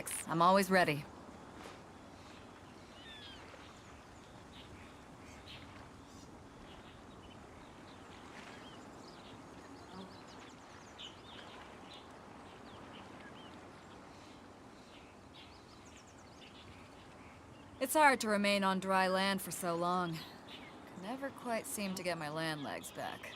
tactics. I'm always ready. It's hard to remain on dry land for so long. Never quite seem to get my land legs back.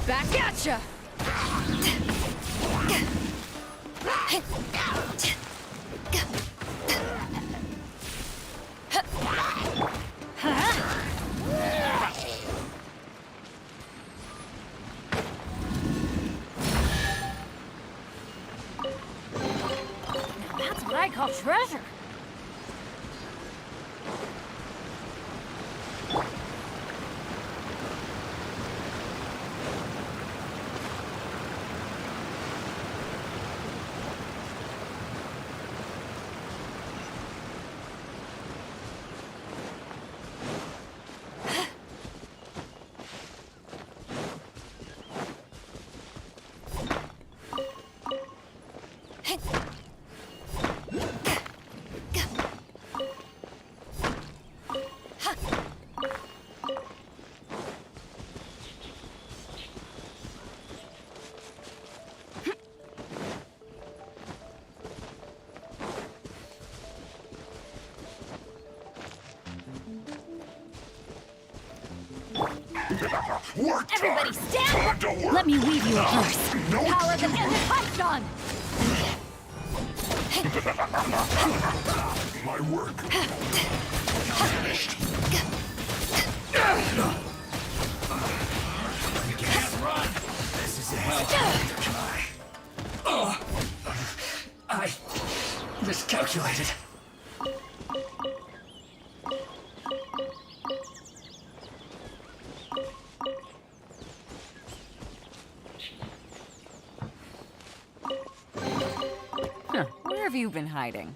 Back at ya! That's what I call treasure. Everybody stand! Let me weave you a verse. Power the Python! My work. You can't run. This is I miscalculated. Where have you been hiding?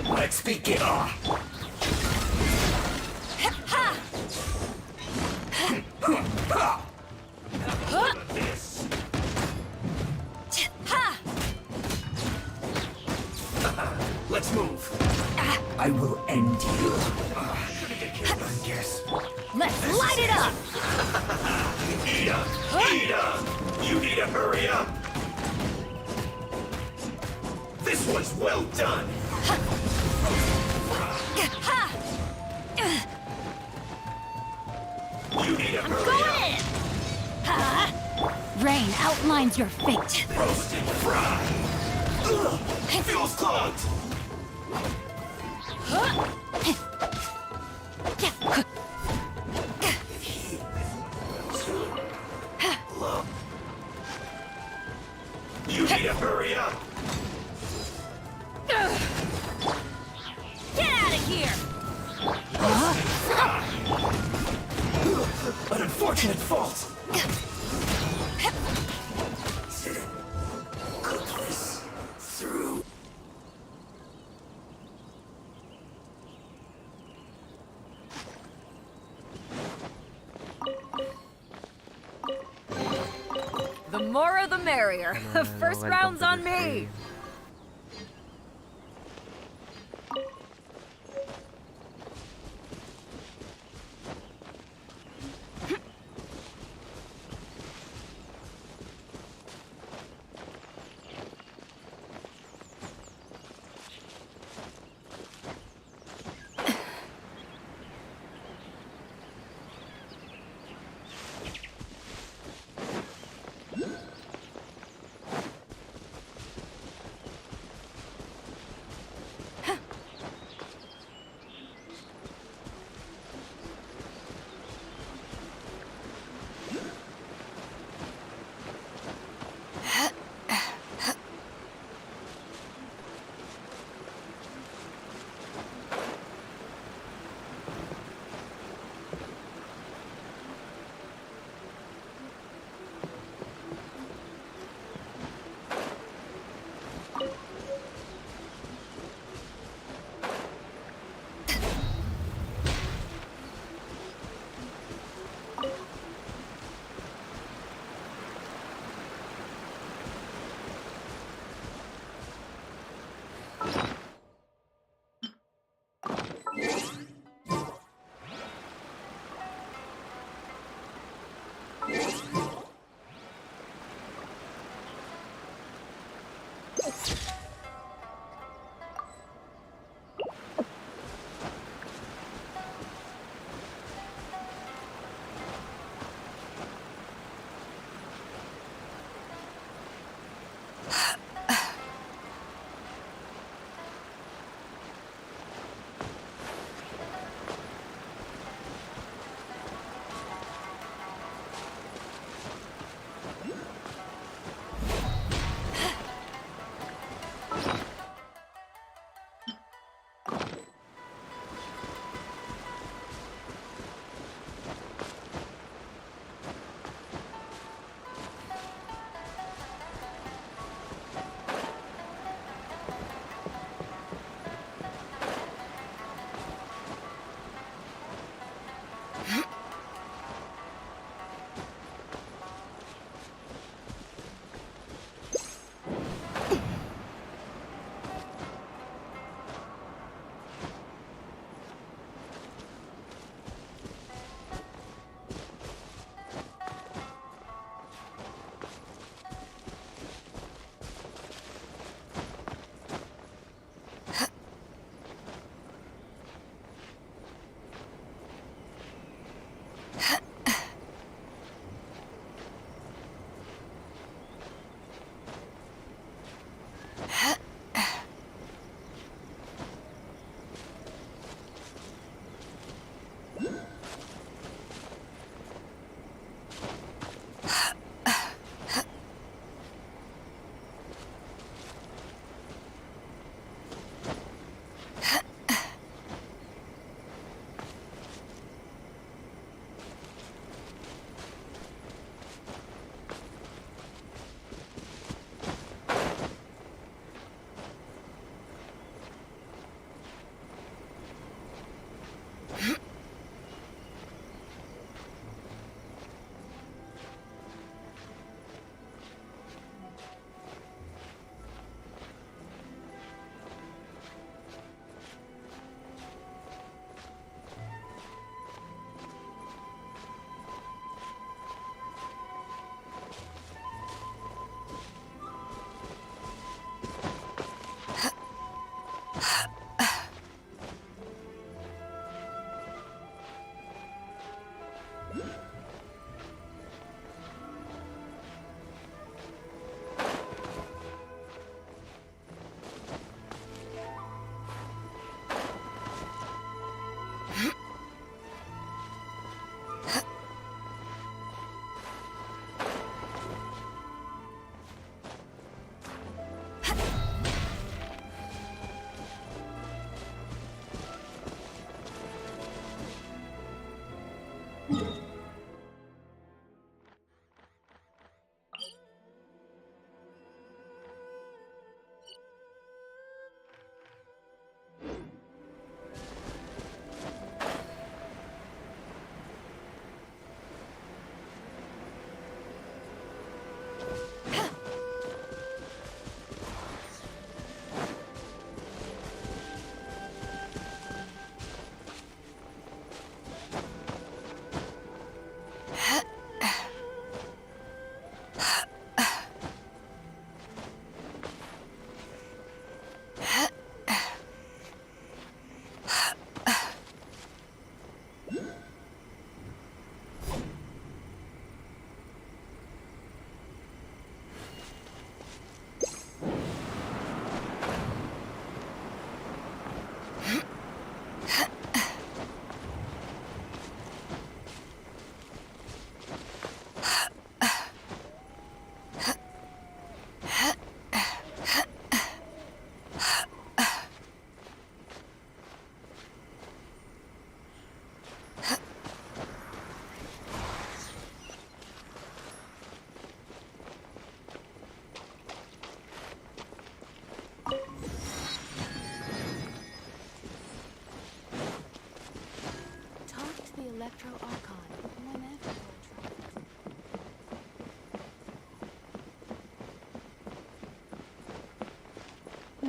Let's begin. This. Let's move. I will end you. Gonna get killed, I guess. Let's light it up! Ida! Ida! You need to hurry up! This one's well done! You need to hurry up! Rain outlines your fate. Roast and fry! Feels clogged! You need to hurry up! Get out of here! An unfortunate fault! Cook this through. The more the merrier. First round's on me.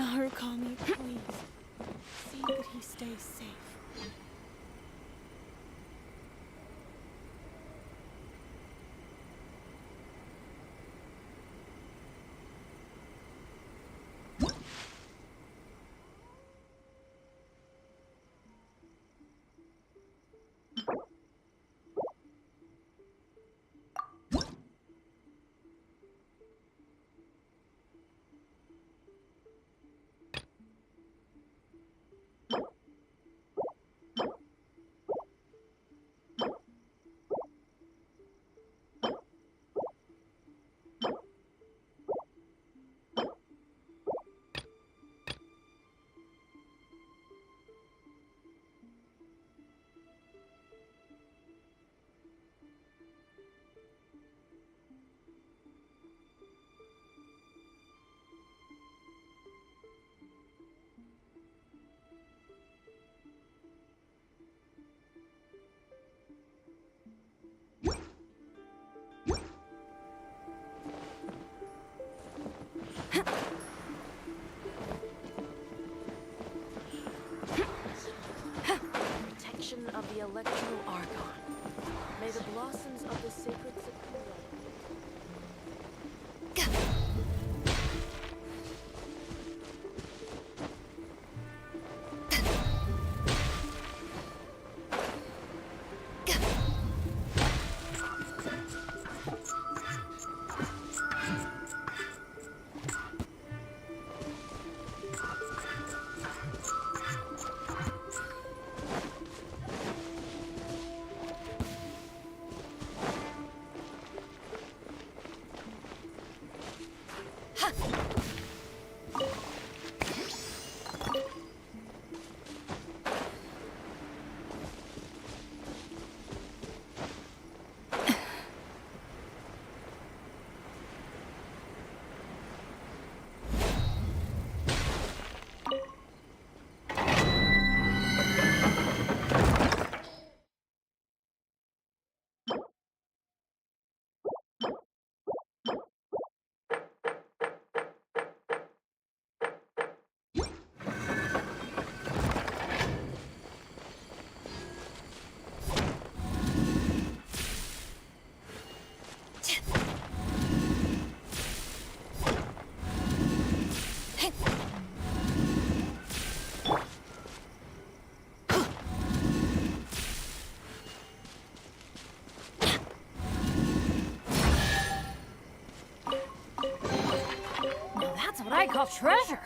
Narukami, please. See that he stays safe. Protection of the Electro Archon. May the blossoms of the sacred Sakura. Now that's what I call treasure.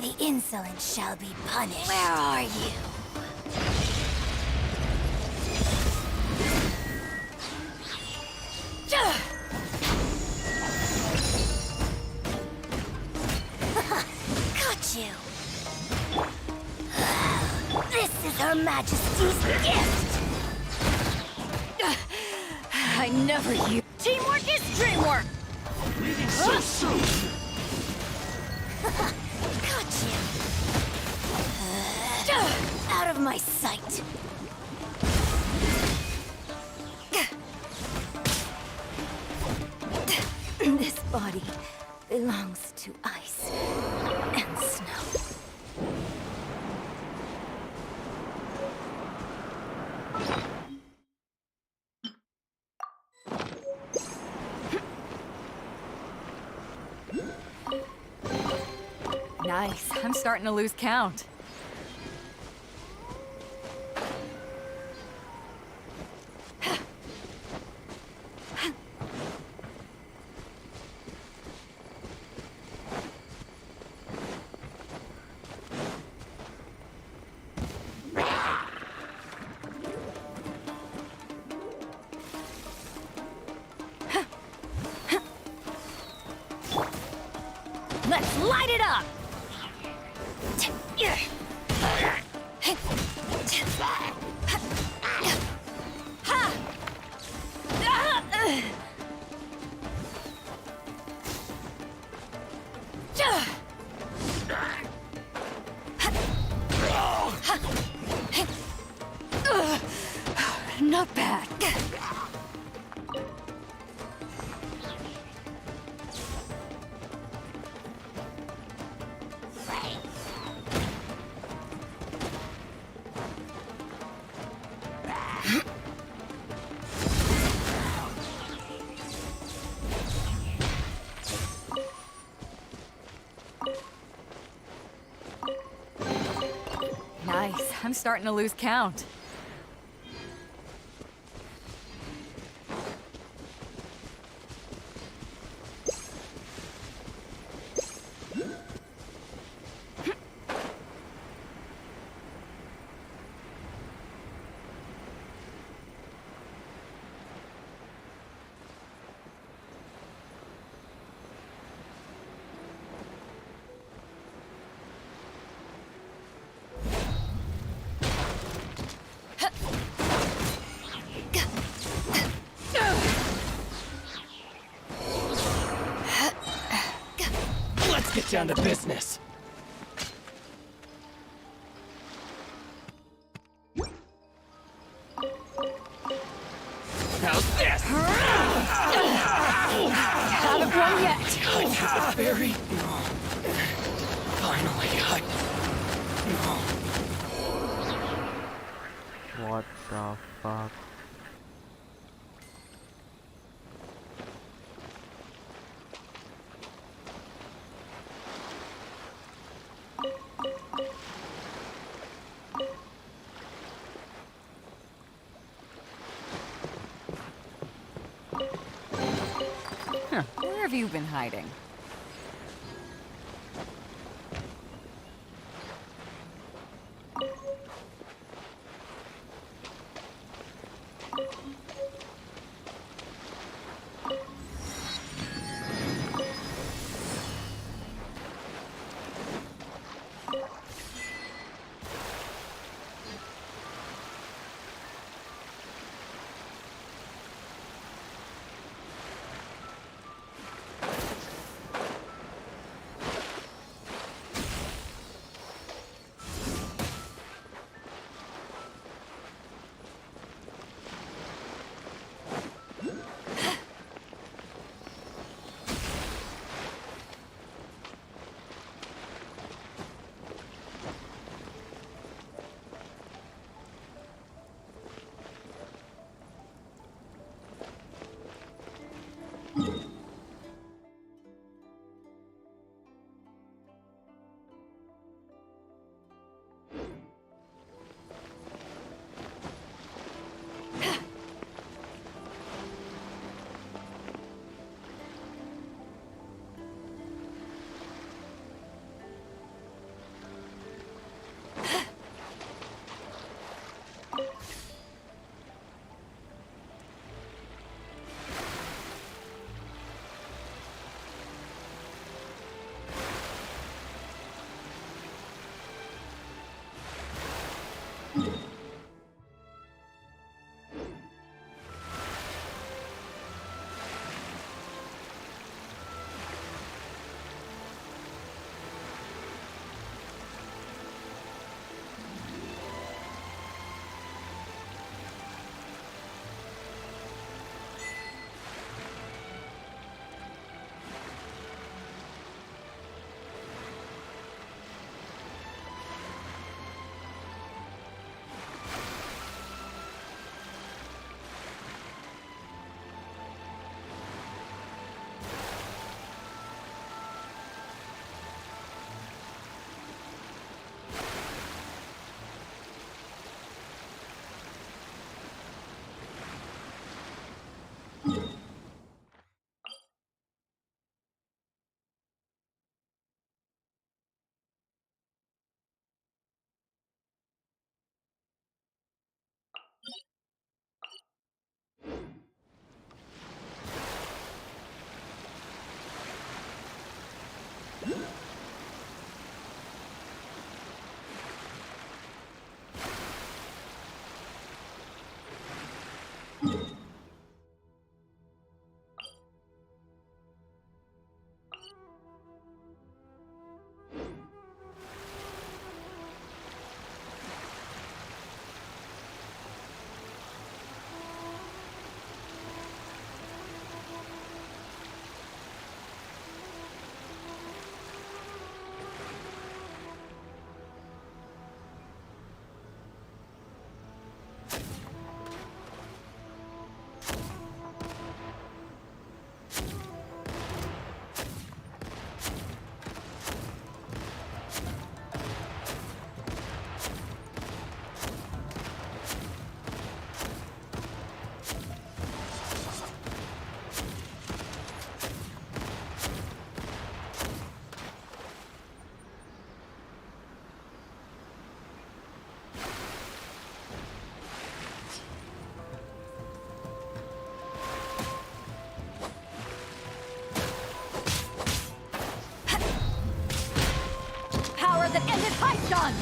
The insolent shall be punished. Where are you? Got you. This is Her Majesty's gift. I never use. Teamwork is dreamwork. So soon! Got you. Out of my sight. This body belongs to ice and snow. Nice. I'm starting to lose count. Let's light it up. Not bad. Nice. I'm starting to lose count. Let's get down to business. How's this? Haven't won yet. The fairy? No. Finally, No. What the fuck? Huh. Where have you been hiding? python!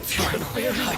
Finally.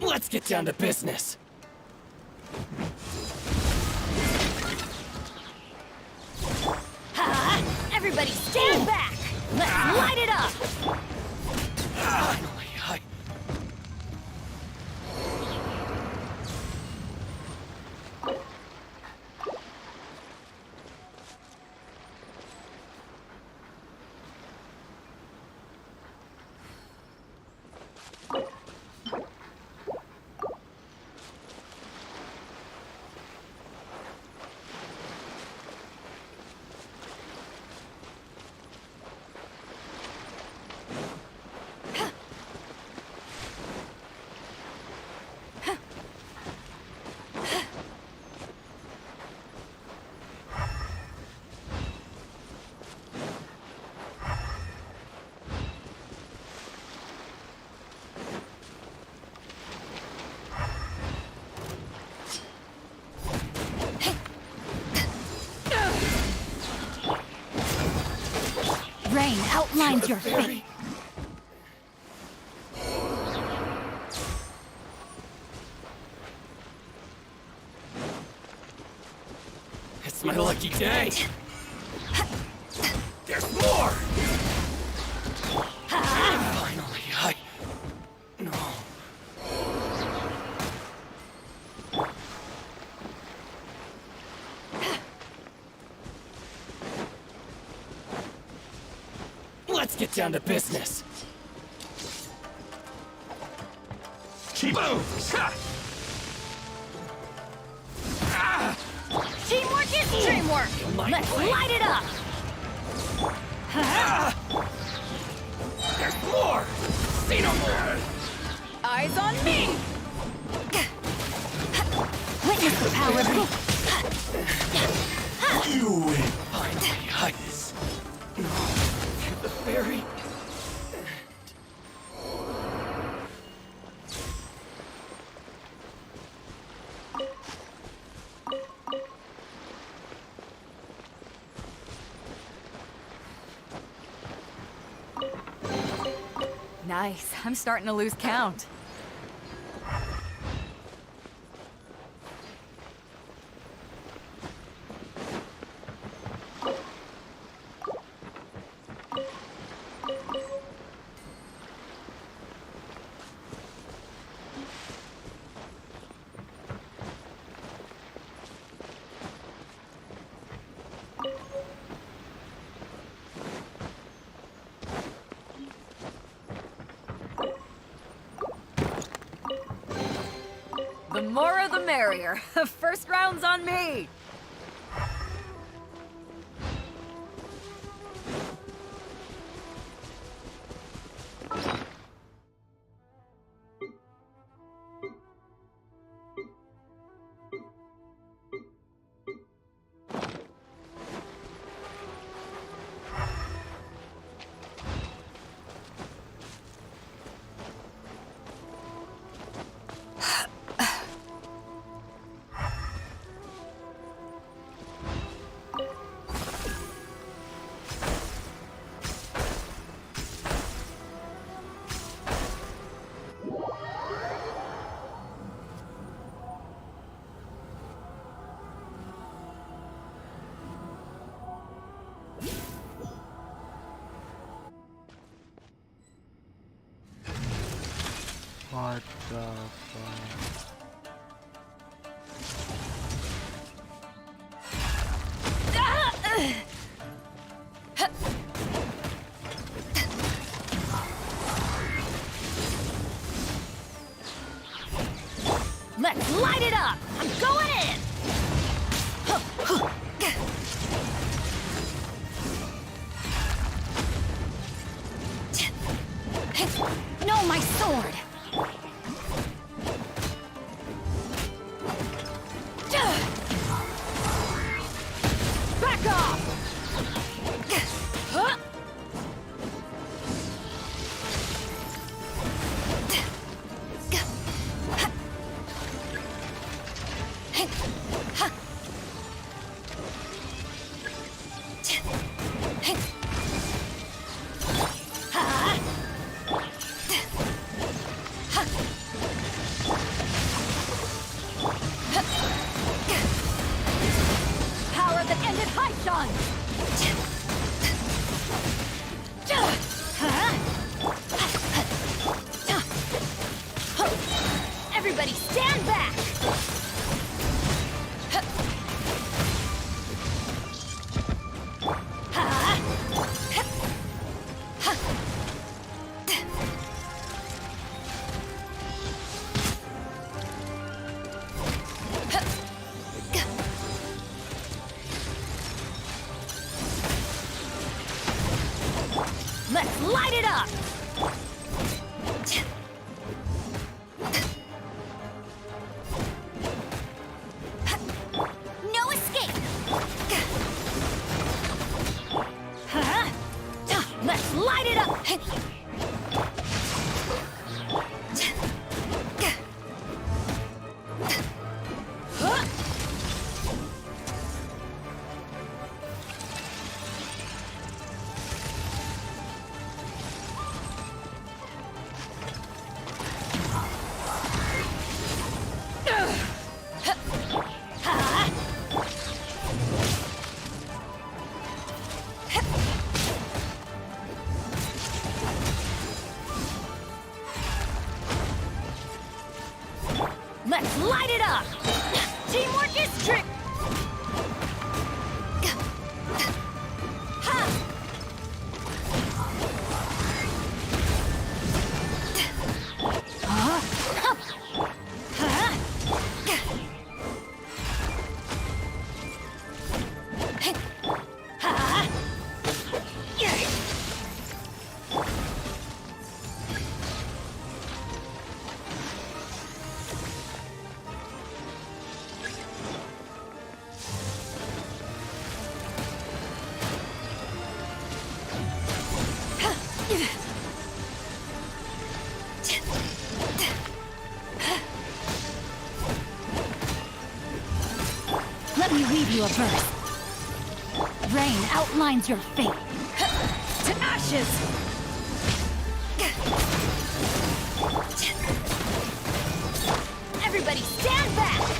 Let's get down to business. Ha! Everybody stand back! Let's light it up! Finally, Rain outlines your fate. it's my lucky day. There's more. Finally, no. Let's get down to business. Boom! Teamwork is dreamwork! Let's light it up! There's more! See no more! Eyes on me! Witness the power of You win! Finally, no. The fairy. Nice. I'm starting to lose count. The more the merrier. First round's on me. What the fuck? light it up! I'm going in! No, my sword! Back off! Power that ended Haishan! Everybody stand back! Let's light it up! No escape! Let's light it up! Let's light it up! Teamwork is trick! Let me weave you a verse. Rain outlines your fate. To ashes! Everybody stand back!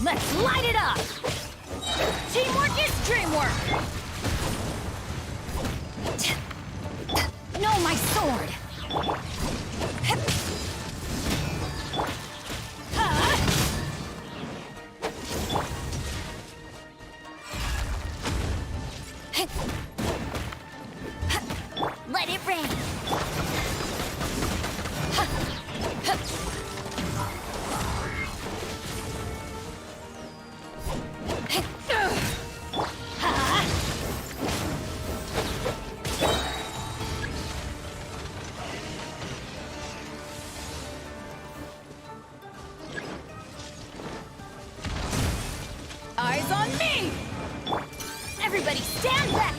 Let's light it up! Teamwork is dreamwork! No, my sword! Let it rain! Eyes on me! Everybody stand back!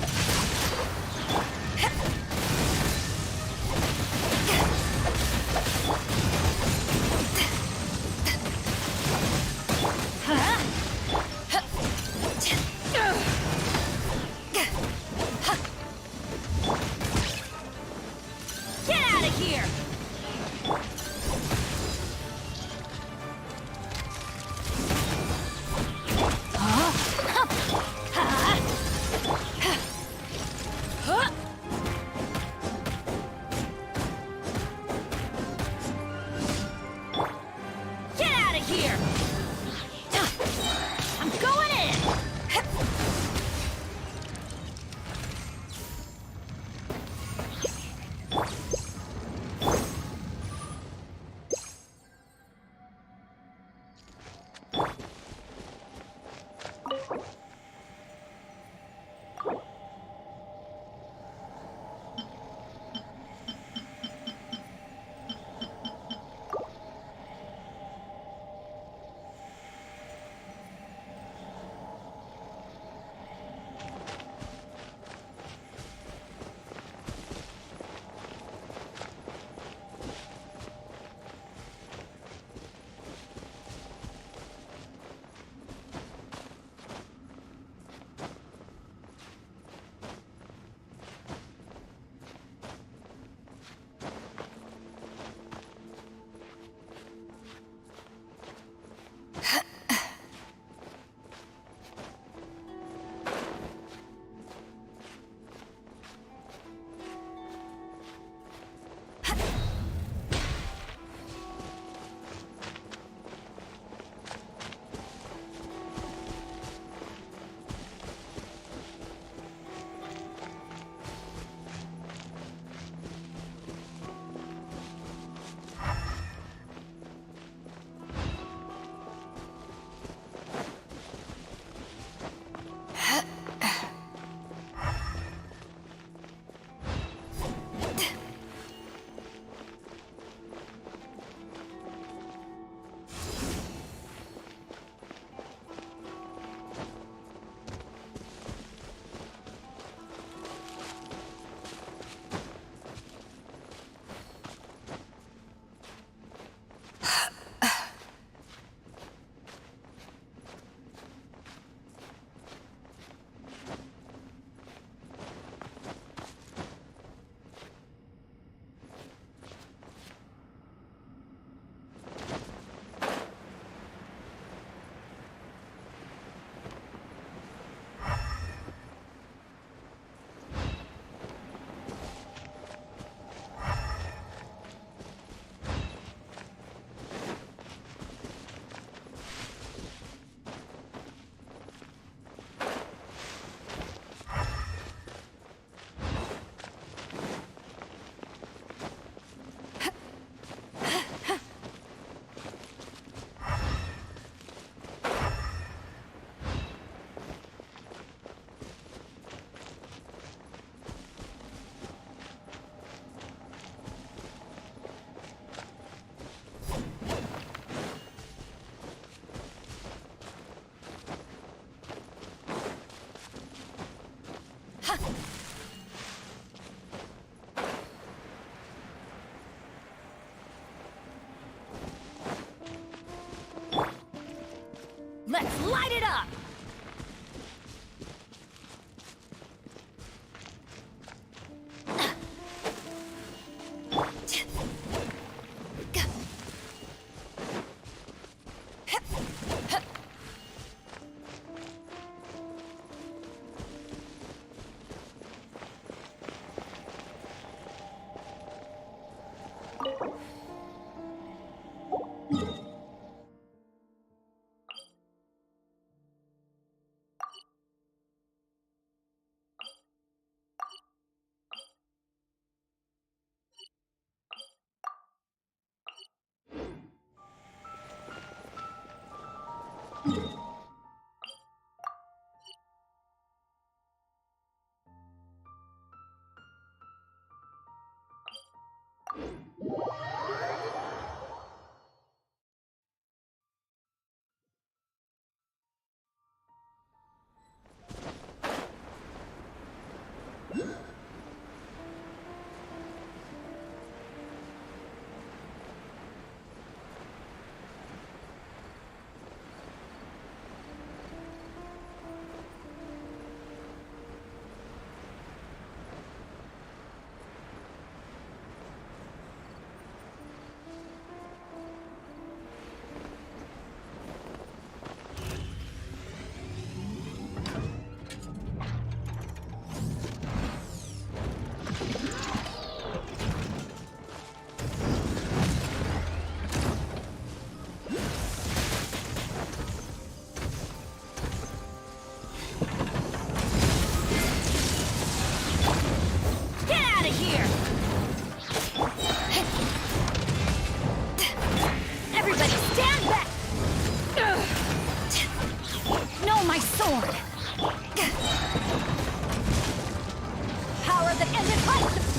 Let's light it up!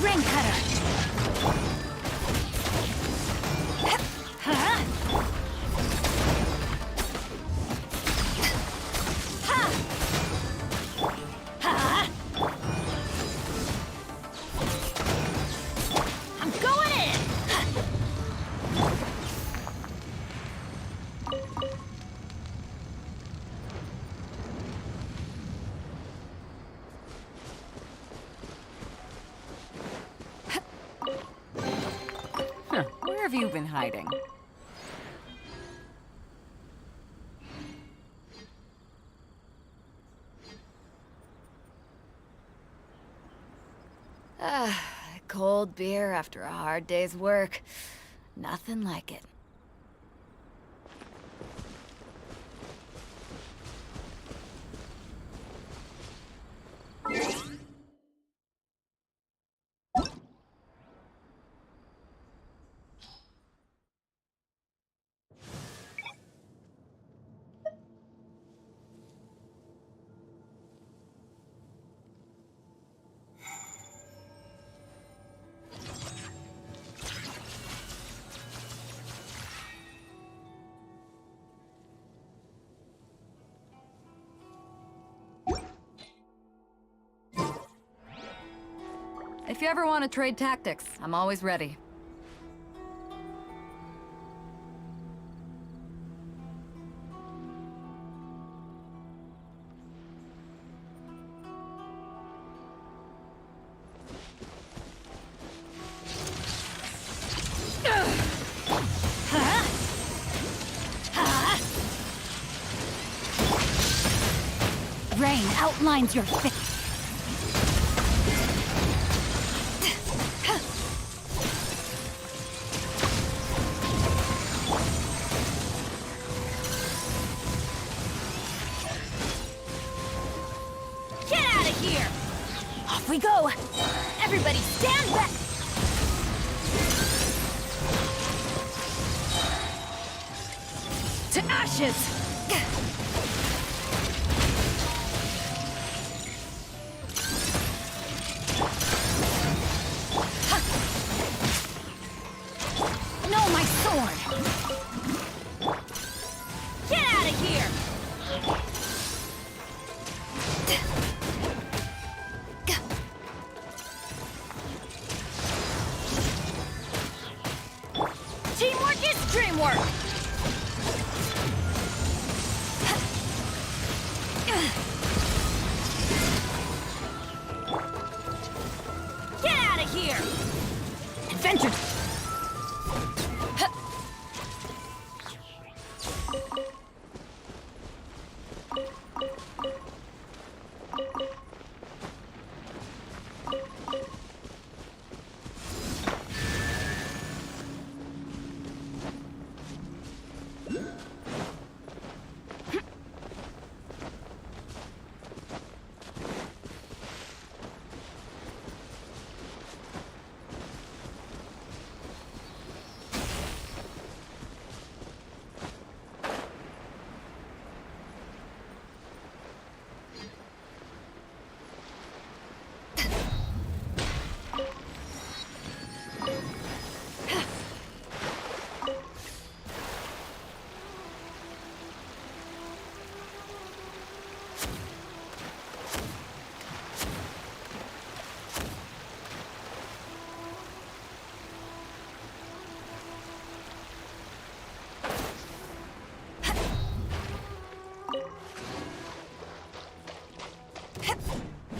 Ring cutter! Huh? Ha! Ha! I'm going in! Where have you been hiding? Cold beer after a hard day's work. Nothing like it. If you ever want to trade tactics, I'm always ready. Rain outlines your face. Get out of here! Off we go! Everybody stand back! To ashes! No, my sword! Get out of here! Teamwork is dreamwork! Get out of here! Adventure!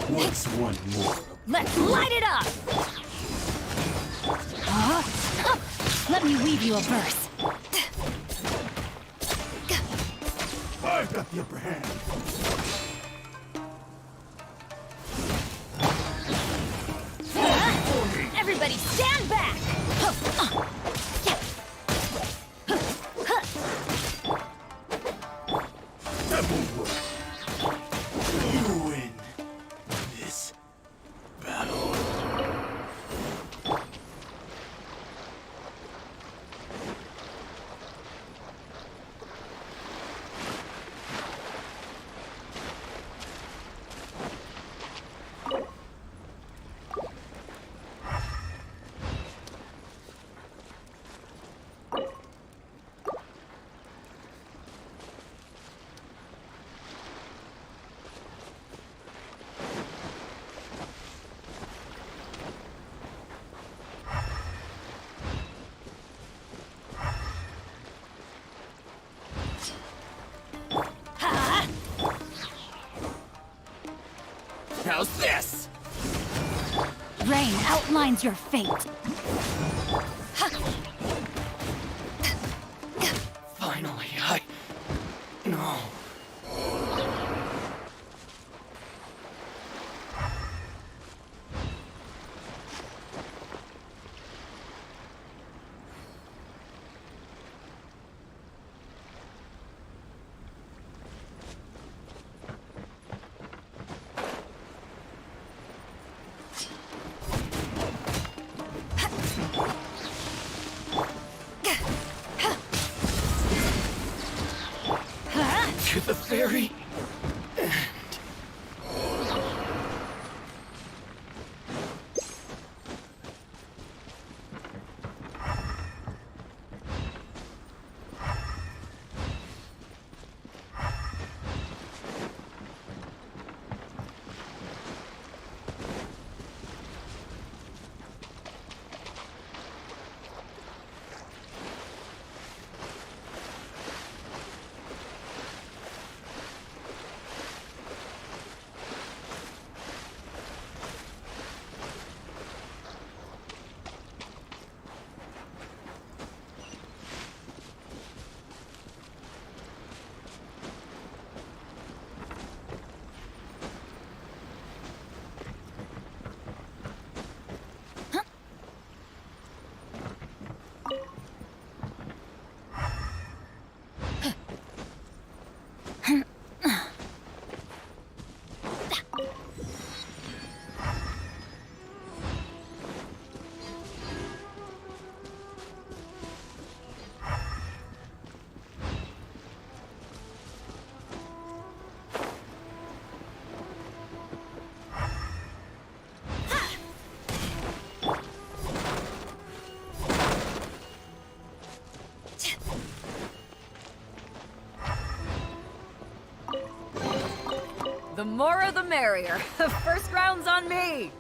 What's one more? Let's light it up! Let me weave you a verse. I've got the upper hand. Everybody stand back! That won't work. You win this battle. How's this? Rain outlines your fate. Finally, No. To the very end. The more the merrier. First round's on me.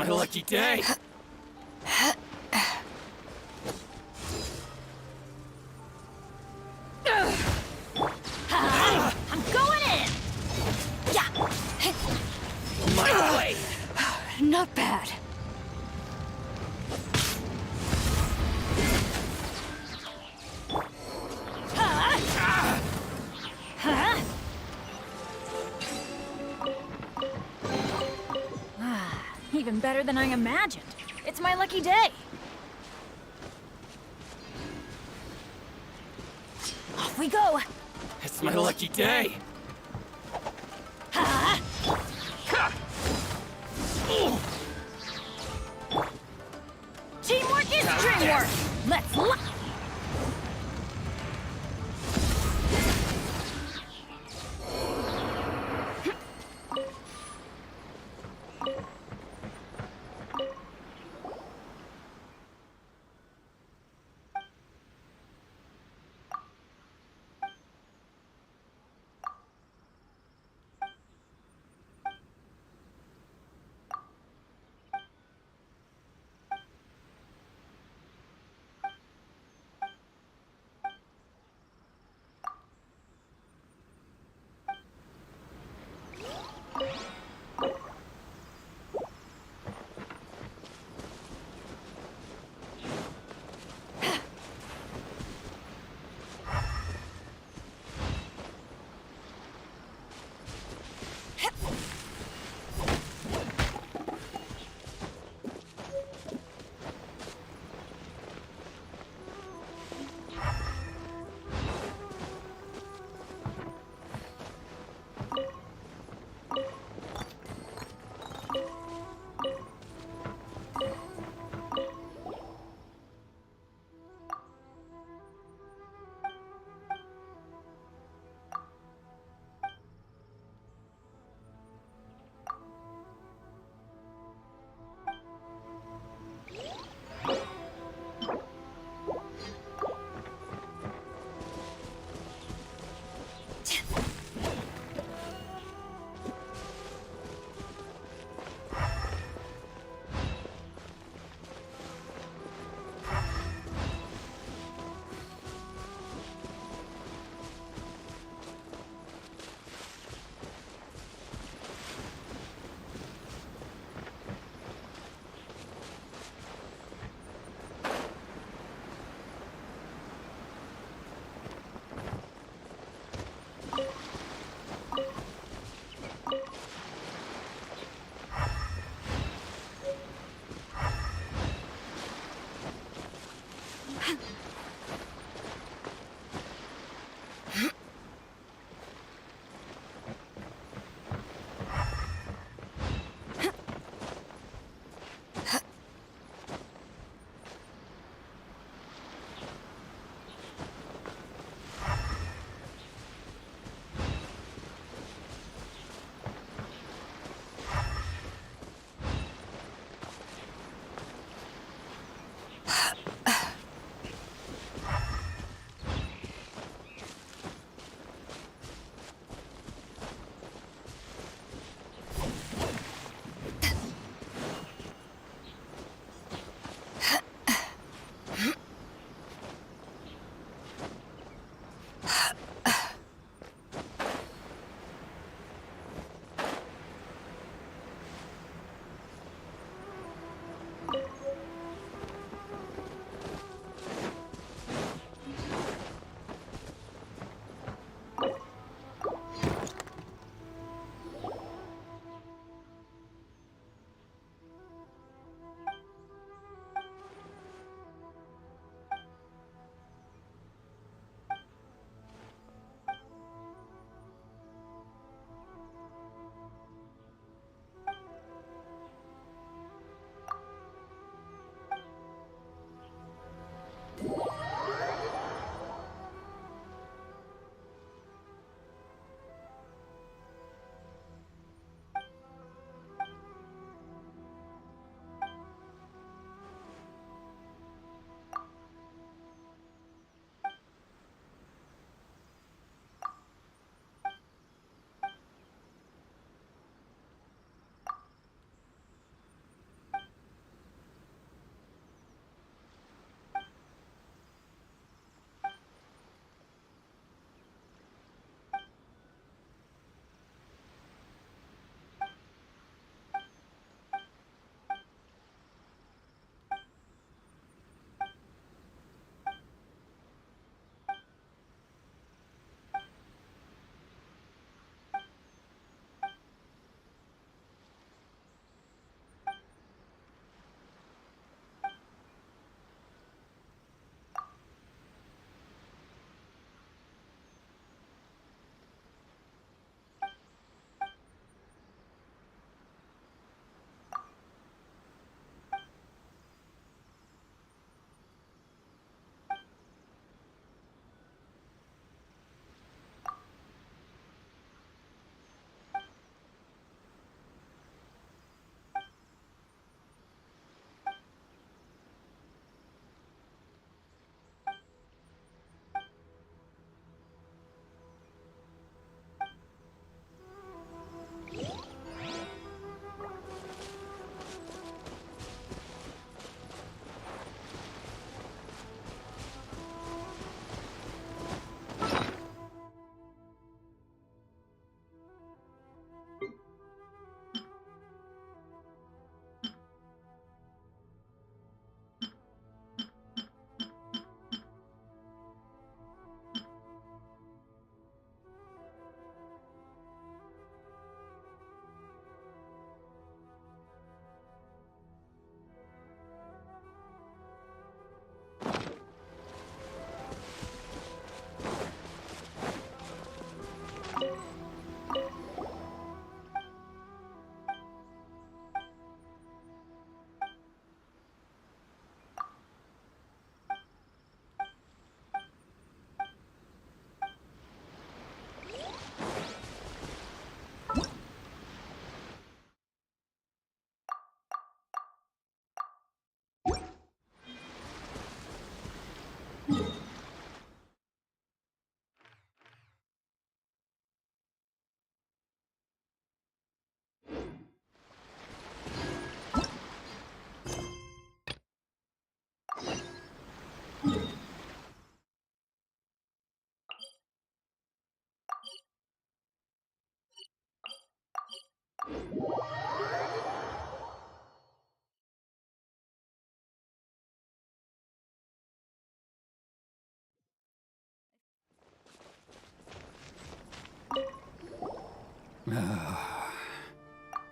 my lucky day. I'm going in! Yeah! My way. Not bad. Huh? Even better than I imagined. It's my lucky day. Off we go. It's my lucky day. Teamwork is dreamwork. Let's lock.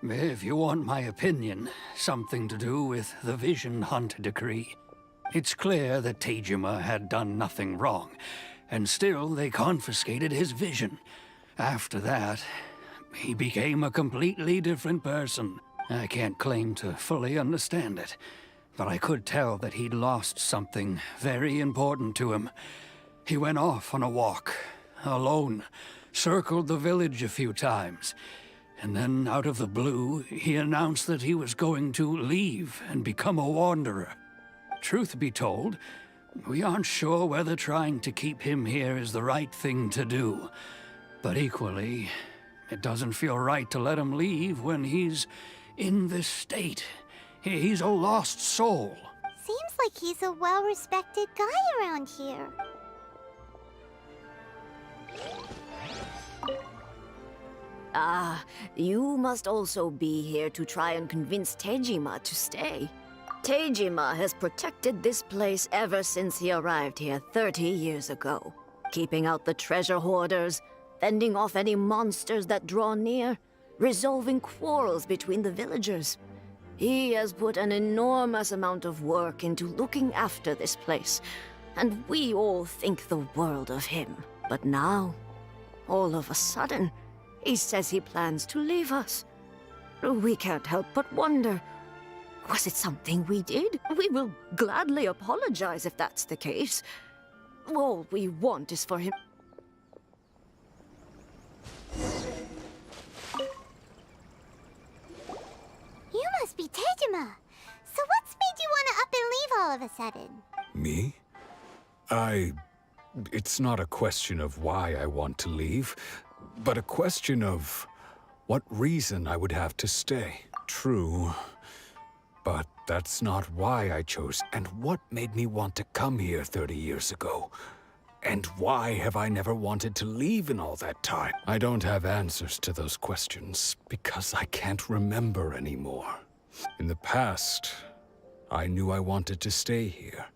If you want my opinion, something to do with the Vision Hunt decree. It's clear that Tejima had done nothing wrong, and still they confiscated his vision. After that, he became a completely different person. I can't claim to fully understand it, but I could tell that he'd lost something very important to him. He went off on a walk, alone, circled the village a few times, and then out of the blue, he announced that he was going to leave and become a wanderer. Truth be told, we aren't sure whether trying to keep him here is the right thing to do. But equally, it doesn't feel right to let him leave when he's in this state. He's a lost soul. Seems like he's a well-respected guy around here. Ah, you must also be here to try and convince Tejima to stay. Tejima has protected this place ever since he arrived here 30 years ago, keeping out the treasure hoarders, fending off any monsters that draw near, resolving quarrels between the villagers. He has put an enormous amount of work into looking after this place, and we all think the world of him. But now, all of a sudden, he says he plans to leave us. We can't help but wonder, was it something we did? We will gladly apologize if that's the case. All we want is for him... You must be Tejima. So what's made you want to up and leave all of a sudden? Me? It's not a question of why I want to leave, but a question of what reason I would have to stay. True, but that's not why I chose. And what made me want to come here 30 years ago? And why have I never wanted to leave in all that time? I don't have answers to those questions because I can't remember anymore. In the past, I knew I wanted to stay here.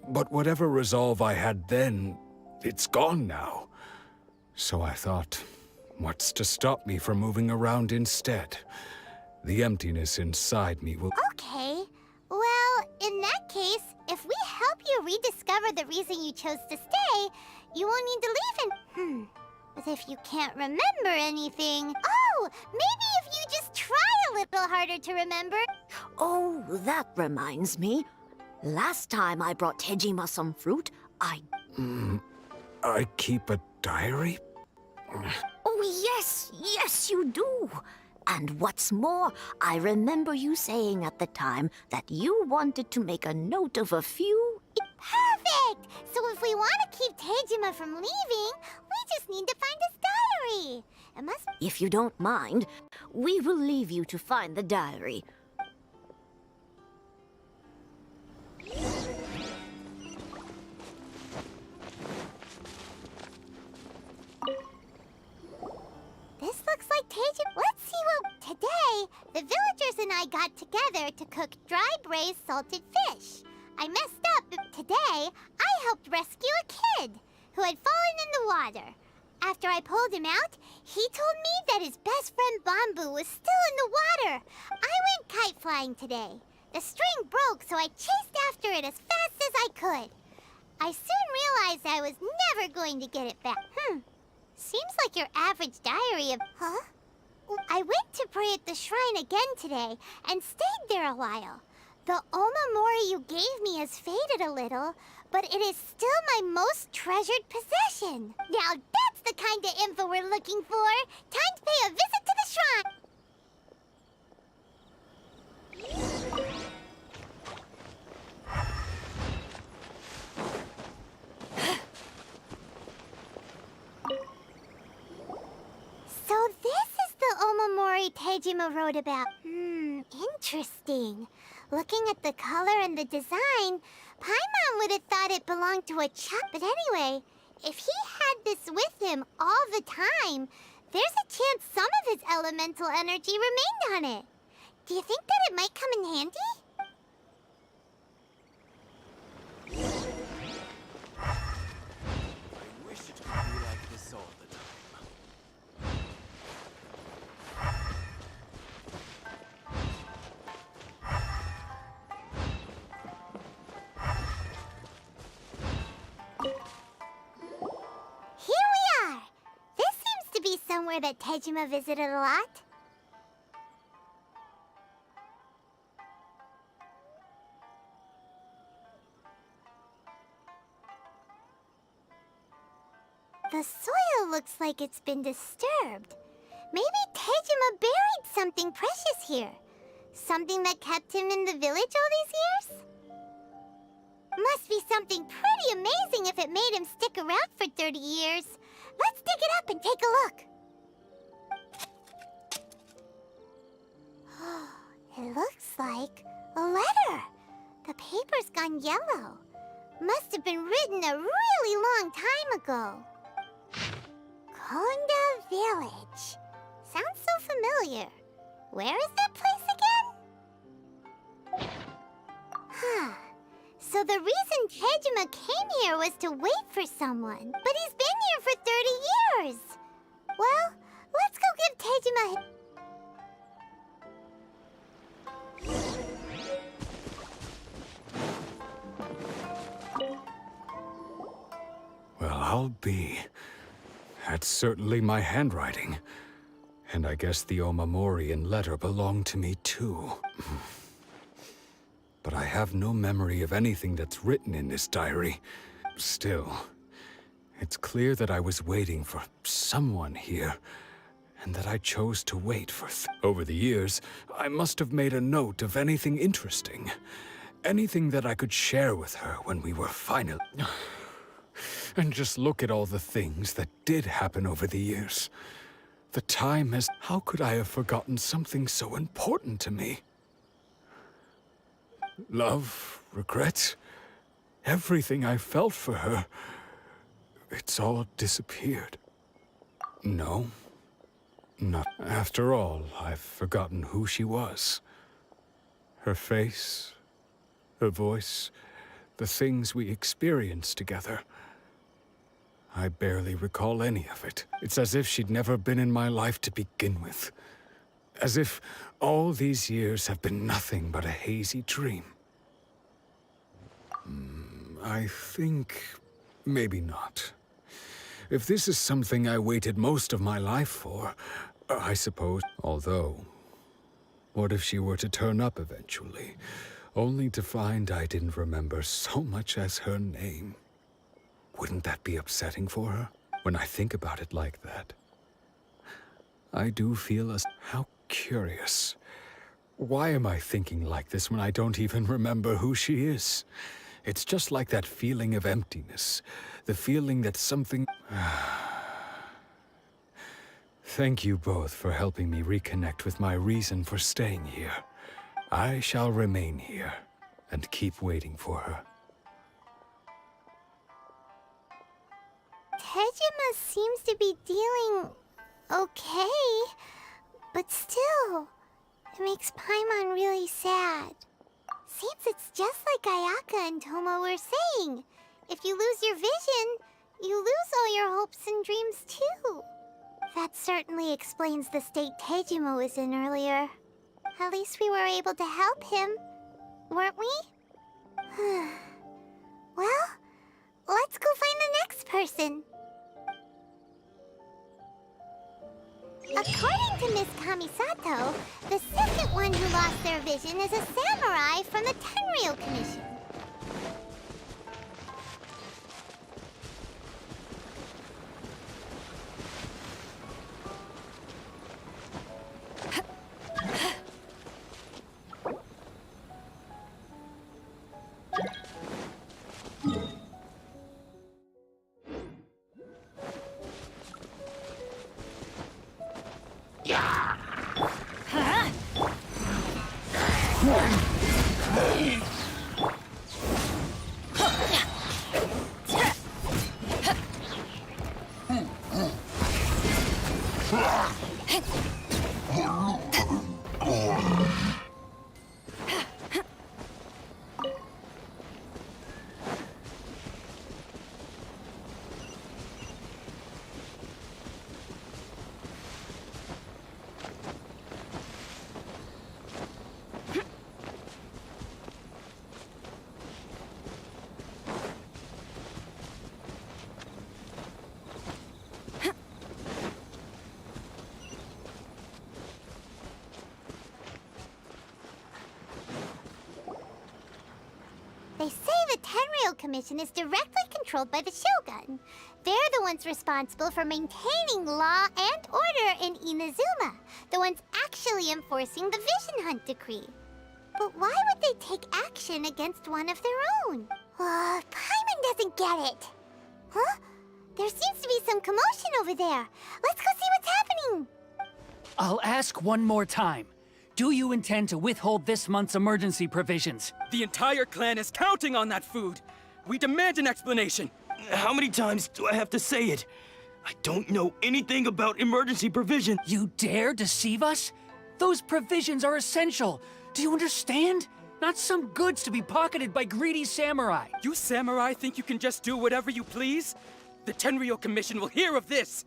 But whatever resolve I had then, it's gone now. So I thought, what's to stop me from moving around instead? The emptiness inside me will... Okay. Well, in that case, if we help you rediscover the reason you chose to stay, you won't need to leave and... But if you can't remember anything... Oh, maybe if you just try a little harder to remember... Oh, that reminds me. Last time I brought Tejima some fruit, I keep a diary? Oh, yes, you do. And what's more, I remember you saying at the time that you wanted to make a note of a few... Perfect! So if we want to keep Tejima from leaving, we just need to find his diary. It must... If you don't mind, we will leave you to find the diary. This looks like Tejima. Let's see what... Today, the villagers and I got together to cook dry braised salted fish. I messed up, but today, I helped rescue a kid who had fallen in the water. After I pulled him out, he told me that his best friend Bamboo was still in the water. I went kite flying today. The string broke, so I chased after it as fast as I could. I soon realized I was never going to get it back. Seems like your average diary of... Huh? I went to pray at the shrine again today and stayed there a while. The Omamori you gave me has faded a little, but it is still my most treasured possession. Now that's the kind of info we're looking for. Time to pay a visit to the shrine. So this is the Omamori Tejima wrote about. Interesting. Looking at the color and the design, Paimon would have thought it belonged to a child. But anyway, if he had this with him all the time, there's a chance some of his elemental energy remained on it. Do you think that it might come in handy? I wish it could be like this all the time. somewhere that Tejima visited a lot? The soil looks like it's been disturbed. Maybe Tejima buried something precious here. Something that kept him in the village all these years? Must be something pretty amazing if it made him stick around for 30 years. Let's dig it up and take a look. It looks like a letter. The paper's gone yellow. Must have been written a really long time ago. Konda Village. Sounds so familiar. Where is that place again? Huh. So the reason Tejima came here was to wait for someone. But he's been here for 30 years. Well, let's go give Tejima... Well, I'll be. That's certainly my handwriting. And I guess the Omamorian letter belonged to me too. But I have no memory of anything that's written in this diary. Still, it's clear that I was waiting for someone here, and that I chose to wait for over the years, I must have made a note of anything interesting. Anything that I could share with her when we were finally... And just look at all the things that did happen over the years. The time has... How could I have forgotten something so important to me? Love, regret, everything I felt for her, it's all disappeared. No, not. After all, I've forgotten who she was. Her face, her voice, the things we experienced together. I barely recall any of it. It's as if she'd never been in my life to begin with. As if all these years have been nothing but a hazy dream. I think... maybe not. If this is something I waited most of my life for, I suppose... Although, what if she were to turn up eventually, only to find I didn't remember so much as her name? Wouldn't that be upsetting for her? When I think about it like that, I do feel as... How curious. Why am I thinking like this when I don't even remember who she is? It's just like that feeling of emptiness. The feeling that something... Thank you both for helping me reconnect with my reason for staying here. I shall remain here and keep waiting for her. Tejima seems to be dealing okay, but still, it makes Paimon really sad. Seems it's just like Ayaka and Toma were saying. If you lose your vision, you lose all your hopes and dreams too. That certainly explains the state Tejima was in earlier. At least we were able to help him, weren't we? Well, let's go find the next person. According to Miss Kamisato, the second one who lost their vision is a samurai from the Tenryou Commission. Tenryou Commission is directly controlled by the Shogun. They're the ones responsible for maintaining law and order in Inazuma, the ones actually enforcing the Vision Hunt Decree. But why would they take action against one of their own? Paimon doesn't get it. Huh? There seems to be some commotion over there. Let's go see what's happening. I'll ask one more time. Do you intend to withhold this month's emergency provisions? The entire clan is counting on that food. We demand an explanation. How many times do I have to say it? I don't know anything about emergency provision. You dare deceive us? Those provisions are essential. Do you understand? Not some goods to be pocketed by greedy samurai. You samurai think you can just do whatever you please? The Tenryou Commission will hear of this!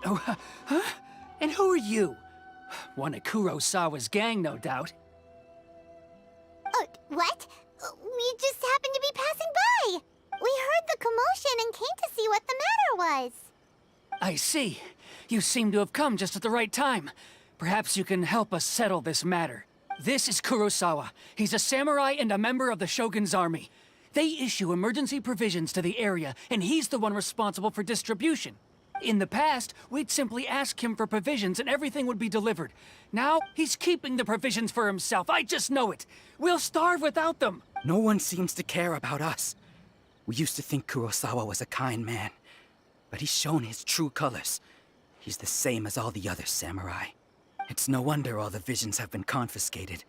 Oh, huh? And who are you? One of Kurosawa's gang, no doubt. What? We just happened to be passing by. We heard the commotion and came to see what the matter was. I see. You seem to have come just at the right time. Perhaps you can help us settle this matter. This is Kurosawa. He's a samurai and a member of the Shogun's army. They issue emergency provisions to the area, and he's the one responsible for distribution. In the past, we'd simply ask him for provisions and everything would be delivered. Now, he's keeping the provisions for himself. I just know it. We'll starve without them. No one seems to care about us. We used to think Kurosawa was a kind man, but he's shown his true colors. He's the same as all the other samurai. It's no wonder all the visions have been confiscated.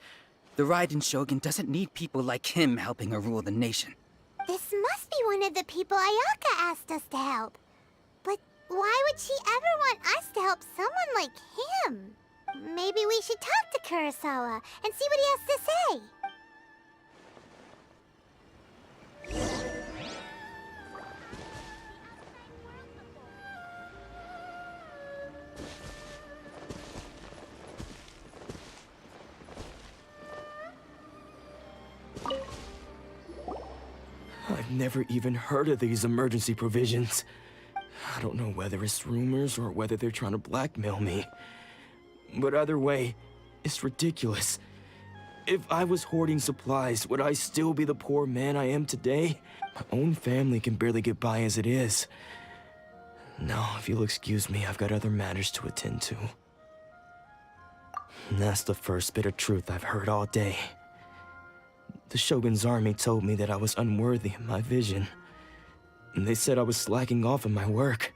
The Raiden Shogun doesn't need people like him helping her rule the nation. This must be one of the people Ayaka asked us to help. But why would she ever want us to help someone like him? Maybe we should talk to Kurosawa and see what he has to say. I've never even heard of these emergency provisions. I don't know whether it's rumors or whether they're trying to blackmail me. But either way, it's ridiculous. If I was hoarding supplies, would I still be the poor man I am today? My own family can barely get by as it is. Now, if you'll excuse me, I've got other matters to attend to. And that's the first bit of truth I've heard all day. The Shogun's army told me that I was unworthy of my vision. And they said I was slacking off in my work.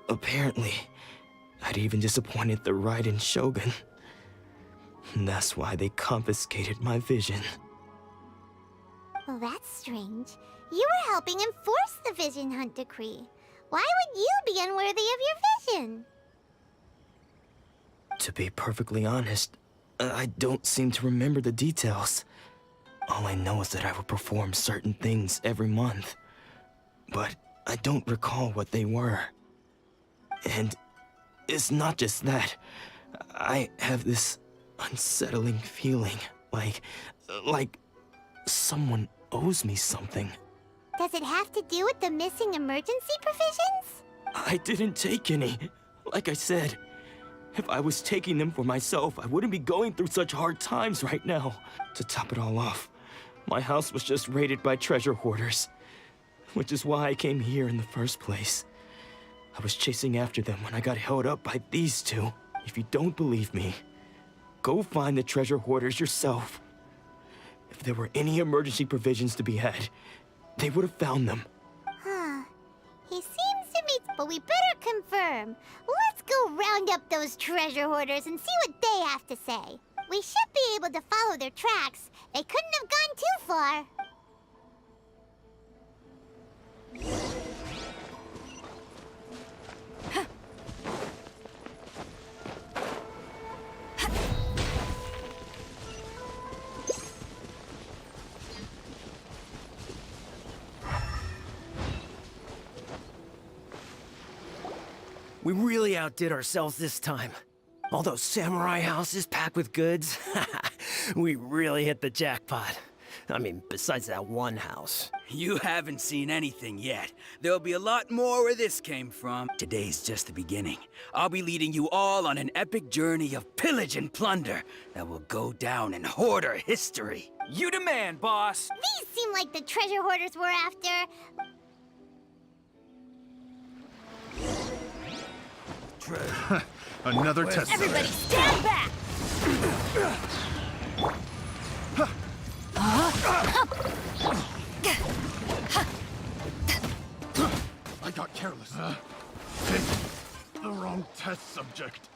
Apparently, I'd even disappointed the Raiden Shogun. And that's why they confiscated my vision. Well, that's strange. You were helping enforce the Vision Hunt Decree. Why would you be unworthy of your vision? To be perfectly honest, I don't seem to remember the details. All I know is that I would perform certain things every month. But I don't recall what they were. And it's not just that. I have this unsettling feeling, like someone owes me something. Does it have to do with the missing emergency provisions? I didn't take any. Like I said, if I was taking them for myself, I wouldn't be going through such hard times right now. To top it all off, my house was just raided by treasure hoarders, which is why I came here in the first place. I was chasing after them when I got held up by these two. If you don't believe me, go find the treasure hoarders yourself. If there were any emergency provisions to be had, they would have found them. Huh. He seems to be... But we better confirm. Let's go round up those treasure hoarders and see what they have to say. We should be able to follow their tracks. They couldn't have gone too far. We really outdid ourselves this time. All those samurai houses packed with goods. We really hit the jackpot. I mean, besides that one house. You haven't seen anything yet. There'll be a lot more where this came from. Today's just the beginning. I'll be leading you all on an epic journey of pillage and plunder that will go down in hoarder history. You demand, boss! These seem like the treasure hoarders we're after. Another test. Everybody stand back! I got careless. Picked the wrong test subject.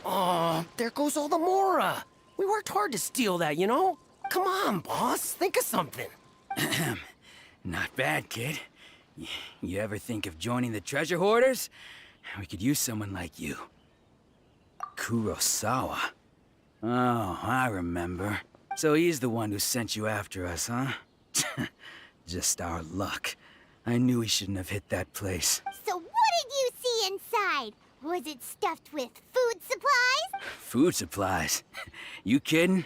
Oh, there goes all the Mora. We worked hard to steal that, you know? Come on, boss. Think of something. Not bad, kid. You ever think of joining the treasure hoarders? We could use someone like you. Kurosawa. Oh, I remember. So he's the one who sent you after us, huh? Just our luck. I knew he shouldn't have hit that place. So what did you see inside? Was it stuffed with food supplies? Food supplies? You kidding?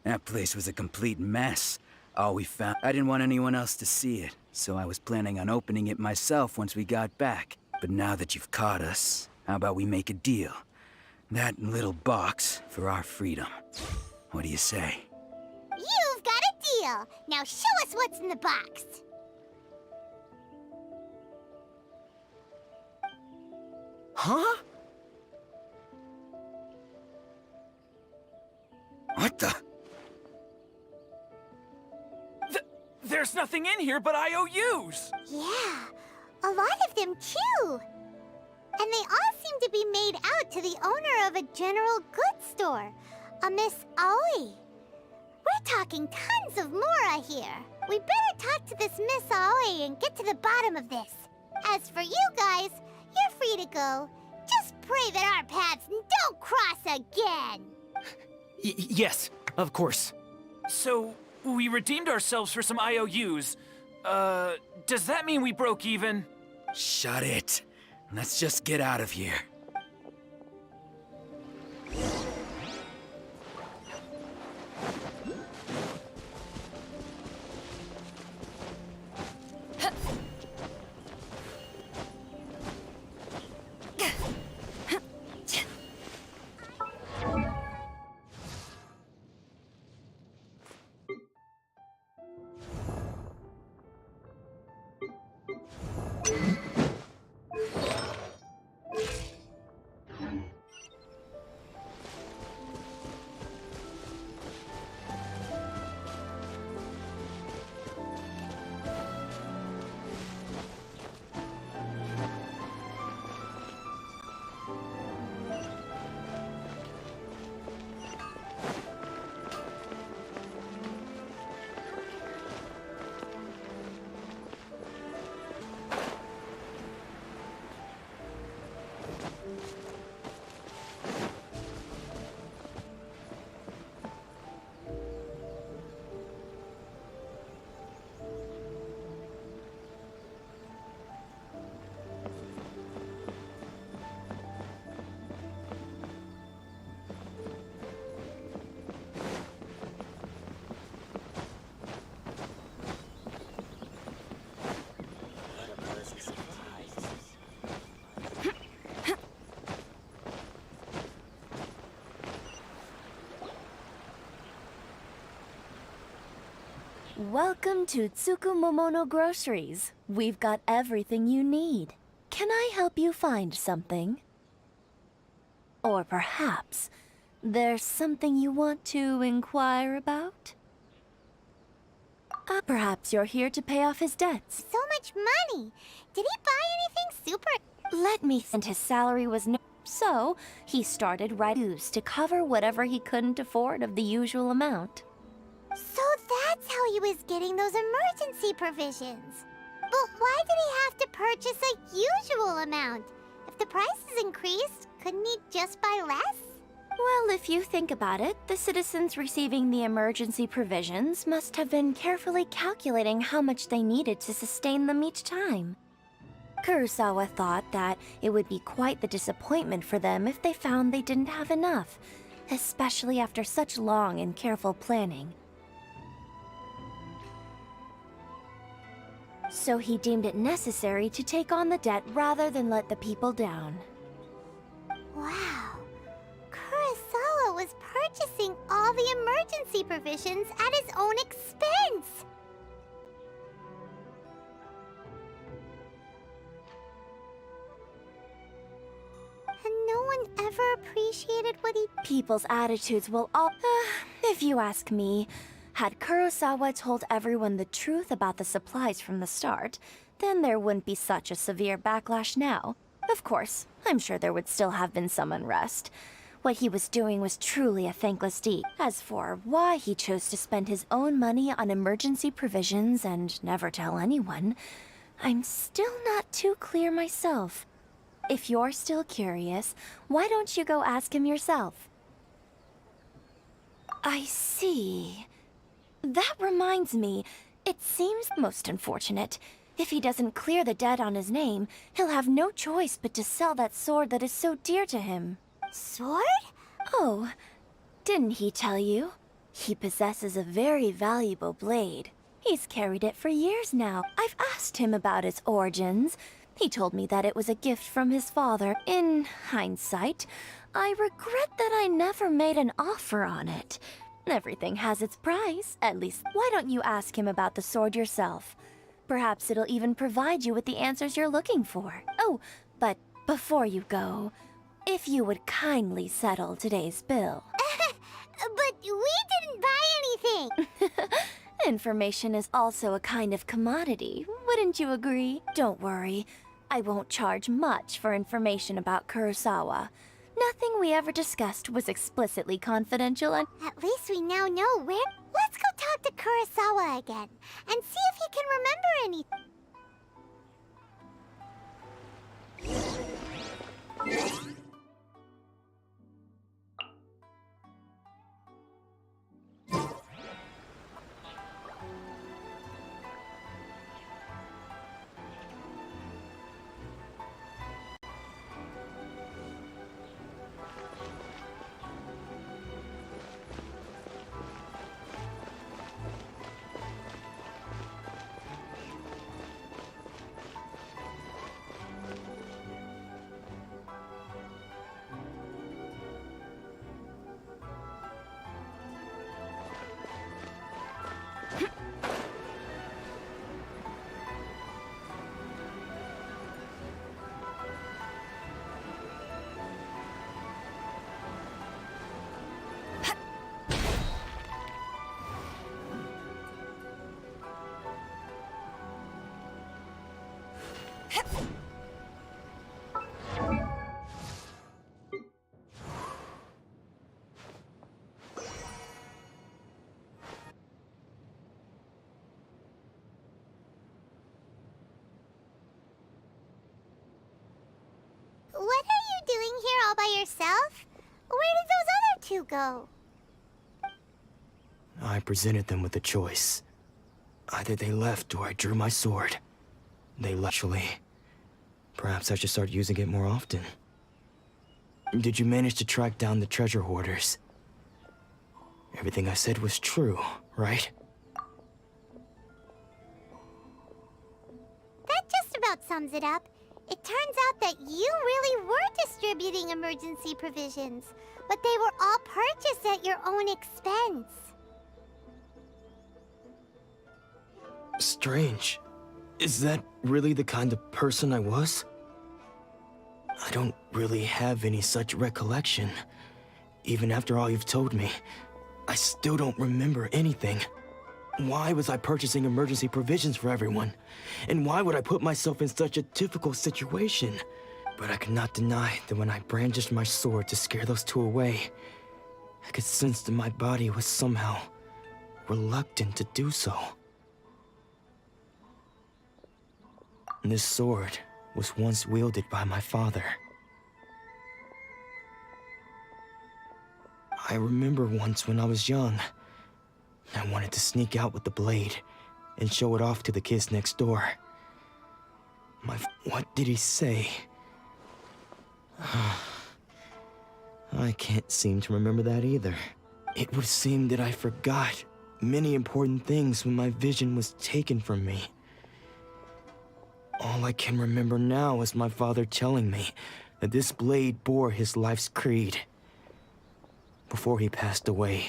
That place was a complete mess. All we found... I didn't want anyone else to see it, so I was planning on opening it myself once we got back. But now that you've caught us, how about we make a deal? That little box for our freedom. What do you say? You've got a deal. Now show us what's in the box. Huh? What the? There's nothing in here but IOUs! Yeah, a lot of them too. And they all seem to be made out to the owner of a general goods store, a Miss Aoi. We're talking tons of Mora here. We better talk to this Miss Aoi and get to the bottom of this. As for you guys, you're free to go. Just pray that our paths don't cross again. Yes, of course. So, we redeemed ourselves for some IOUs. Does that mean we broke even? Shut it. Let's just get out of here. Welcome to Tsukumomono Groceries. We've got everything you need. Can I help you find something? Or perhaps there's something you want to inquire about? Perhaps you're here to pay off his debts. So much money. Did he buy anything super? Let me think. His salary was no... So, he started writing to cover whatever he couldn't afford of the usual amount. So that's how he was getting those emergency provisions. But why did he have to purchase a usual amount? If the prices increased, couldn't he just buy less? Well, if you think about it, the citizens receiving the emergency provisions must have been carefully calculating how much they needed to sustain them each time. Kurosawa thought that it would be quite the disappointment for them if they found they didn't have enough, especially after such long and careful planning. So he deemed it necessary to take on the debt rather than let the people down. Wow. Kurosawa was purchasing all the emergency provisions at his own expense. And no one ever appreciated what he... People's attitudes will all... if you ask me, had Kurosawa told everyone the truth about the supplies from the start, then there wouldn't be such a severe backlash now. Of course, I'm sure there would still have been some unrest. What he was doing was truly a thankless deed. As for why he chose to spend his own money on emergency provisions and never tell anyone, I'm still not too clear myself. If you're still curious, why don't you go ask him yourself? I see. That reminds me, it seems most unfortunate. If he doesn't clear the debt on his name, he'll have no choice but to sell that sword that is so dear to him. Sword? Oh, didn't he tell you? He possesses a very valuable blade. He's carried it for years now. I've asked him about its origins. He told me that it was a gift from his father. In hindsight, I regret that I never made an offer on it. Everything has its price. At least, why don't you ask him about the sword yourself? Perhaps it'll even provide you with the answers you're looking for. Oh, but before you go, if you would kindly settle today's bill. But we didn't buy anything! Information is also a kind of commodity, wouldn't you agree? Don't worry, I won't charge much for information about Kurosawa. Nothing we ever discussed was explicitly confidential and... At least we now know where... Let's go talk to Kurosawa again, and see if he can remember anything. What are you doing here all by yourself? Where did those other two go? I presented them with a choice. Either they left or I drew my sword. They left. Actually, perhaps I should start using it more often. Did you manage to track down the treasure hoarders? Everything I said was true, right? That just about sums it up. It turns out that you really were distributing emergency provisions, but they were all purchased at your own expense. Strange. Is that really the kind of person I was? I don't really have any such recollection. Even after all you've told me, I still don't remember anything. Why was I purchasing emergency provisions for everyone? And why would I put myself in such a difficult situation? But I could not deny that when I brandished my sword to scare those two away, I could sense that my body was somehow reluctant to do so. This sword was once wielded by my father. I remember once when I was young, I wanted to sneak out with the blade and show it off to the kids next door. What did he say? I can't seem to remember that either. It would seem that I forgot many important things when my vision was taken from me. All I can remember now is my father telling me that this blade bore his life's creed. Before he passed away,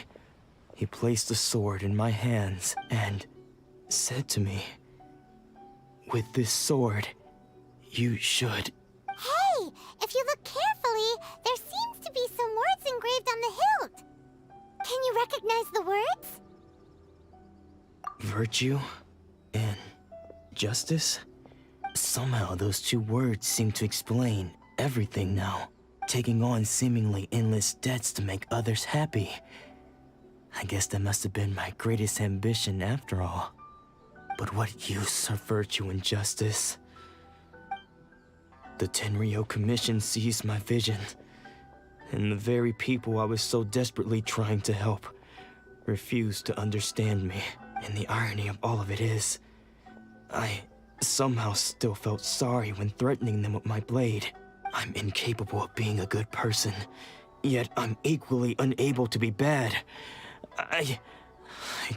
he placed the sword in my hands and said to me, "With this sword, you should..." Hey, if you look carefully, there seems to be some words engraved on the hilt. Can you recognize the words? Virtue and justice? Somehow those two words seem to explain everything now. Taking on seemingly endless debts to make others happy. I guess that must have been my greatest ambition after all. But what use are virtue and justice? The Tenryo Commission seized my vision, and the very people I was so desperately trying to help refused to understand me. And the irony of all of it is, I somehow still felt sorry when threatening them with my blade. I'm incapable of being a good person, yet I'm equally unable to be bad. I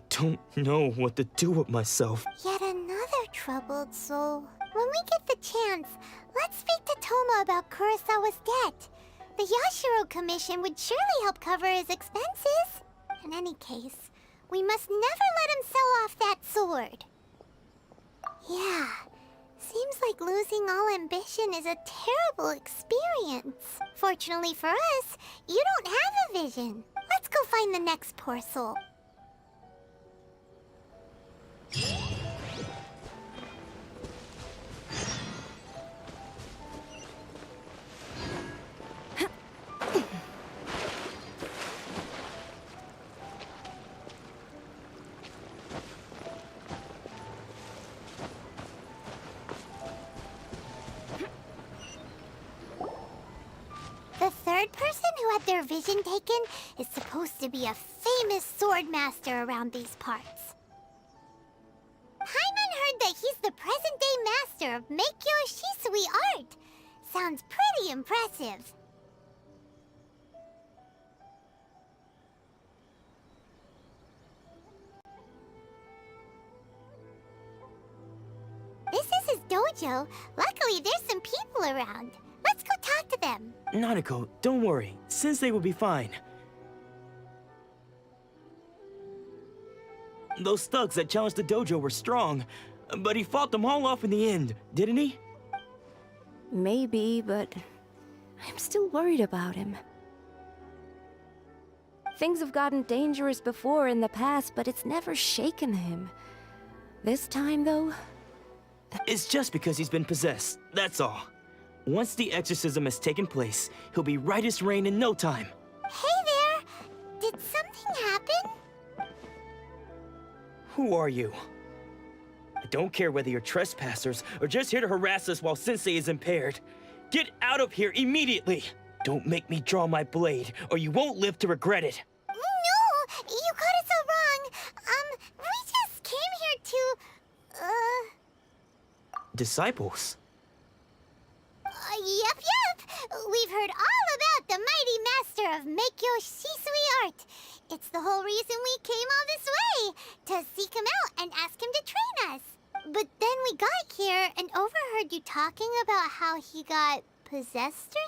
don't know what to do with myself. Yet another troubled soul. When we get the chance, let's speak to Toma about Kurosawa's debt. The Yashiro Commission would surely help cover his expenses. In any case, we must never let him sell off that sword. Yeah, seems like losing all ambition is a terrible experience. Fortunately for us, you don't have a vision. Let's go find the next poor soul. The third person who had their vision taken is supposed to be a famous sword master around these parts. Paimon heard that he's the present-day master of Meikyo Shisui art. Sounds pretty impressive. This is his dojo. Luckily, there's some people around. Let's go talk to them. Nanako, don't worry. Sensei will be fine. Those thugs that challenged the dojo were strong, but he fought them all off in the end, didn't he? Maybe, but I'm still worried about him. Things have gotten dangerous before in the past, but it's never shaken him. This time, though... It's just because he's been possessed, that's all. Once the exorcism has taken place, he'll be right as rain in no time. Hey there! Did something happen? Who are you? I don't care whether you're trespassers or just here to harass us while Sensei is impaired. Get out of here immediately! Don't make me draw my blade, or you won't live to regret it. No! You got it so wrong. We just came here to... Disciples? Yep. We've heard all about the mighty master of Meikyo Shisui art. It's the whole reason we came all this way, to seek him out and ask him to train us. But then we got here and overheard you talking about how he got possessed or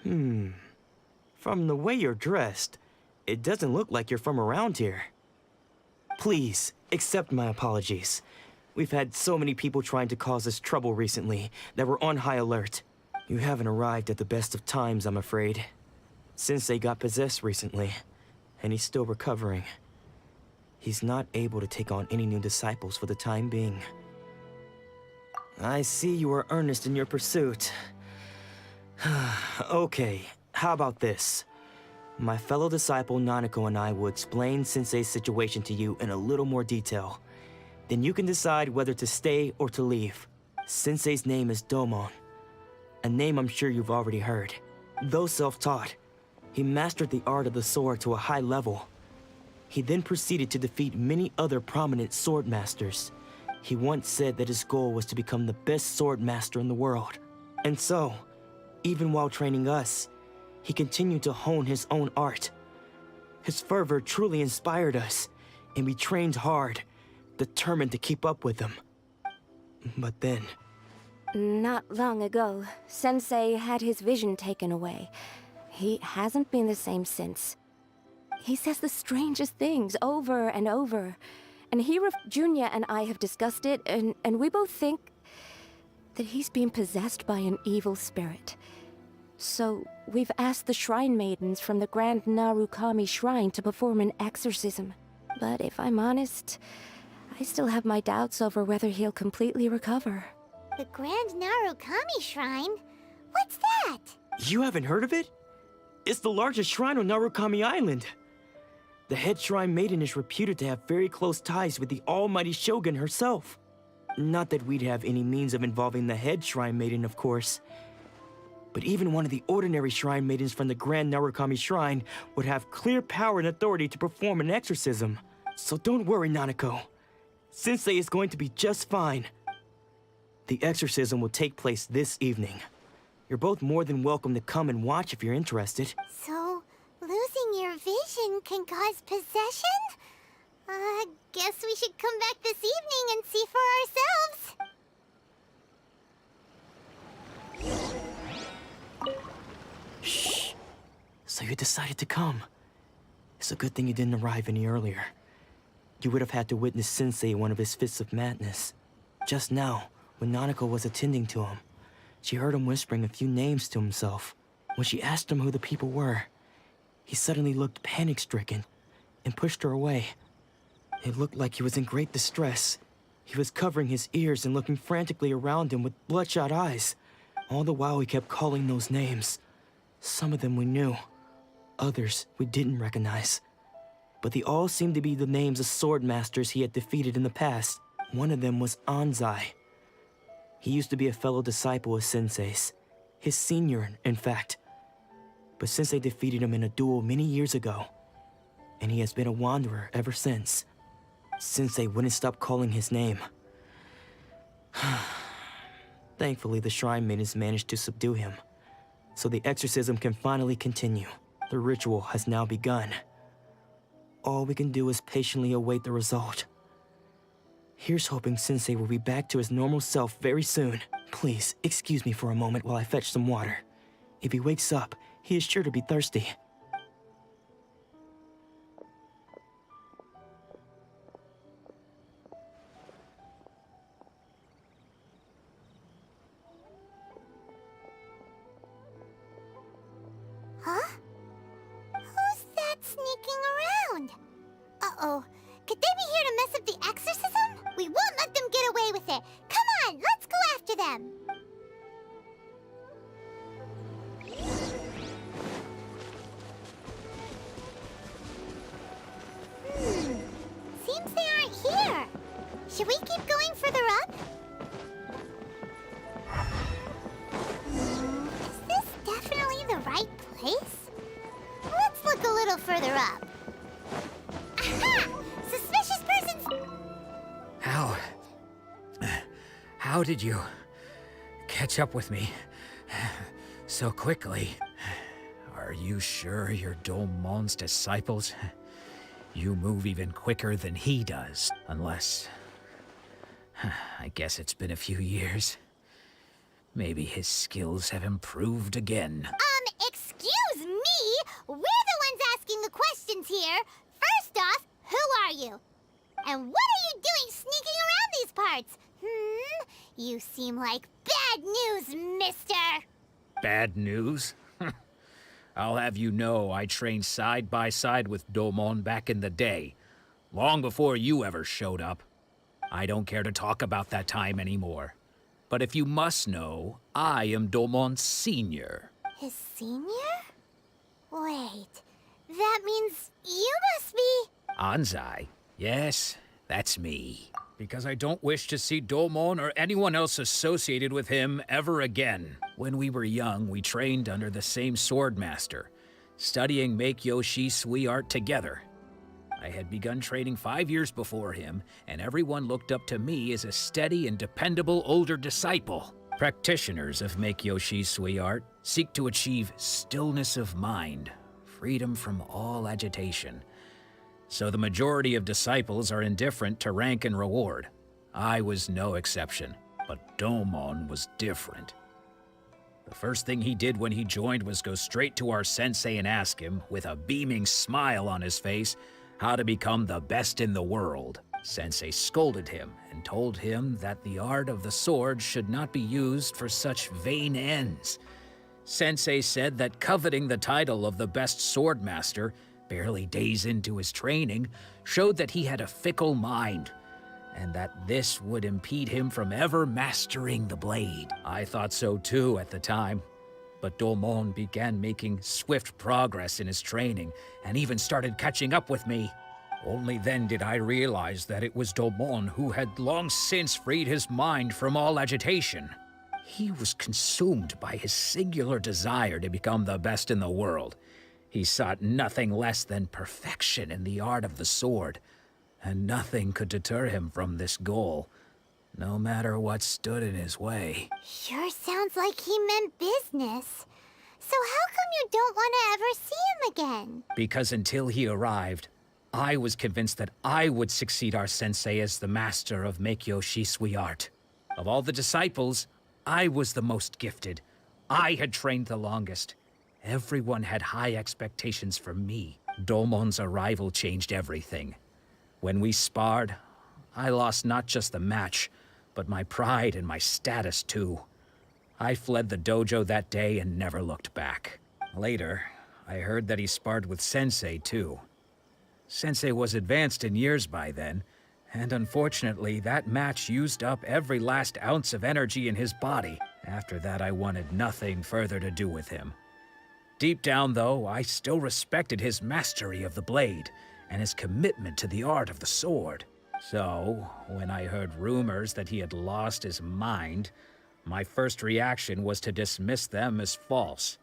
something? From the way you're dressed, it doesn't look like you're from around here. Please, accept my apologies. We've had so many people trying to cause us trouble recently that we're on high alert. You haven't arrived at the best of times, I'm afraid. Sensei got possessed recently, and he's still recovering. He's not able to take on any new disciples for the time being. I see you are earnest in your pursuit. Okay, how about this? My fellow disciple Nanako and I will explain Sensei's situation to you in a little more detail. Then you can decide whether to stay or to leave. Sensei's name is Domon, a name I'm sure you've already heard. Though self-taught, he mastered the art of the sword to a high level. He then proceeded to defeat many other prominent sword masters. He once said that his goal was to become the best sword master in the world. And so, even while training us, he continued to hone his own art. His fervor truly inspired us, and we trained hard, determined to keep up with him. But then... Not long ago, Sensei had his vision taken away. He hasn't been the same since. He says the strangest things over and over. And Junior and I have discussed it, and we both think that he's been possessed by an evil spirit. So we've asked the Shrine Maidens from the Grand Narukami Shrine to perform an exorcism. But if I'm honest, I still have my doubts over whether he'll completely recover. The Grand Narukami Shrine? What's that? You haven't heard of it? It's the largest shrine on Narukami Island. The head shrine maiden is reputed to have very close ties with the almighty Shogun herself. Not that we'd have any means of involving the head shrine maiden, of course. But even one of the ordinary shrine maidens from the Grand Narukami Shrine would have clear power and authority to perform an exorcism. So don't worry, Nanako. Sensei is going to be just fine. The exorcism will take place this evening. You're both more than welcome to come and watch if you're interested. So, losing your vision can cause possession? Guess we should come back this evening and see for ourselves. Shh. So you decided to come. It's a good thing you didn't arrive any earlier. You would have had to witness Sensei in one of his fits of madness. Just now, when Nanako was attending to him, she heard him whispering a few names to himself. When she asked him who the people were, he suddenly looked panic-stricken and pushed her away. It looked like he was in great distress. He was covering his ears and looking frantically around him with bloodshot eyes. All the while he kept calling those names. Some of them we knew, others we didn't recognize. But they all seemed to be the names of sword masters he had defeated in the past. One of them was Anzai. He used to be a fellow disciple of Sensei's. His senior, in fact. But Sensei defeated him in a duel many years ago, and he has been a wanderer ever since. Sensei wouldn't stop calling his name. Thankfully, the Shrine Maidens managed to subdue him, so the exorcism can finally continue. The ritual has now begun. All we can do is patiently await the result. Here's hoping Sensei will be back to his normal self very soon. Please, excuse me for a moment while I fetch some water. If he wakes up, he is sure to be thirsty. Huh? Who's that sneaking around? Uh-oh. Could they be here to mess up the exorcism? We won't let them get away with it. Come on, let's go after them. Seems they aren't here. Should we keep going further up? Is this definitely the right place? Let's look a little further up. Aha! Suspicious persons! How did you catch up with me so quickly? Are you sure you're Domon's disciples? You move even quicker than he does, unless... I guess it's been a few years. Maybe his skills have improved again. Excuse me? We're the ones asking the questions here. First off, who are you? And what are you doing sneaking around these parts? You seem like bad news, mister. Bad news? I'll have you know I trained side by side with Domon back in the day, long before you ever showed up. I don't care to talk about that time anymore. But if you must know, I am Domon's senior. His senior? Wait, that means you must be... Anzai? Yes, that's me. Because I don't wish to see Domon or anyone else associated with him ever again. When we were young, we trained under the same sword master, studying Meikyo Shui art together. I had begun training 5 years before him, and everyone looked up to me as a steady and dependable older disciple. Practitioners of Make-Yoshi Sui art seek to achieve stillness of mind, freedom from all agitation. So the majority of disciples are indifferent to rank and reward. I was no exception, but Domon was different. The first thing he did when he joined was go straight to our sensei and ask him, with a beaming smile on his face, how to become the best in the world. Sensei scolded him and told him that the art of the sword should not be used for such vain ends. Sensei said that coveting the title of the best sword master, barely days into his training, showed that he had a fickle mind, and that this would impede him from ever mastering the blade. I thought so too at the time, but Domon began making swift progress in his training and even started catching up with me. Only then did I realize that it was Domon who had long since freed his mind from all agitation. He was consumed by his singular desire to become the best in the world. He sought nothing less than perfection in the art of the sword, and nothing could deter him from this goal, no matter what stood in his way. Sure sounds like he meant business. So how come you don't want to ever see him again? Because until he arrived, I was convinced that I would succeed our sensei as the master of Make-Yoshi Sui art. Of all the disciples, I was the most gifted. I had trained the longest. Everyone had high expectations for me. Domon's arrival changed everything. When we sparred, I lost not just the match, but my pride and my status too. I fled the dojo that day and never looked back. Later, I heard that he sparred with Sensei too. Sensei was advanced in years by then, and unfortunately that match used up every last ounce of energy in his body. After that, I wanted nothing further to do with him. Deep down, though, I still respected his mastery of the blade and his commitment to the art of the sword. So, when I heard rumors that he had lost his mind, my first reaction was to dismiss them as false.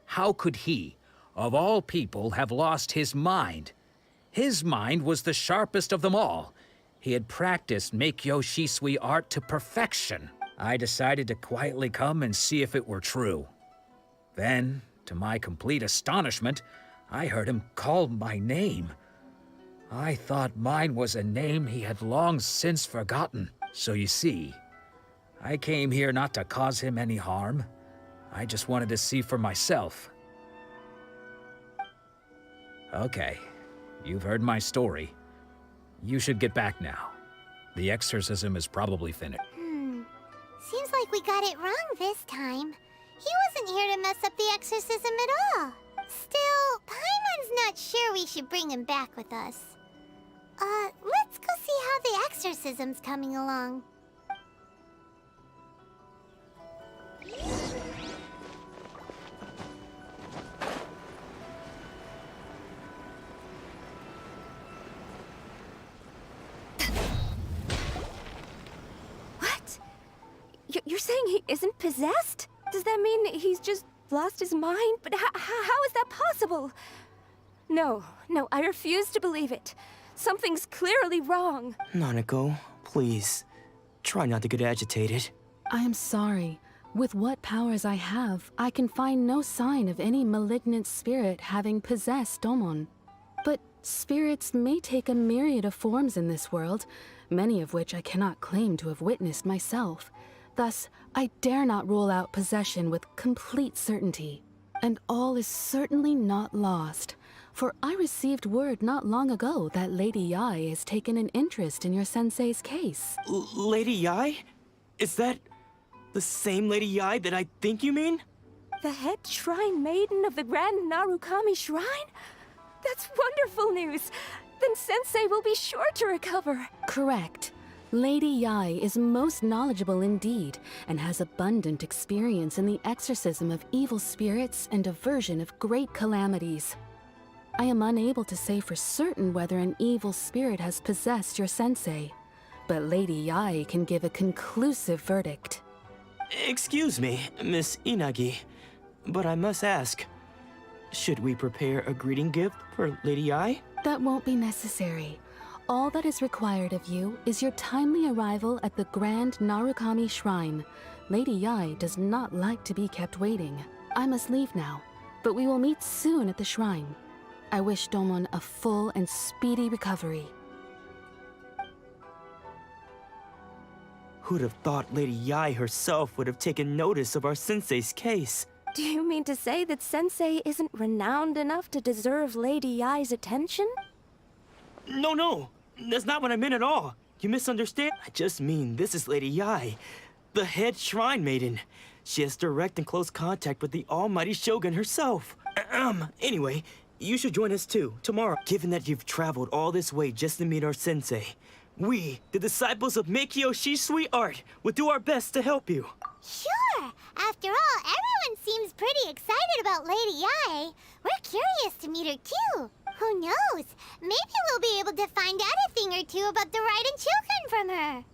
How could he, of all people, have lost his mind? His mind was the sharpest of them all. He had practiced Make-Yoshi Sui art to perfection. I decided to quietly come and see if it were true. Then, to my complete astonishment, I heard him call my name. I thought mine was a name he had long since forgotten. So you see, I came here not to cause him any harm. I just wanted to see for myself. Okay, you've heard my story. You should get back now. The exorcism is probably finished. Seems like we got it wrong this time. He wasn't here to mess up the exorcism at all. Still, Paimon's not sure we should bring him back with us. Let's go see how the exorcism's coming along. What? You're saying he isn't possessed? Does that mean he's just lost his mind? But how is that possible? No, I refuse to believe it. Something's clearly wrong. Nanako, please. Try not to get agitated. I am sorry. With what powers I have, I can find no sign of any malignant spirit having possessed Domon. But spirits may take a myriad of forms in this world, many of which I cannot claim to have witnessed myself. Thus, I dare not rule out possession with complete certainty. And all is certainly not lost. For I received word not long ago that Lady Yai has taken an interest in your sensei's case. Lady Yai? Is that the same Lady Yai that I think you mean? The head shrine maiden of the Grand Narukami Shrine? That's wonderful news! Then Sensei will be sure to recover. Correct. Lady Yai is most knowledgeable indeed, and has abundant experience in the exorcism of evil spirits and aversion of great calamities. I am unable to say for certain whether an evil spirit has possessed your sensei, but Lady Yai can give a conclusive verdict. Excuse me, Miss Inagi, but I must ask, should we prepare a greeting gift for Lady Yai? That won't be necessary. All that is required of you is your timely arrival at the Grand Narukami Shrine. Lady Yai does not like to be kept waiting. I must leave now, but we will meet soon at the shrine. I wish Domon a full and speedy recovery. Who'd have thought Lady Yai herself would have taken notice of our sensei's case? Do you mean to say that Sensei isn't renowned enough to deserve Lady Yai's attention? No, that's not what I meant at all. You misunderstand. I just mean this is Lady Yai, the head shrine maiden. She has direct and close contact with the almighty Shogun herself. Anyway, you should join us too, tomorrow. Given that you've traveled all this way just to meet our sensei, we, the disciples of Meikyo Shisui Art, will do our best to help you. Sure! After all, everyone seems pretty excited about Lady Yai. We're curious to meet her too. Who knows? Maybe we'll be able to find out a thing or two about the Raiden children from her.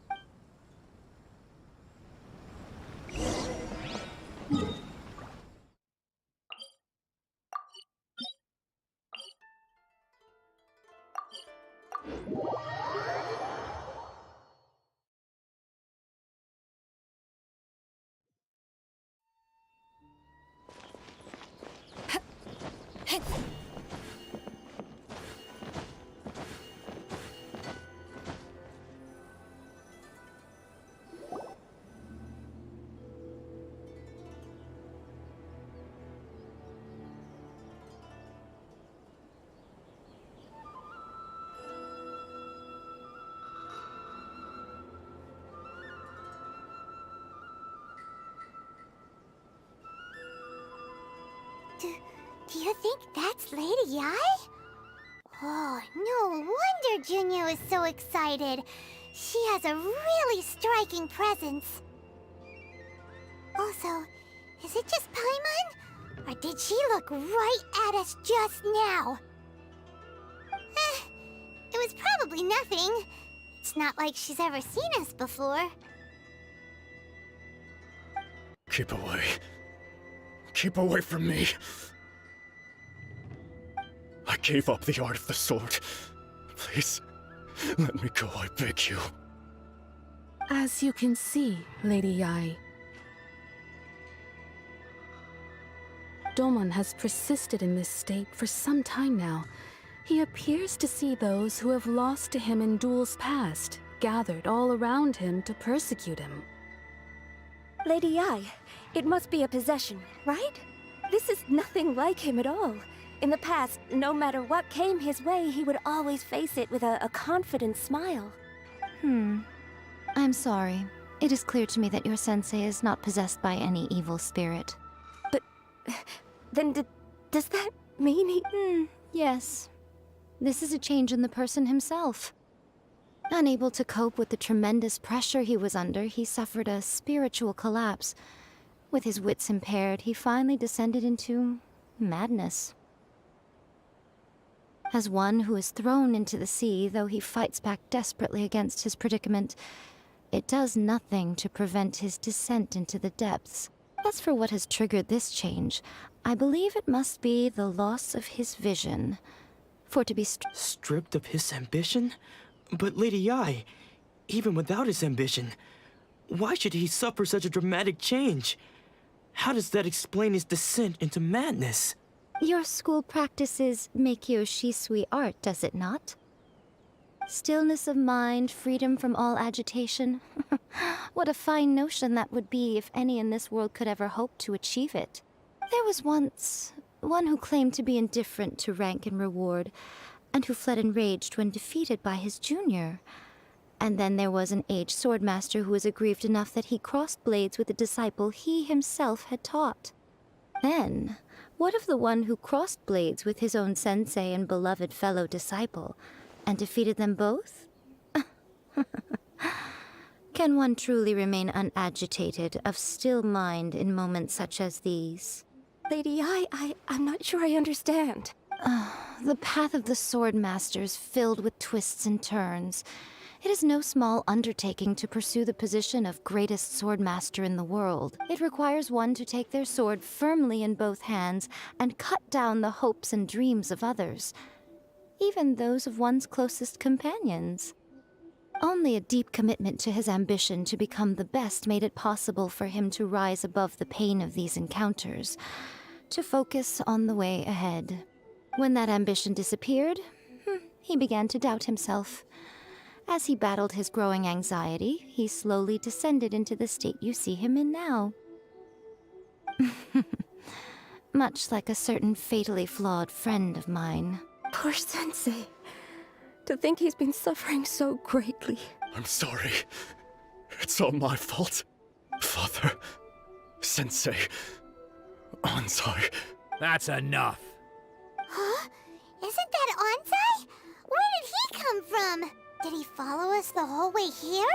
Do you think that's Lady Yai? Oh, no wonder Junyo is so excited. She has a really striking presence. Also, is it just Paimon? Or did she look right at us just now? It was probably nothing. It's not like she's ever seen us before. Keep away. Keep away from me. I gave up the art of the sword. Please, let me go, I beg you. As you can see, Lady Yai, Domon has persisted in this state for some time now. He appears to see those who have lost to him in duels past, gathered all around him to persecute him. Lady Yai, it must be a possession, right? This is nothing like him at all. In the past, no matter what came his way, he would always face it with a confident smile. I'm sorry. It is clear to me that your sensei is not possessed by any evil spirit. But then does that mean he... Yes. This is a change in the person himself. Unable to cope with the tremendous pressure he was under, he suffered a spiritual collapse. With his wits impaired, he finally descended into madness. As one who is thrown into the sea, though he fights back desperately against his predicament, it does nothing to prevent his descent into the depths. As for what has triggered this change, I believe it must be the loss of his vision. For to be stripped of his ambition? But Lady Yai, even without his ambition, why should he suffer such a dramatic change? How does that explain his descent into madness? Your school practices Meikyo Shisui art, does it not? Stillness of mind, freedom from all agitation. What a fine notion that would be if any in this world could ever hope to achieve it. There was once one who claimed to be indifferent to rank and reward, and who fled enraged when defeated by his junior. And then there was an aged swordmaster who was aggrieved enough that he crossed blades with a disciple he himself had taught. Then, what of the one who crossed blades with his own sensei and beloved fellow disciple, and defeated them both? Can one truly remain unagitated, of still mind in moments such as these? Lady Yai, I'm not sure I understand. The path of the sword master is filled with twists and turns. It is no small undertaking to pursue the position of greatest swordmaster in the world. It requires one to take their sword firmly in both hands and cut down the hopes and dreams of others. even those of one's closest companions. Only a deep commitment to his ambition to become the best made it possible for him to rise above the pain of these encounters, to focus on the way ahead. When that ambition disappeared, he began to doubt himself. As he battled his growing anxiety, he slowly descended into the state you see him in now. Much like a certain fatally flawed friend of mine. Poor Sensei. To think he's been suffering so greatly. I'm sorry. It's all my fault. Father, Sensei, Anzai. That's enough. Huh? Isn't that Anzai? Where did he come from? Did he follow us the whole way here?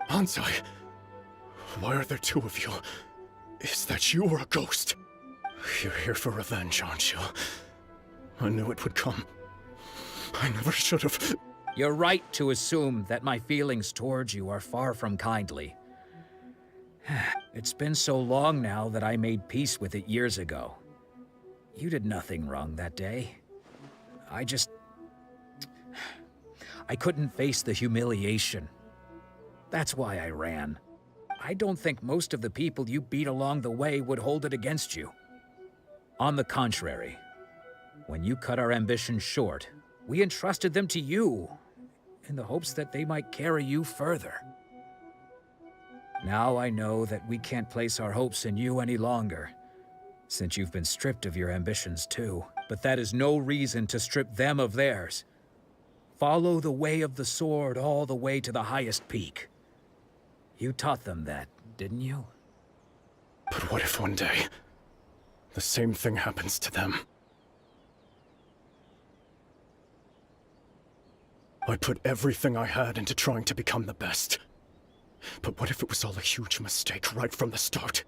Anzai, why are there two of you? Is that you or a ghost? You're here for revenge, aren't you? I knew it would come. I never should have. You're right to assume that my feelings towards you are far from kindly. It's been so long now that I made peace with it years ago. You did nothing wrong that day. I couldn't face the humiliation. That's why I ran. I don't think most of the people you beat along the way would hold it against you. On the contrary, when you cut our ambitions short, we entrusted them to you, in the hopes that they might carry you further. Now I know that we can't place our hopes in you any longer, since you've been stripped of your ambitions too. But that is no reason to strip them of theirs. Follow the way of the sword all the way to the highest peak. You taught them that, didn't you? But what if one day, the same thing happens to them? I put everything I had into trying to become the best. But what if it was all a huge mistake right from the start?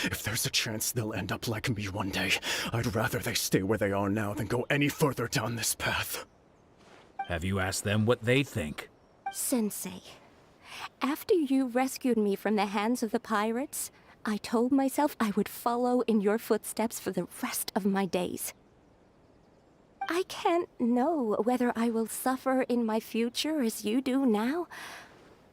If there's a chance they'll end up like me one day, I'd rather they stay where they are now than go any further down this path. Have you asked them what they think? Sensei, after you rescued me from the hands of the pirates, I told myself I would follow in your footsteps for the rest of my days. I can't know whether I will suffer in my future as you do now.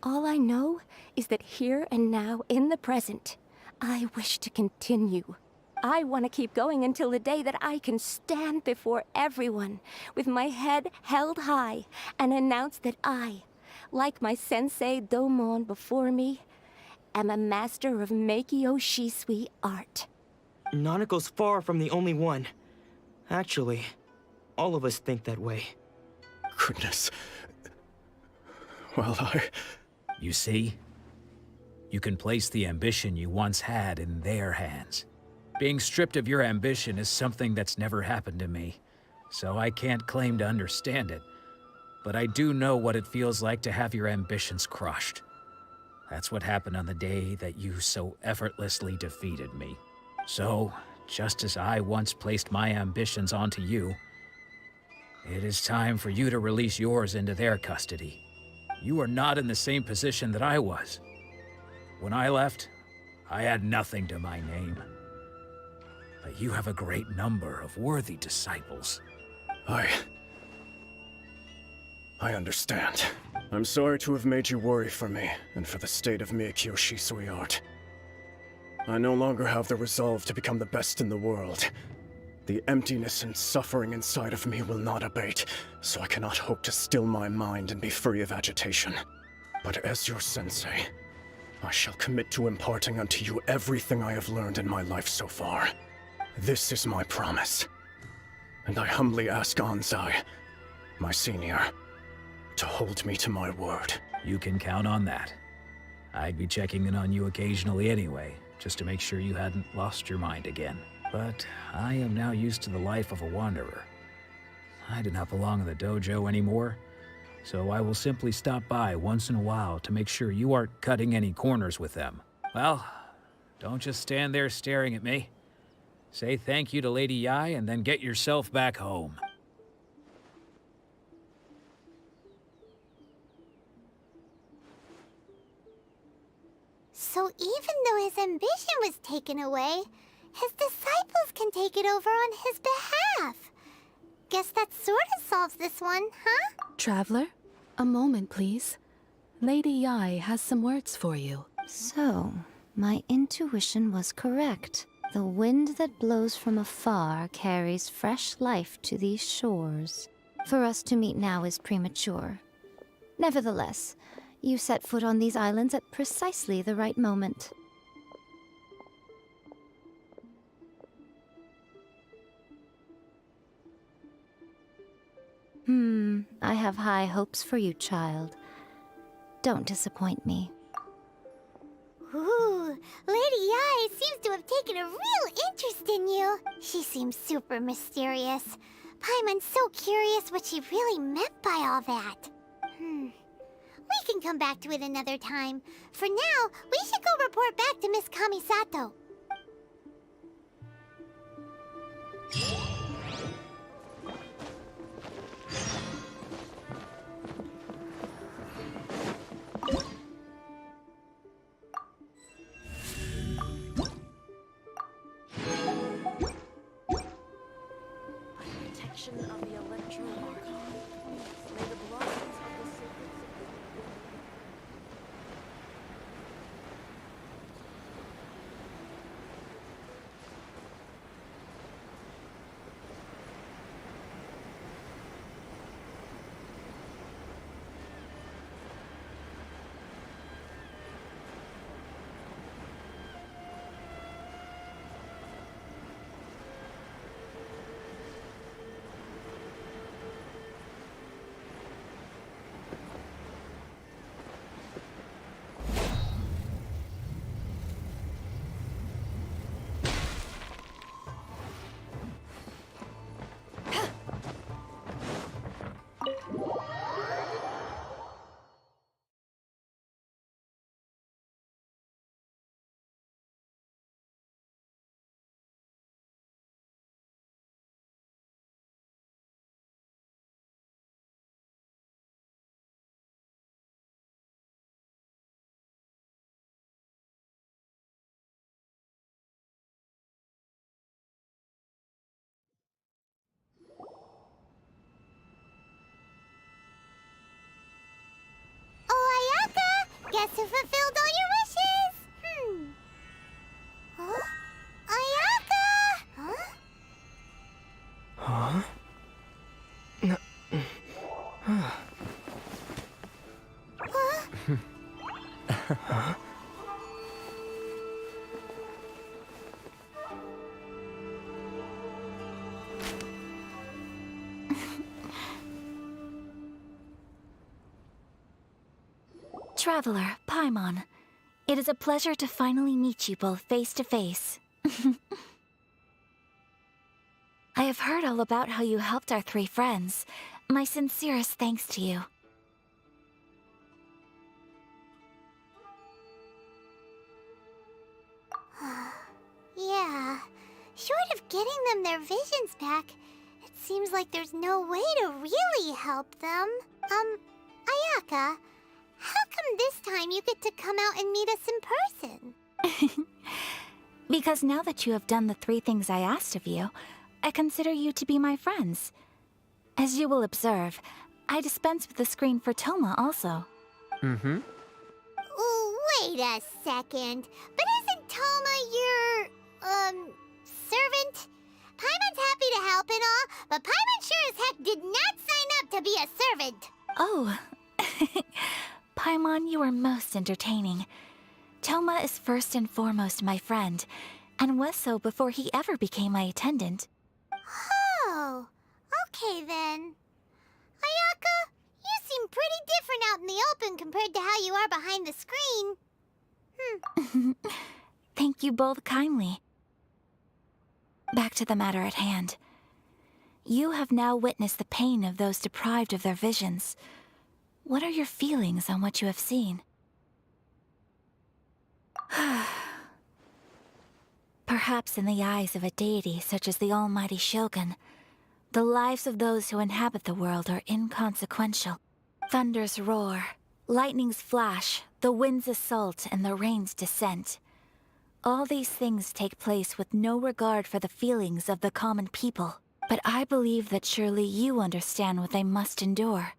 All I know is that here and now, in the present, I wish to continue. I want to keep going until the day that I can stand before everyone with my head held high and announce that I, like my sensei Domon before me, am a master of Meikyo Shisui art. Nanako's far from the only one. Actually, all of us think that way. Goodness. Well, You see? You can place the ambition you once had in their hands. Being stripped of your ambition is something that's never happened to me, so I can't claim to understand it. But I do know what it feels like to have your ambitions crushed. That's what happened on the day that you so effortlessly defeated me. So, just as I once placed my ambitions onto you, it is time for you to release yours into their custody. You are not in the same position that I was. When I left, I had nothing to my name. But you have a great number of worthy disciples. I understand. I'm sorry to have made you worry for me, and for the state of Meikyo Shisui art. I no longer have the resolve to become the best in the world. The emptiness and suffering inside of me will not abate, so I cannot hope to still my mind and be free of agitation. But as your sensei, I shall commit to imparting unto you everything I have learned in my life so far. This is my promise. And I humbly ask Anzai, my senior, to hold me to my word. You can count on that. I'd be checking in on you occasionally anyway, just to make sure you hadn't lost your mind again. But I am now used to the life of a wanderer. I do not belong in the dojo anymore, so I will simply stop by once in a while to make sure you aren't cutting any corners with them. Well, don't just stand there staring at me. Say thank you to Lady Yai and then get yourself back home. So even though his ambition was taken away, his disciples can take it over on his behalf. Guess that sorta solves this one, huh? Traveler, a moment, please. Lady Yai has some words for you. So, my intuition was correct. The wind that blows from afar carries fresh life to these shores. For us to meet now is premature. Nevertheless, you set foot on these islands at precisely the right moment. I have high hopes for you, child. Don't disappoint me. Ooh, Lady Yai seems to have taken a real interest in you. She seems super mysterious. Paimon's so curious what she really meant by all that. We can come back to it another time. For now, we should go report back to Miss Kamisato. Protection of the Electro Archon. May the blossoms of the sacred... Oh, Ayaka! Guess who fulfilled all your wishes? Huh? Ayaka! Huh? Huh? No. Huh? Traveler, Paimon, it is a pleasure to finally meet you both face to face. I have heard all about how you helped our three friends. My sincerest thanks to you. Yeah. Short of getting them their visions back, it seems like there's no way to really help them. Ayaka, how come this time you get to come out and meet us in person? Because now that you have done the 3 things I asked of you, I consider you to be my friends. As you will observe, I dispense with the screen for Toma also. Mm-hmm. Oh, wait a second. But isn't Toma your, servant? Paimon's happy to help and all, but Paimon sure as heck did not sign up to be a servant. Oh. Paimon, you are most entertaining. Toma is first and foremost my friend, and was so before he ever became my attendant. Oh, okay then. Ayaka, you seem pretty different out in the open compared to how you are behind the screen. Thank you both kindly. Back to the matter at hand. You have now witnessed the pain of those deprived of their visions. What are your feelings on what you have seen? Perhaps in the eyes of a deity such as the almighty Shogun, the lives of those who inhabit the world are inconsequential. Thunders roar, lightnings flash, the winds assault, and the rains descent. All these things take place with no regard for the feelings of the common people. But I believe that surely you understand what they must endure.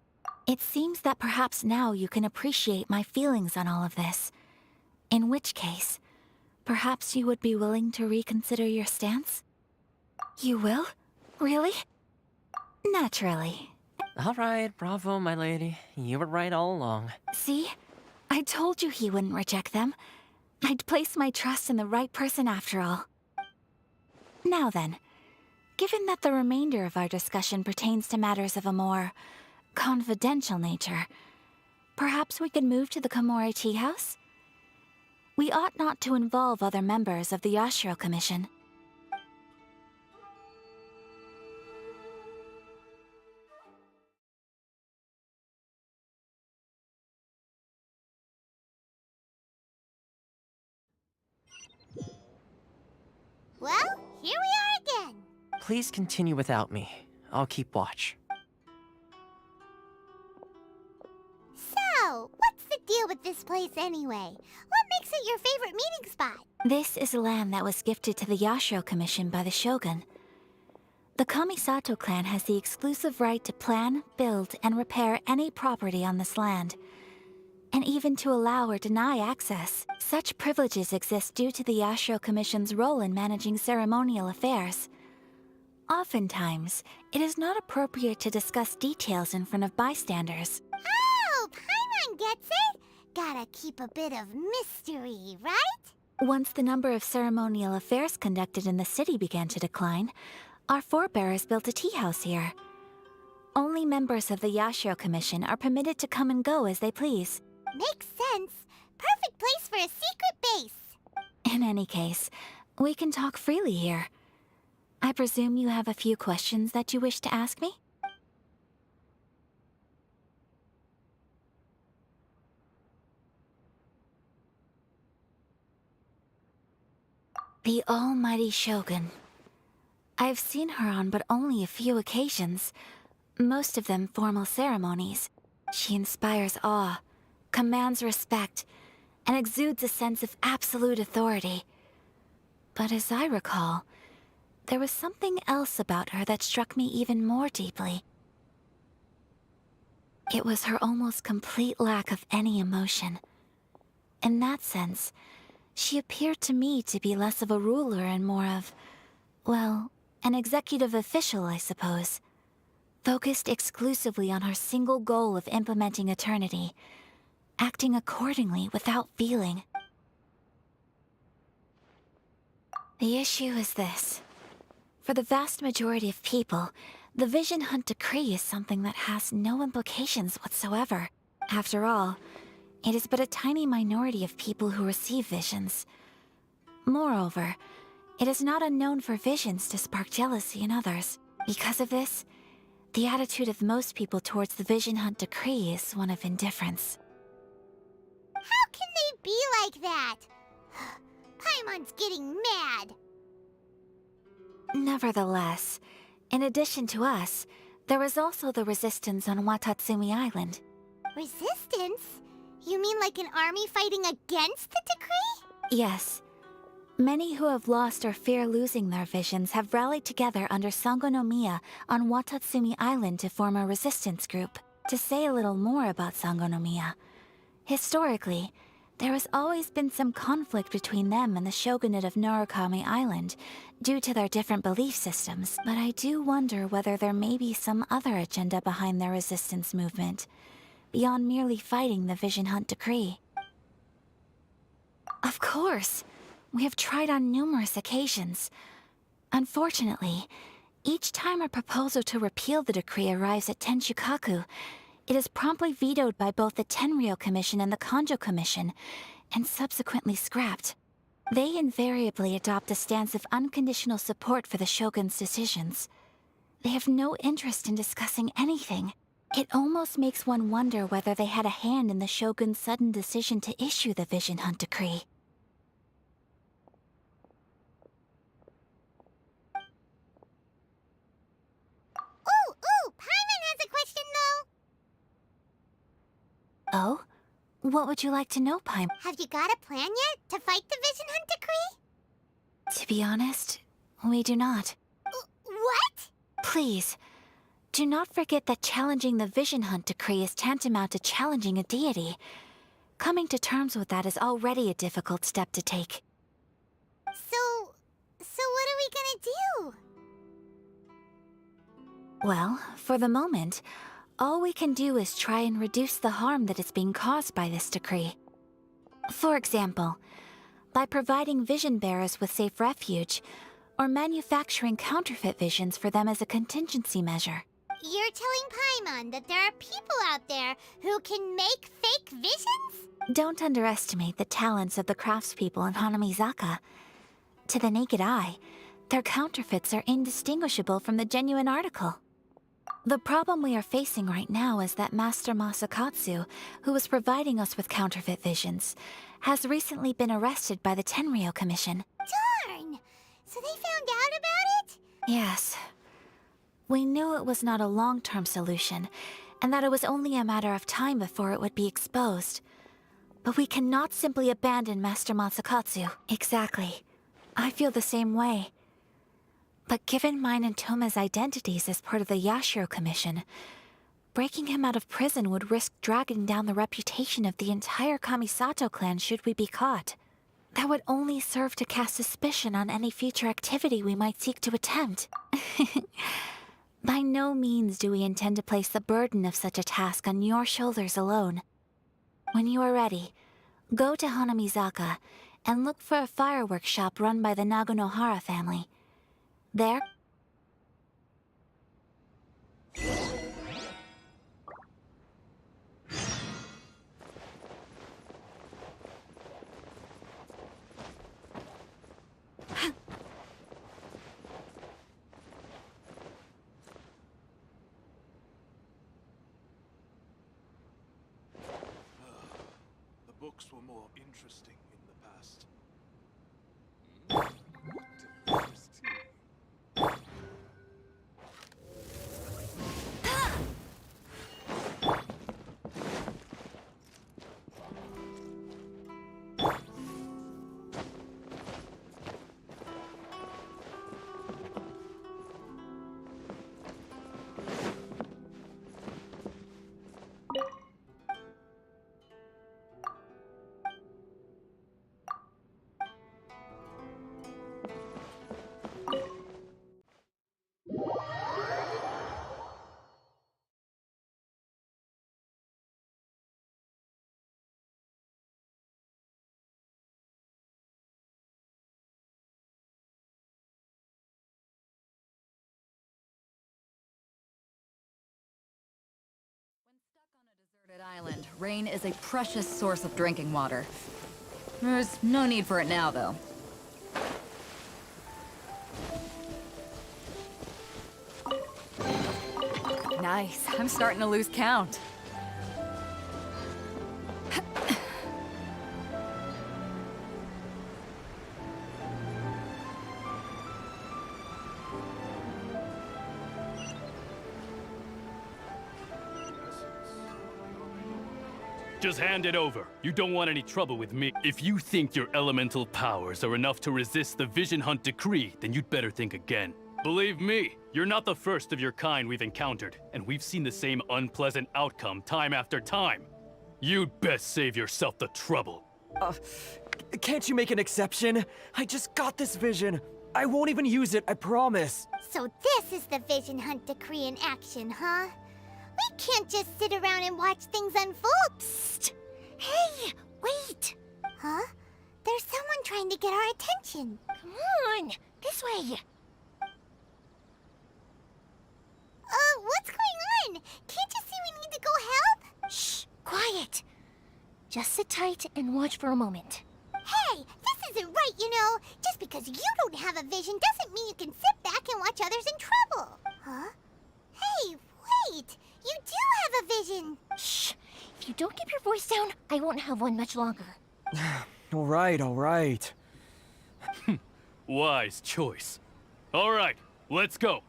It seems that perhaps now you can appreciate my feelings on all of this. In which case, perhaps you would be willing to reconsider your stance? You will? Really? Naturally. All right, bravo, my lady. You were right all along. See? I told you he wouldn't reject them. I'd place my trust in the right person after all. Now then, given that the remainder of our discussion pertains to matters of a more confidential nature, perhaps we could move to the Komori Tea House? We ought not to involve other members of the Yashiro Commission. Well, here we are again. Please continue without me. I'll keep watch. So, what's the deal with this place anyway? What makes it your favorite meeting spot? This is land that was gifted to the Yashiro Commission by the Shogun. The Kamisato clan has the exclusive right to plan, build, and repair any property on this land, and even to allow or deny access. Such privileges exist due to the Yashiro Commission's role in managing ceremonial affairs. Oftentimes, it is not appropriate to discuss details in front of bystanders. Oh, Paimon gets it! Gotta keep a bit of mystery, right? Once the number of ceremonial affairs conducted in the city began to decline, our forebears built a tea house here. Only members of the Yashiro Commission are permitted to come and go as they please. Makes sense. Perfect place for a secret base. In any case, we can talk freely here. I presume you have a few questions that you wish to ask me? The almighty Shogun. I've seen her on but only a few occasions, most of them formal ceremonies. She inspires awe, commands respect, and exudes a sense of absolute authority. But as I recall, there was something else about her that struck me even more deeply. It was her almost complete lack of any emotion. In that sense, she appeared to me to be less of a ruler and more of, well, an executive official, I suppose. Focused exclusively on her single goal of implementing eternity, acting accordingly without feeling. The issue is this. For the vast majority of people, the Vision Hunt Decree is something that has no implications whatsoever. After all, it is but a tiny minority of people who receive visions. Moreover, it is not unknown for visions to spark jealousy in others. Because of this, the attitude of most people towards the Vision Hunt Decree is one of indifference. How can they be like that? Paimon's getting mad. Nevertheless, in addition to us, there is also the resistance on Watatsumi Island. Resistance? You mean like an army fighting against the decree? Yes. Many who have lost or fear losing their visions have rallied together under Sangonomiya on Watatsumi Island to form a resistance group. To say a little more about Sangonomiya, historically, there has always been some conflict between them and the shogunate of Narukami Island due to their different belief systems, but I do wonder whether there may be some other agenda behind their resistance movement, beyond merely fighting the Vision Hunt Decree. Of course! We have tried on numerous occasions. Unfortunately, each time a proposal to repeal the decree arrives at Tenshukaku, it is promptly vetoed by both the Tenryou Commission and the Kanjo Commission, and subsequently scrapped. They invariably adopt a stance of unconditional support for the Shogun's decisions. They have no interest in discussing anything. It almost makes one wonder whether they had a hand in the Shogun's sudden decision to issue the Vision Hunt Decree. Paimon has a question, though. Oh? What would you like to know, Paimon? Have you got a plan yet to fight the Vision Hunt Decree? To be honest, we do not. What? Please, do not forget that challenging the Vision Hunt Decree is tantamount to challenging a deity. Coming to terms with that is already a difficult step to take. So what are we gonna do? Well, for the moment, all we can do is try and reduce the harm that is being caused by this decree. For example, by providing vision bearers with safe refuge, or manufacturing counterfeit visions for them as a contingency measure. You're telling Paimon that there are people out there who can make fake visions? Don't underestimate the talents of the craftspeople in Hanamizaka. To the naked eye, their counterfeits are indistinguishable from the genuine article. The problem we are facing right now is that Master Masakatsu, who was providing us with counterfeit visions, has recently been arrested by the Tenryou Commission. Darn! So they found out about it? Yes. We knew it was not a long-term solution, and that it was only a matter of time before it would be exposed. But we cannot simply abandon Master Masakatsu. Exactly. I feel the same way. But given mine and Toma's identities as part of the Yashiro Commission, breaking him out of prison would risk dragging down the reputation of the entire Kamisato clan should we be caught. That would only serve to cast suspicion on any future activity we might seek to attempt. By no means do we intend to place the burden of such a task on your shoulders alone. When you are ready, go to Hanamizaka and look for a fireworks shop run by the Naganohara family. There, The books were more interesting in the past. Deserted island, rain is a precious source of drinking water. There's no need for it now, though. Nice. I'm starting to lose count. Just hand it over. You don't want any trouble with me. If you think your elemental powers are enough to resist the Vision Hunt Decree, then you'd better think again. Believe me, you're not the first of your kind we've encountered, and we've seen the same unpleasant outcome time after time. You'd best save yourself the trouble. Can't you make an exception? I just got this vision. I won't even use it, I promise. So this is the Vision Hunt Decree in action, huh? We can't just sit around and watch things unfold. Psst! Hey, wait! Huh? There's someone trying to get our attention. Come on, this way. What's going on? Can't you see we need to go help? Shh, quiet. Just sit tight and watch for a moment. Hey, this isn't right, you know. Just because you don't have a vision doesn't mean you can sit back and watch others in trouble. Huh? Hey, wait! You do have a vision! Shh! If you don't keep your voice down, I won't have one much longer. All right. Wise choice. All right, let's go.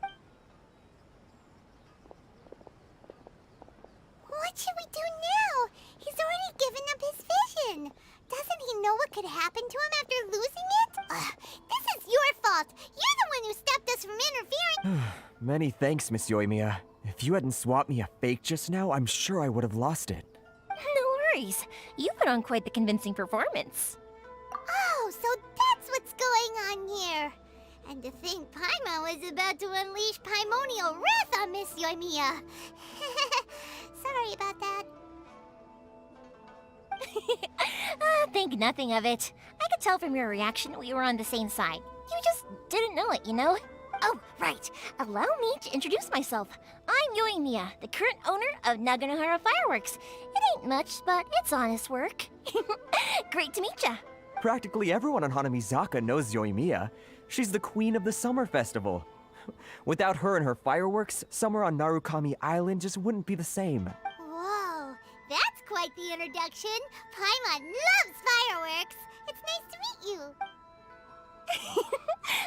What should we do now? He's already given up his vision. Doesn't he know what could happen to him after losing it? This is your fault. You're the one who stopped us from interfering. Many thanks, Miss Yoimiya. If you hadn't swapped me a fake just now, I'm sure I would have lost it. No worries. You put on quite the convincing performance. Oh, so that's what's going on here. And to think Paimon was about to unleash Paimonial wrath on Miss Yoimiya. Sorry about that. Think nothing of it. I could tell from your reaction we were on the same side. You just didn't know it, you know? Oh, right. Allow me to introduce myself. I'm Yoimiya, the current owner of Naganohara Fireworks. It ain't much, but it's honest work. Great to meet ya. Practically everyone on Hanamizaka knows Yoimiya. She's the queen of the summer festival. Without her and her fireworks, summer on Narukami Island just wouldn't be the same. Whoa, that's quite the introduction. Paimon loves fireworks. It's nice to meet you.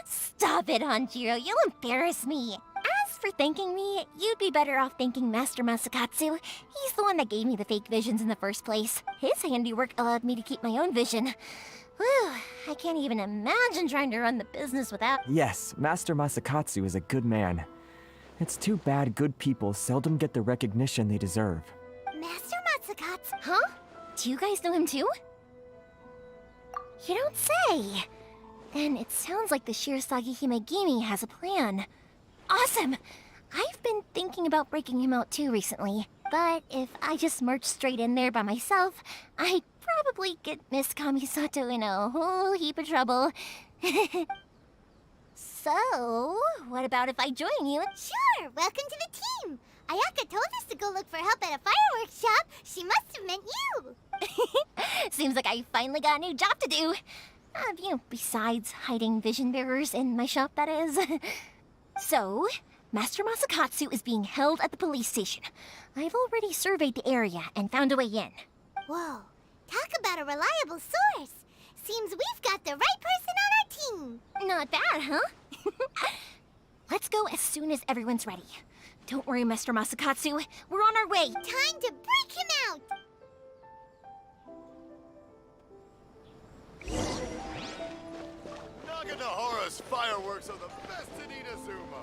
Stop it, Hanjiro. You'll embarrass me. As for thanking me, you'd be better off thanking Master Masakatsu. He's the one that gave me the fake visions in the first place. His handiwork allowed me to keep my own vision. Whew, I can't even imagine trying to run the business without... Yes, Master Masakatsu is a good man. It's too bad good people seldom get the recognition they deserve. Master Masakatsu? Huh? Do you guys know him too? You don't say. Then it sounds like the Shirasagi Himegimi has a plan. Awesome! I've been thinking about breaking him out too recently. But if I just march straight in there by myself, I'd probably get Miss Kamisato in a whole heap of trouble. So, what about if I join you? Sure, welcome to the team. Ayaka told us to go look for help at a fireworks shop. She must have meant you. Seems like I finally got a new job to do. Besides hiding vision bearers in my shop, that is. So, Master Masakatsu is being held at the police station. I've already surveyed the area and found a way in. Whoa, talk about a reliable source. Seems we've got the right person on our team. Not bad, huh? Let's go as soon as everyone's ready. Don't worry, Master Masakatsu. We're on our way. Time to break him out. Naganohara's fireworks are the best in Inazuma.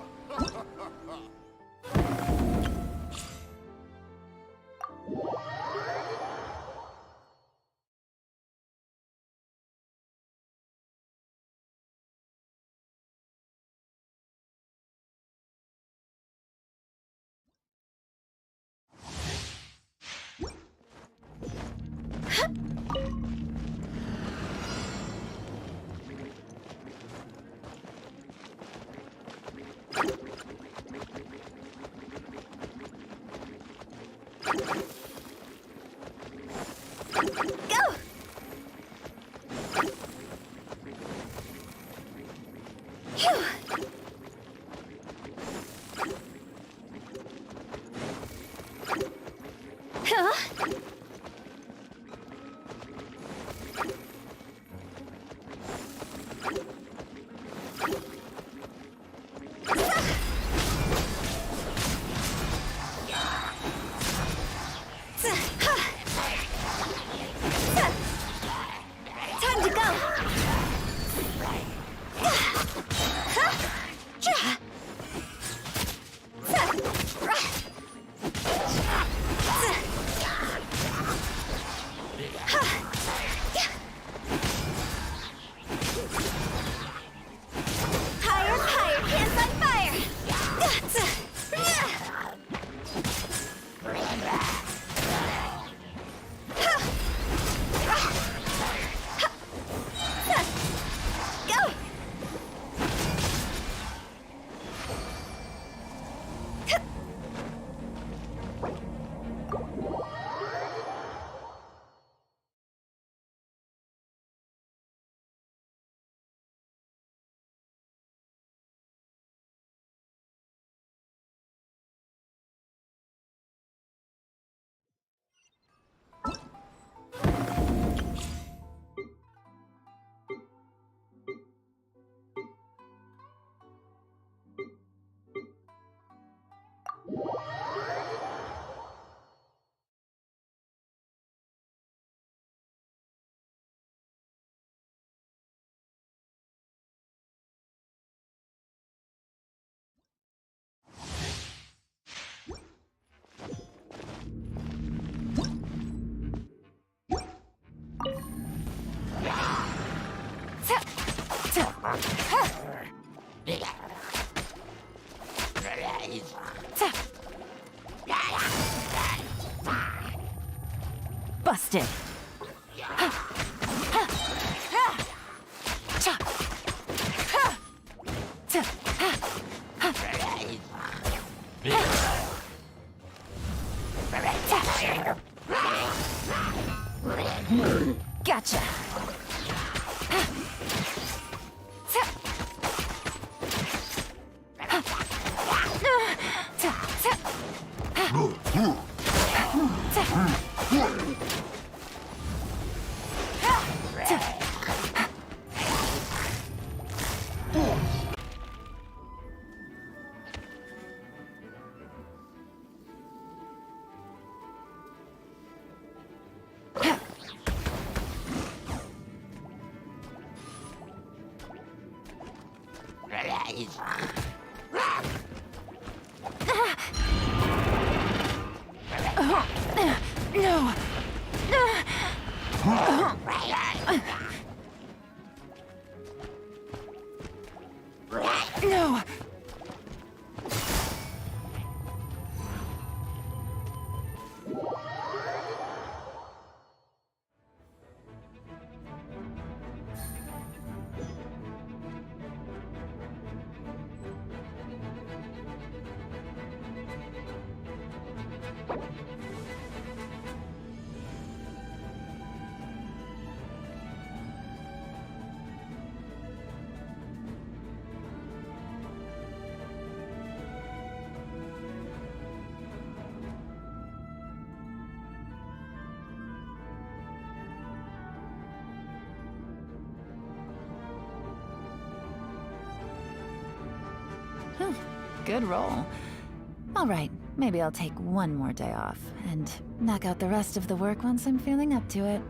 Busted. Gotcha. No. No. Good roll. All right, maybe I'll take one more day off and knock out the rest of the work once I'm feeling up to it.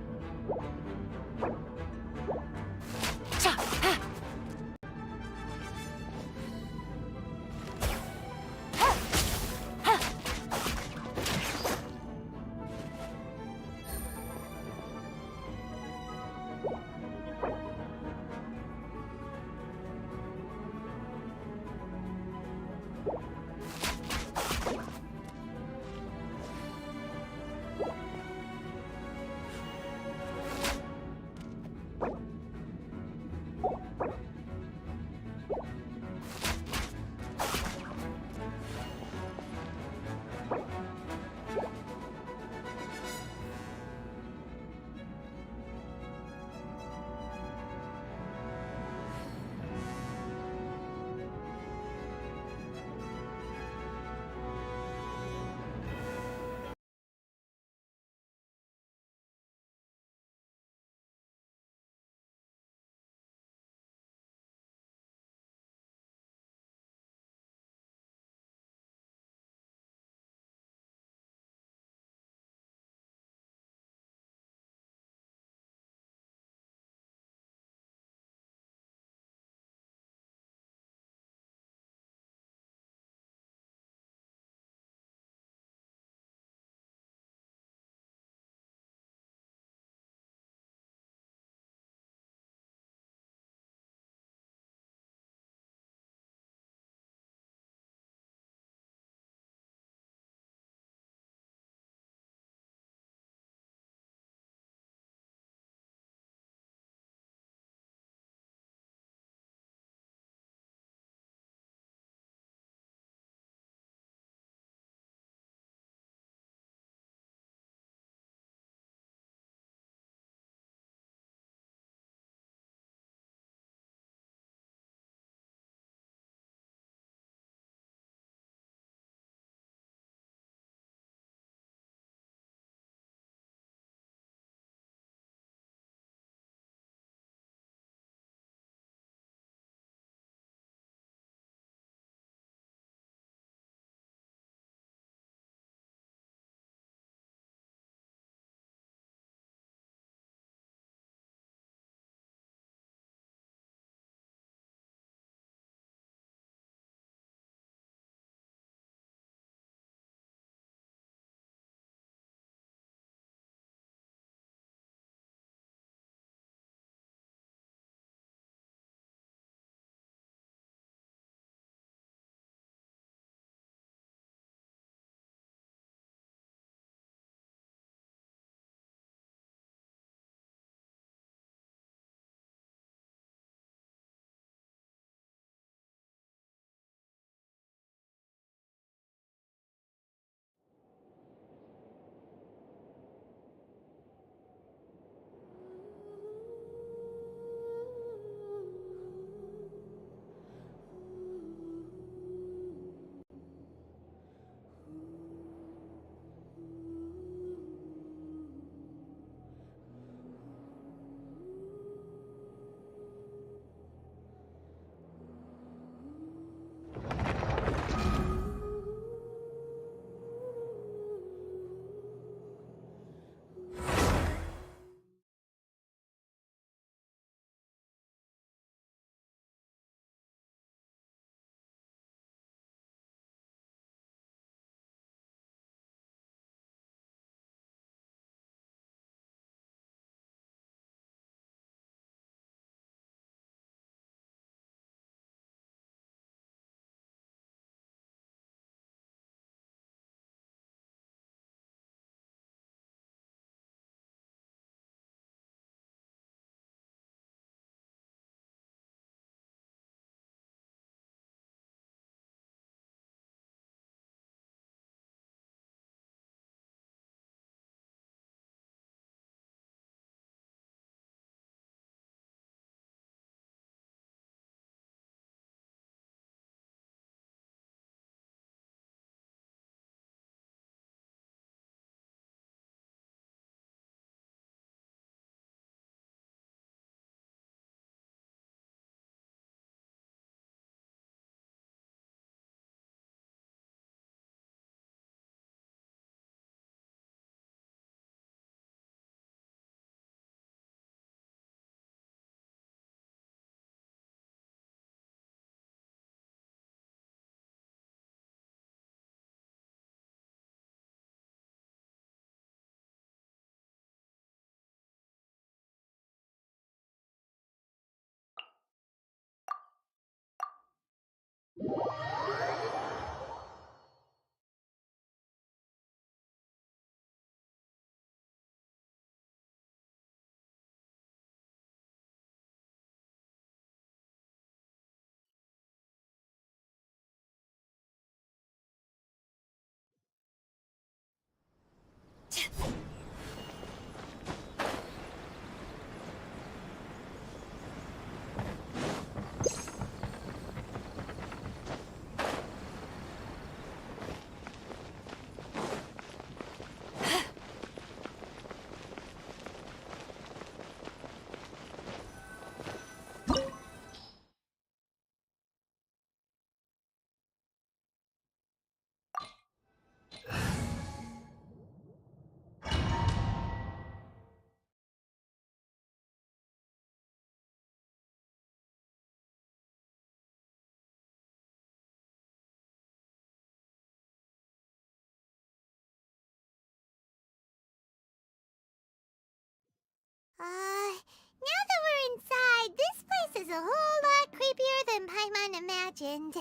Now that we're inside, this place is a whole lot creepier than Paimon imagined.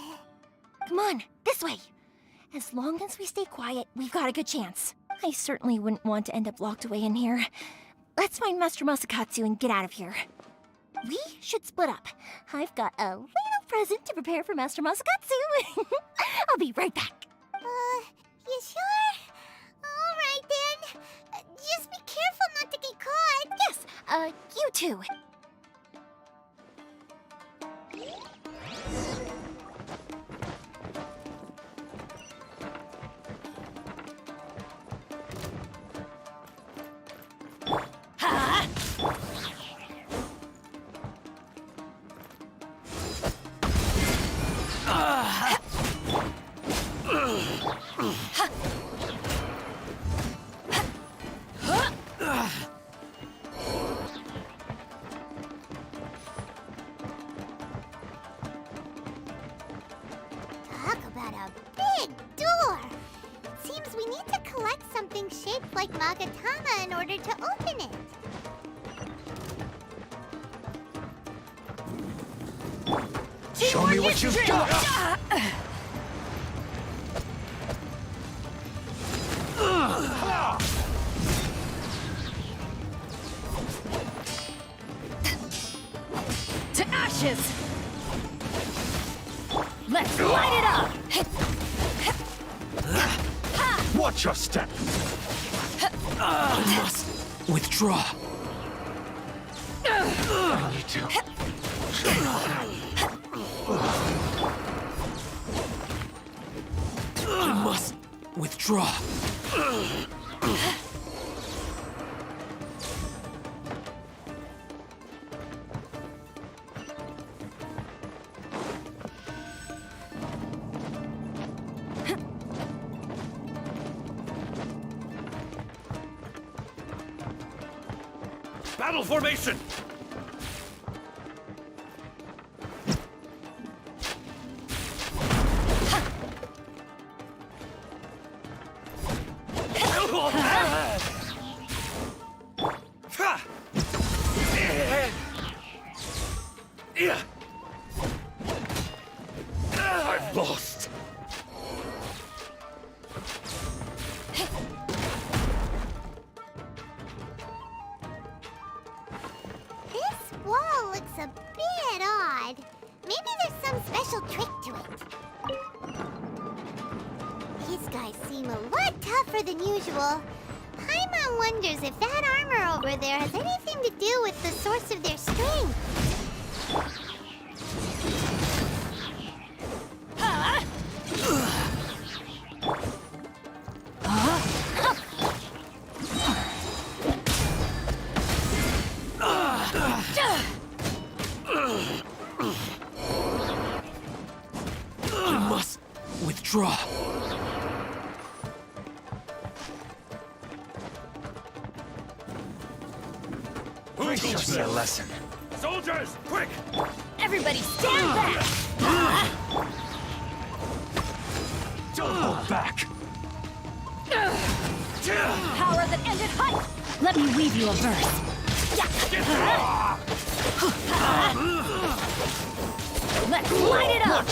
Come on, this way. As long as we stay quiet, we've got a good chance. I certainly wouldn't want to end up locked away in here. Let's find Master Masakatsu and get out of here. We should split up. I've got a little present to prepare for Master Masakatsu. I'll be right back. You sure? Alright then. Just be careful not to get caught. Yes, you too. Talk about a big door. Seems we need to collect something shaped like Magatama in order to open it. Show me what you've got! To ashes! Let's light it up! Watch your step! I must withdraw. I need to. I must withdraw. Battle formation! I've lost. This wall looks a bit odd. Maybe there's some special trick to it. These guys seem a lot tougher than usual. Paimon wonders if that armor over there has anything to do with the source of their strength. I must withdraw. Teach me a lesson. Soldiers, quick! Everybody stand back! Don't hold back! Power that ended height! Let me weave you a verse. Let's light it up!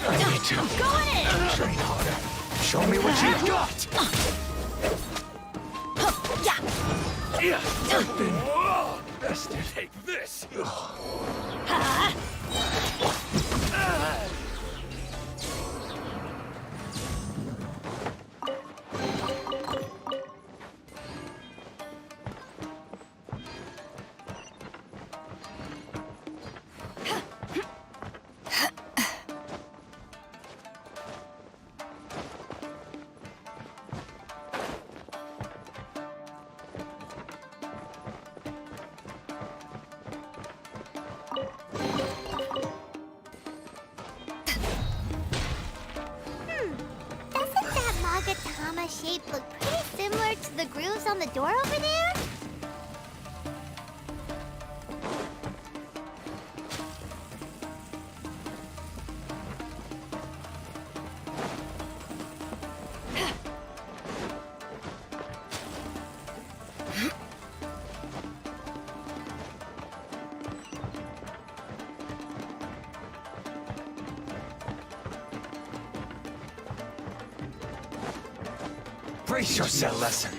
I need to Going in! train harder. Show me what you got! Best take this! Doesn't that Magatama shape look pretty similar to the grooves on the door over there? Brace yourself. Lesson.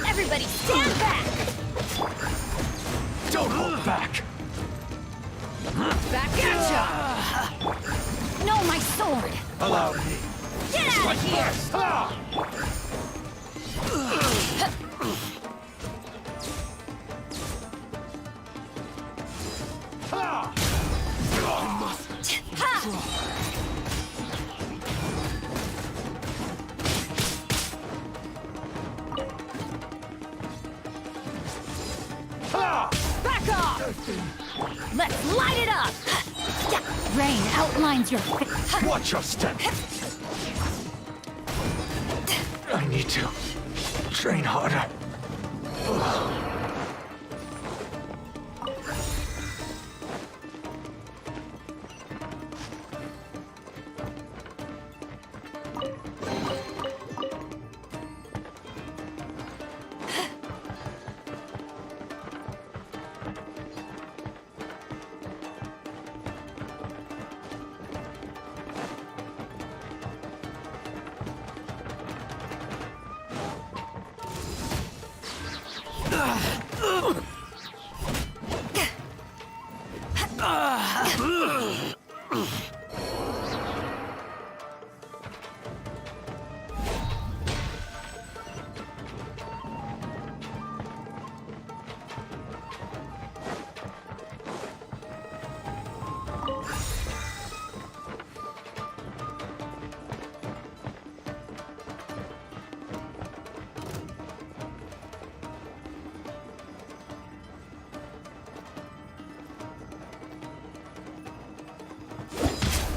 Everybody stand back! Don't hold back. Back at ya! No, my sword! Allow me. Get out of here! Back off! Let's light it up! Rain outlines your... Watch your step. I need to train harder.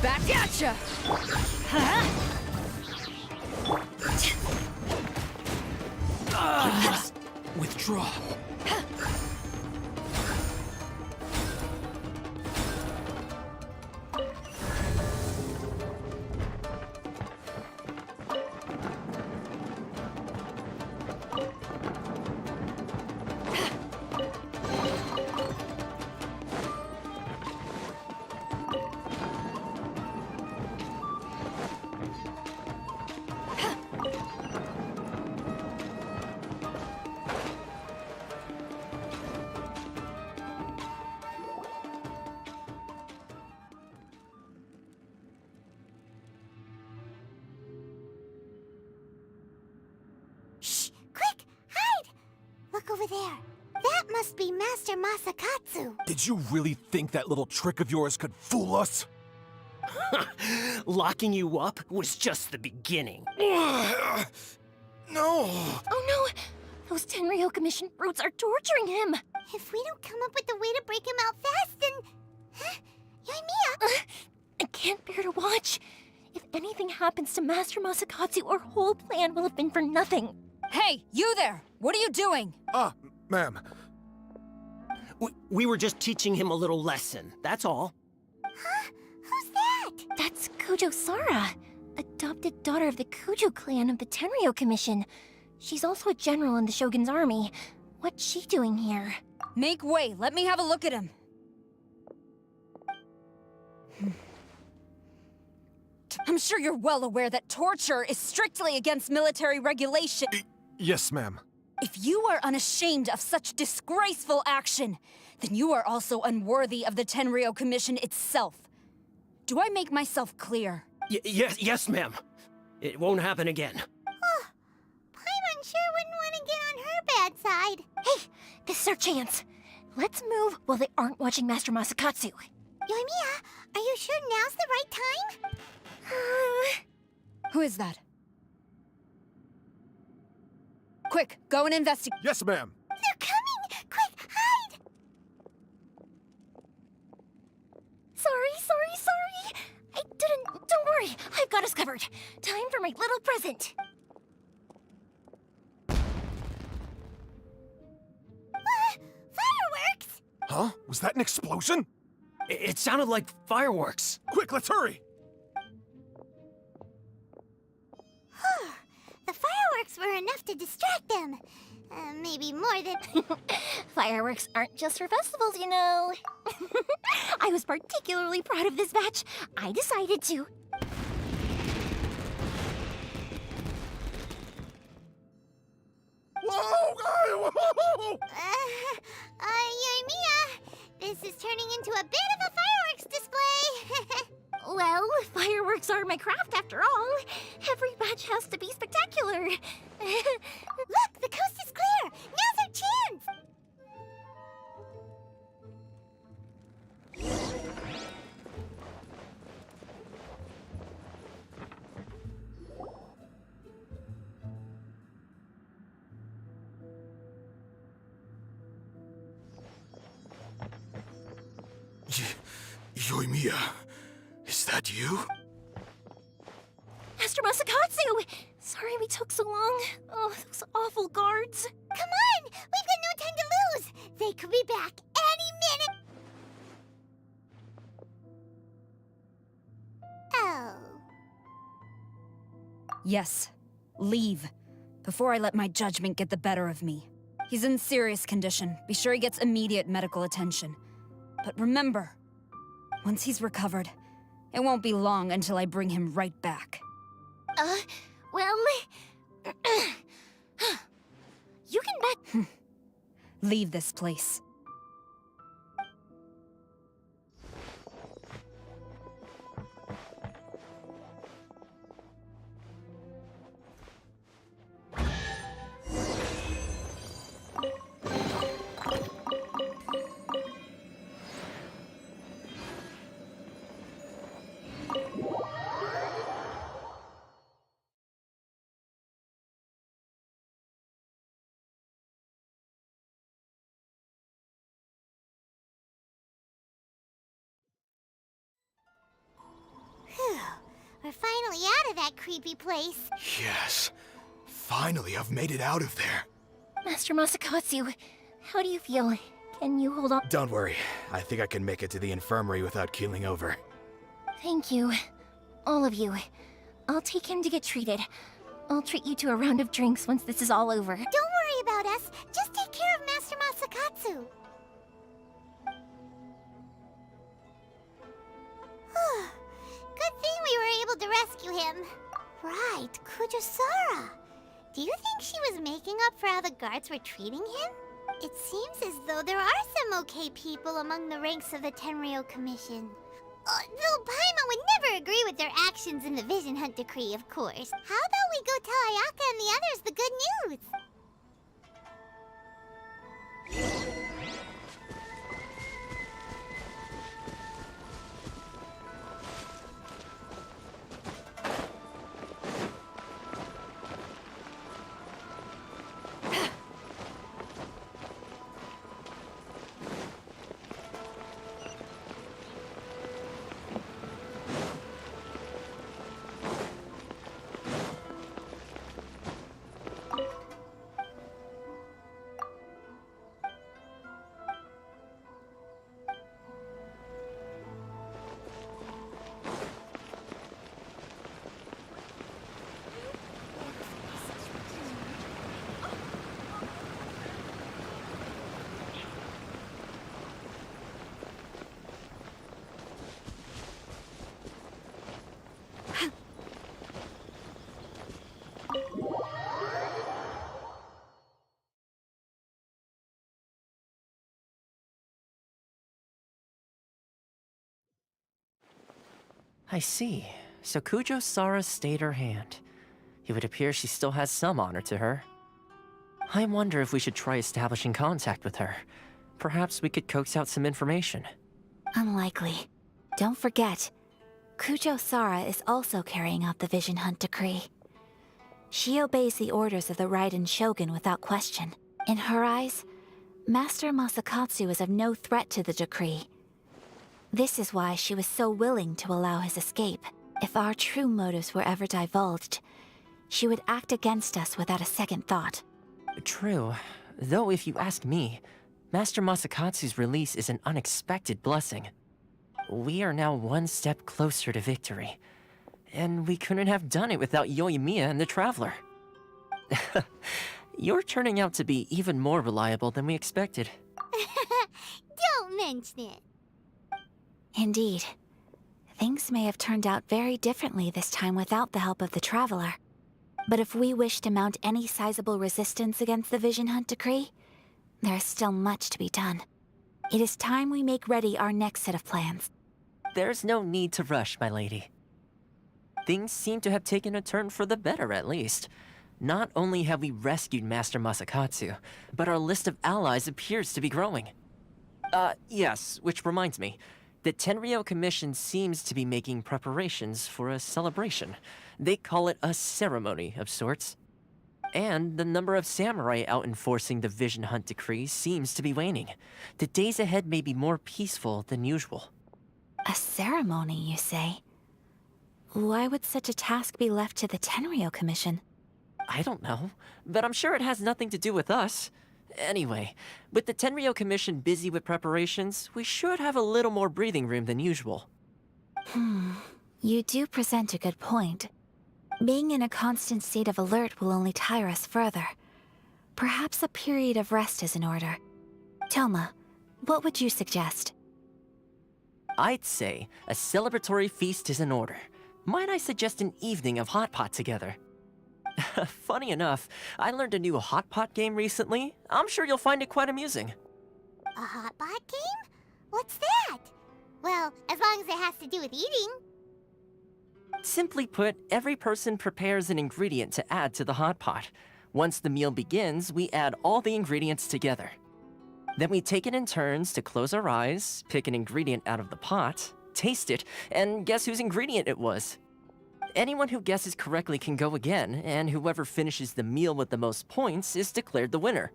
Back at ya! Huh? I must withdraw. Shh! Quick! Hide! Look over there. That must be Master Masakatsu. Did you really think that little trick of yours could fool us? Locking you up was just the beginning. No! Oh no! Those Tenryo Commission brutes are torturing him! If we don't come up with a way to break him out fast, then... Huh? Yoimiya? I can't bear to watch. If anything happens to Master Masakatsu, our whole plan will have been for nothing. Hey, you there! What are you doing? Ma'am. We were just teaching him a little lesson, that's all. Huh? Who's that? That's Kujo Sara, adopted daughter of the Kujo clan of the Tenryo Commission. She's also a general in the Shogun's army. What's she doing here? Make way, let me have a look at him. I'm sure you're well aware that torture is strictly against military regulation. Yes, ma'am. If you are unashamed of such disgraceful action, then you are also unworthy of the Tenryou Commission itself. Do I make myself clear? Yes, ma'am. It won't happen again. Paimon sure wouldn't want to get on her bad side. Hey, this is our chance. Let's move while they aren't watching Master Masakatsu. Yoimiya, are you sure now's the right time? Who is that? Quick, go and investigate. Yes, ma'am. They're coming! Quick, hide! Sorry. I didn't... Don't worry, I've got us covered. Time for my little present. Fireworks! Huh? Was that an explosion? It sounded like fireworks. Quick, let's hurry! The fireworks were enough to distract them. Maybe more than... Fireworks aren't just for festivals, you know. I was particularly proud of this batch. I decided to. Whoa! Yoimiya, this is turning into a bit of a fireworks display. Well, fireworks are my craft after all. Every batch has to be spectacular. Look, the coast is clear. Now's our chance. Yoimiya, is that you? Master Masakatsu! Sorry we took so long. Oh, those awful guards. Come on! We've got no time to lose! They could be back any minute! Oh. Yes. Leave. Before I let my judgment get the better of me. He's in serious condition. Be sure he gets immediate medical attention. But remember, once he's recovered, it won't be long until I bring him right back. Well... you can bet... Leave this place. We're finally out of that creepy place. Yes. Finally, I've made it out of there. Master Masakatsu, how do you feel? Can you hold on? Don't worry. I think I can make it to the infirmary without keeling over. Thank you. All of you. I'll take him to get treated. I'll treat you to a round of drinks once this is all over. Don't worry about us. Just take care of Master Masakatsu. Good thing we were able to rescue him. Right, Kujosara. Do you think she was making up for how the guards were treating him? It seems as though there are some okay people among the ranks of the Tenryou Commission. Though Paimon would never agree with their actions in the Vision Hunt Decree, of course. How about we go tell Ayaka and the others the good news? I see. So Kujo Sara stayed her hand. It would appear she still has some honor to her. I wonder if we should try establishing contact with her. Perhaps we could coax out some information. Unlikely. Don't forget, Kujo Sara is also carrying out the Vision Hunt decree. She obeys the orders of the Raiden Shogun without question. In her eyes, Master Masakatsu is of no threat to the decree. This is why she was so willing to allow his escape. If our true motives were ever divulged, she would act against us without a second thought. True. Though if you ask me, Master Masakatsu's release is an unexpected blessing. We are now one step closer to victory. And we couldn't have done it without Yoimiya and the Traveler. You're turning out to be even more reliable than we expected. Don't mention it. Indeed. Things may have turned out very differently this time without the help of the Traveler. But if we wish to mount any sizable resistance against the Vision Hunt decree, there is still much to be done. It is time we make ready our next set of plans. There's no need to rush, my lady. Things seem to have taken a turn for the better, at least. Not only have we rescued Master Masakatsu, but our list of allies appears to be growing. Yes, which reminds me. The Tenryou Commission seems to be making preparations for a celebration. They call it a ceremony of sorts. And the number of samurai out enforcing the Vision Hunt decree seems to be waning. The days ahead may be more peaceful than usual. A ceremony, you say? Why would such a task be left to the Tenryou Commission? I don't know, but I'm sure it has nothing to do with us. Anyway, with the Tenryou Commission busy with preparations, we should have a little more breathing room than usual. You do present a good point. Being in a constant state of alert will only tire us further. Perhaps a period of rest is in order. Toma, what would you suggest? I'd say a celebratory feast is in order. Might I suggest an evening of hot pot together? Funny enough, I learned a new hot pot game recently. I'm sure you'll find it quite amusing. A hot pot game? What's that? Well, as long as it has to do with eating. Simply put, every person prepares an ingredient to add to the hot pot. Once the meal begins, we add all the ingredients together. Then we take it in turns to close our eyes, pick an ingredient out of the pot, taste it, and guess whose ingredient it was. Anyone who guesses correctly can go again, and whoever finishes the meal with the most points is declared the winner.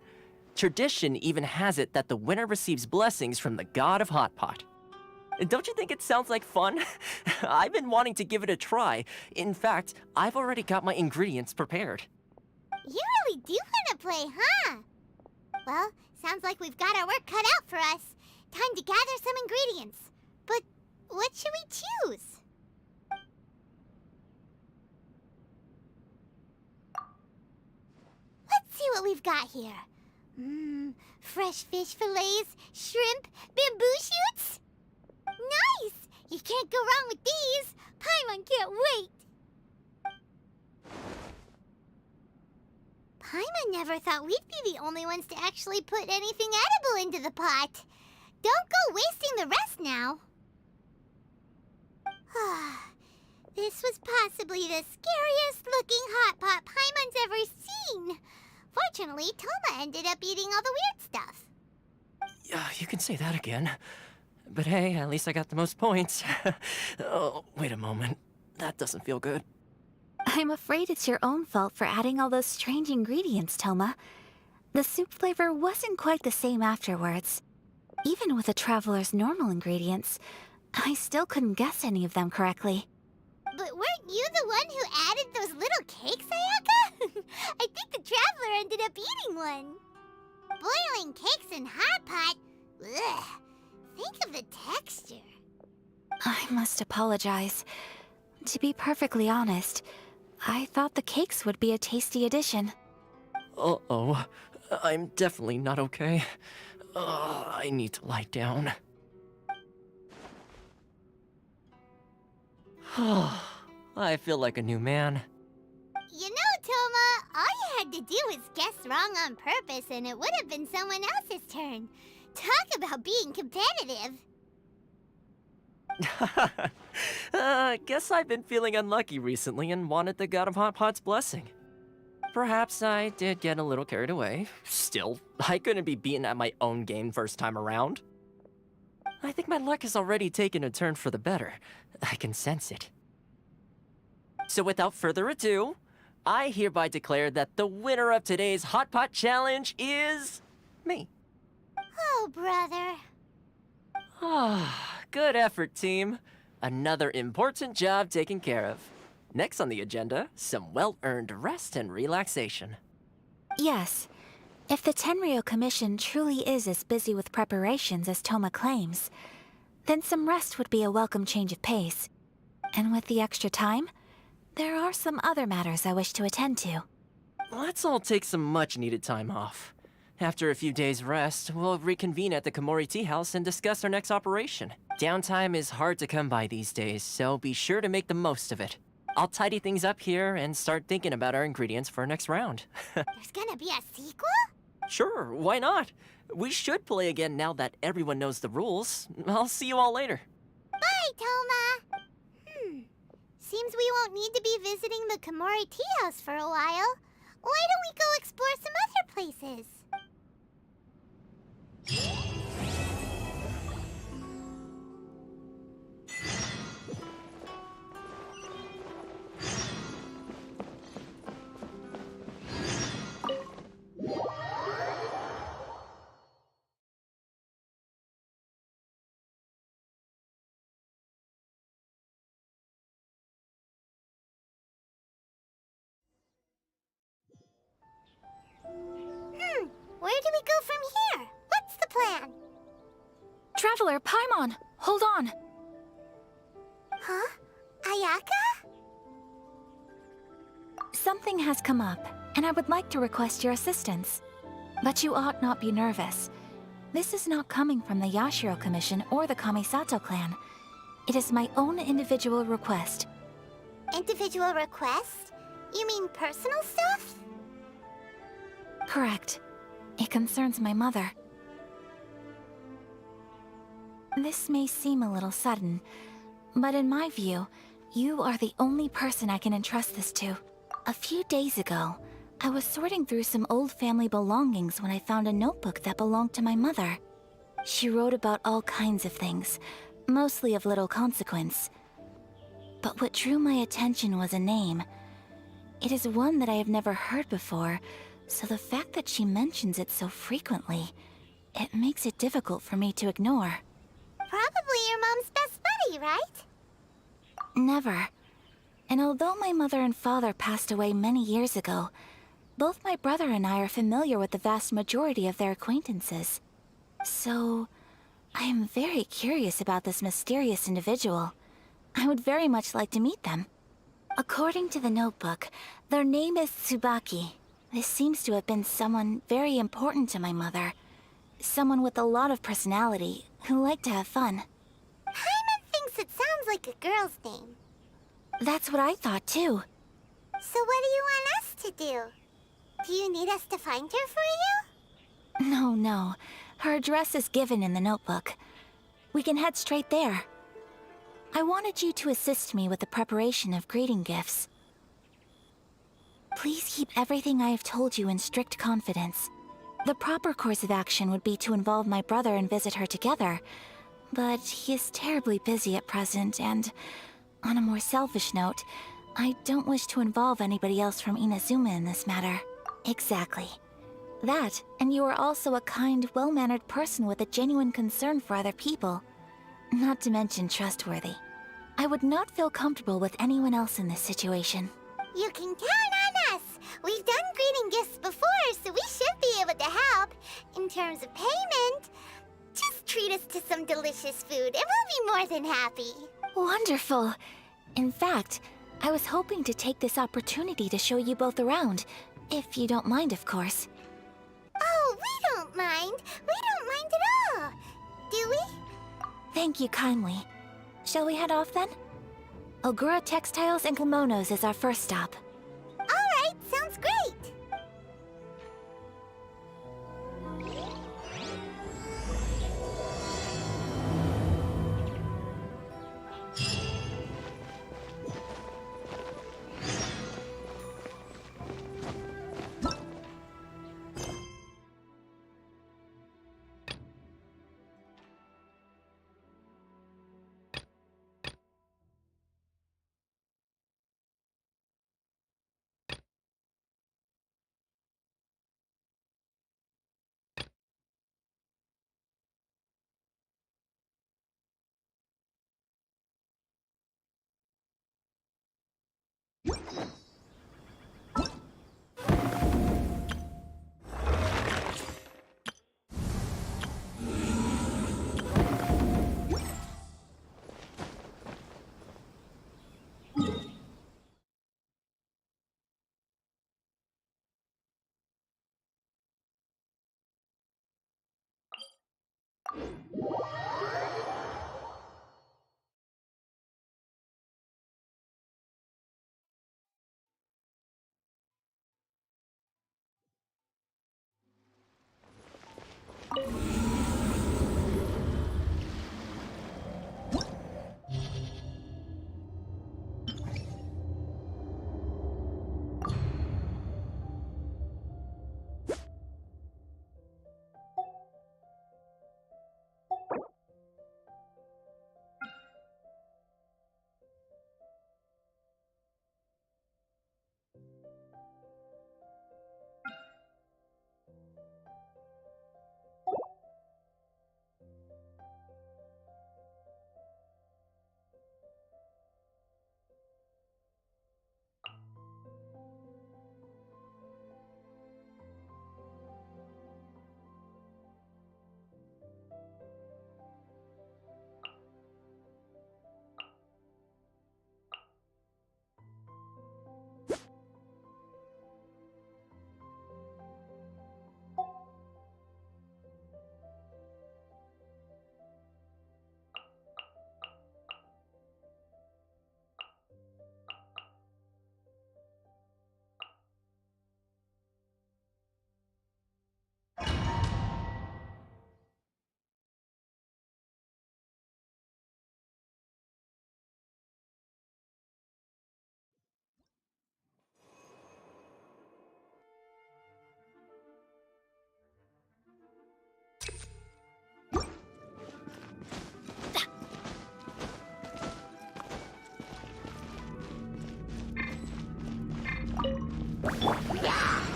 Tradition even has it that the winner receives blessings from the god of hot pot. Don't you think it sounds like fun? I've been wanting to give it a try. In fact, I've already got my ingredients prepared. You really do want to play, huh? Well, sounds like we've got our work cut out for us. Time to gather some ingredients. But what should we choose? Let's see what we've got here. Fresh fish fillets, shrimp, bamboo shoots. Nice! You can't go wrong with these. Paimon can't wait. Paimon never thought we'd be the only ones to actually put anything edible into the pot. Don't go wasting the rest now. This was possibly the scariest looking hot pot Paimon's ever seen. Fortunately, Toma ended up eating all the weird stuff. You can say that again. But hey, at least I got the most points. Oh, wait a moment. That doesn't feel good. I'm afraid it's your own fault for adding all those strange ingredients, Toma. The soup flavor wasn't quite the same afterwards. Even with the Traveler's normal ingredients, I still couldn't guess any of them correctly. But weren't you the one who added those little cakes, Ayaka? I think the Traveler ended up eating one. Boiling cakes in hot pot? Ugh. Think of the texture. I must apologize. To be perfectly honest, I thought the cakes would be a tasty addition. Uh-oh. I'm definitely not okay. I need to lie down. I feel like a new man. You know, Toma, all you had to do was guess wrong on purpose and it would have been someone else's turn. Talk about being competitive. Guess I've been feeling unlucky recently and wanted the God of Hot Pot's blessing. Perhaps I did get a little carried away. Still, I couldn't be beaten at my own game first time around. I think my luck has already taken a turn for the better. I can sense it. So without further ado, I hereby declare that the winner of today's Hot Pot Challenge is... me. Oh, brother. Ah, good effort, team. Another important job taken care of. Next on the agenda, some well-earned rest and relaxation. Yes. If the Tenryo Commission truly is as busy with preparations as Toma claims, then some rest would be a welcome change of pace. And with the extra time, there are some other matters I wish to attend to. Let's all take some much-needed time off. After a few days' rest, we'll reconvene at the Komori Tea House and discuss our next operation. Downtime is hard to come by these days, so be sure to make the most of it. I'll tidy things up here and start thinking about our ingredients for our next round. There's gonna be a sequel? Sure, why not? We should play again now that everyone knows the rules. I'll see you all later. Bye, Toma! Seems we won't need to be visiting the Komori Tea House for a while. Why don't we go explore some other places? Where do we go from here? What's the plan? Traveler, Paimon, hold on. Huh? Ayaka? Something has come up, and I would like to request your assistance. But you ought not be nervous. This is not coming from the Yashiro Commission or the Kamisato clan. It is my own individual request. Individual request? You mean personal stuff? Correct. It concerns my mother. This may seem a little sudden, but in my view, you are the only person I can entrust this to. A few days ago, I was sorting through some old family belongings when I found a notebook that belonged to my mother. She wrote about all kinds of things, mostly of little consequence. But what drew my attention was a name. It is one that I have never heard before, so the fact that she mentions it so frequently, it makes it difficult for me to ignore. Probably your mom's best buddy, right? Never. And although my mother and father passed away many years ago, both my brother and I are familiar with the vast majority of their acquaintances. So, I am very curious about this mysterious individual. I would very much like to meet them. According to the notebook, their name is Tsubaki. This seems to have been someone very important to my mother. Someone with a lot of personality, who liked to have fun. Paimon thinks it sounds like a girl's name. That's what I thought too. So what do you want us to do? Do you need us to find her for you? No. Her address is given in the notebook. We can head straight there. I wanted you to assist me with the preparation of greeting gifts. Please keep everything I have told you in strict confidence. The proper course of action would be to involve my brother and visit her together, but he is terribly busy at present, and on a more selfish note, I don't wish to involve anybody else from Inazuma in this matter. Exactly. That, and you are also a kind, well-mannered person with a genuine concern for other people. Not to mention trustworthy. I would not feel comfortable with anyone else in this situation. You can count on us! We've done greeting gifts before, so we should be able to help. In terms of payment, just treat us to some delicious food and we'll be more than happy. Wonderful! In fact, I was hoping to take this opportunity to show you both around, if you don't mind, of course. Oh, we don't mind. We don't mind at all. Do we? Thank you kindly. Shall we head off then? Ogura Textiles and Kimonos is our first stop. Alright, sounds great!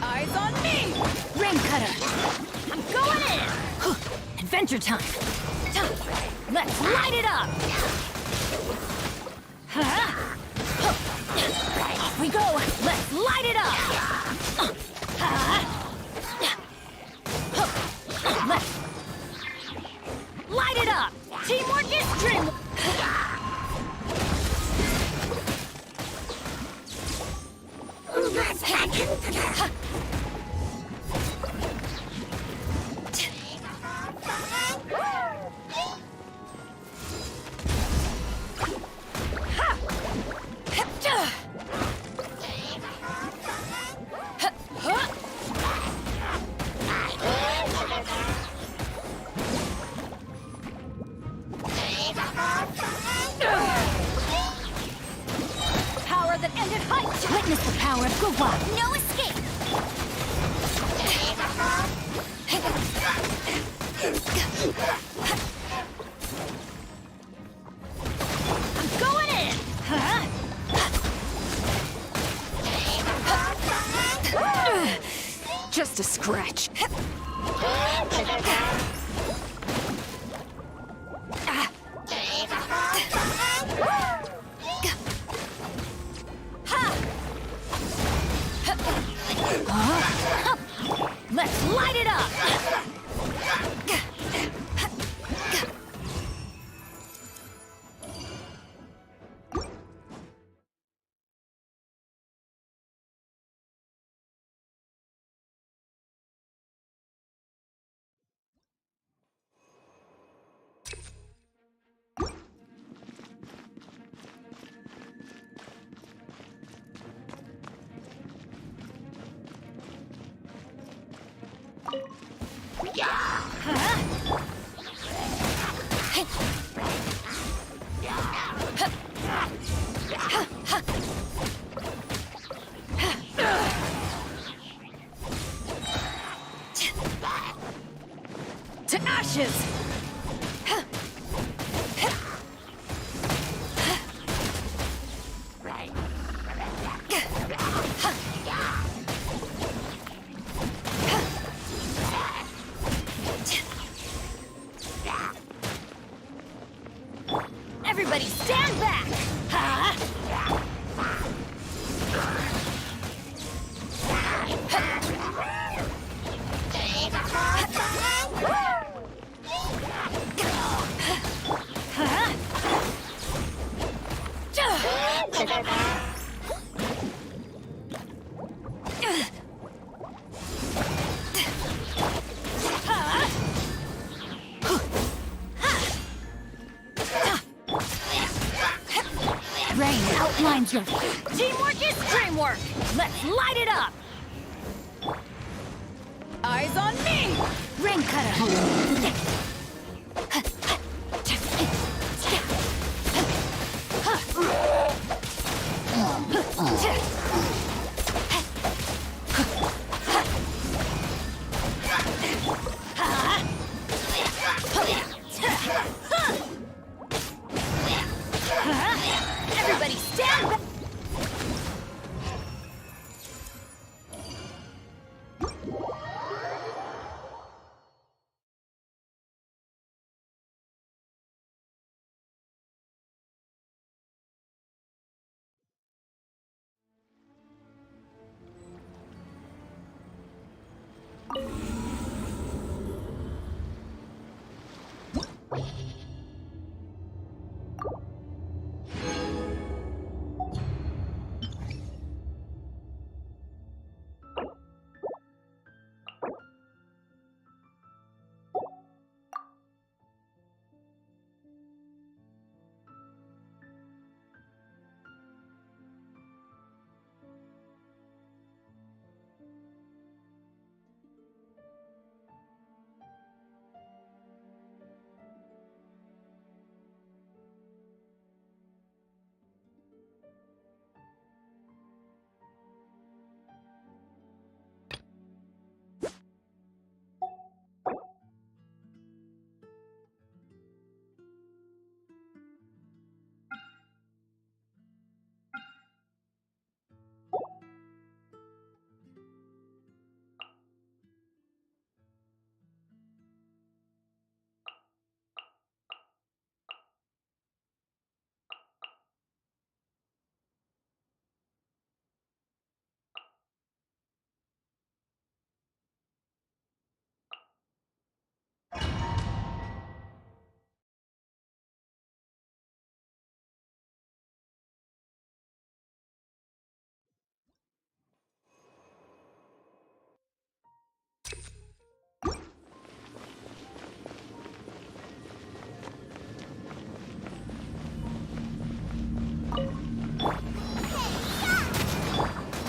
Eyes on me! Ring cutter! I'm going in! Adventure time! Let's light it up! Off we go! Let's light it up! Let's light it up! Teamwork is dream! Power that ended height! Witness the power of Guwa! No escape! I'm going in! Just a scratch. Let's light it up! To ashes! Everybody stand back! Lines your... Teamwork is dreamwork! Let's light it up! Eyes on me! Ring cutter! Everybody stand back!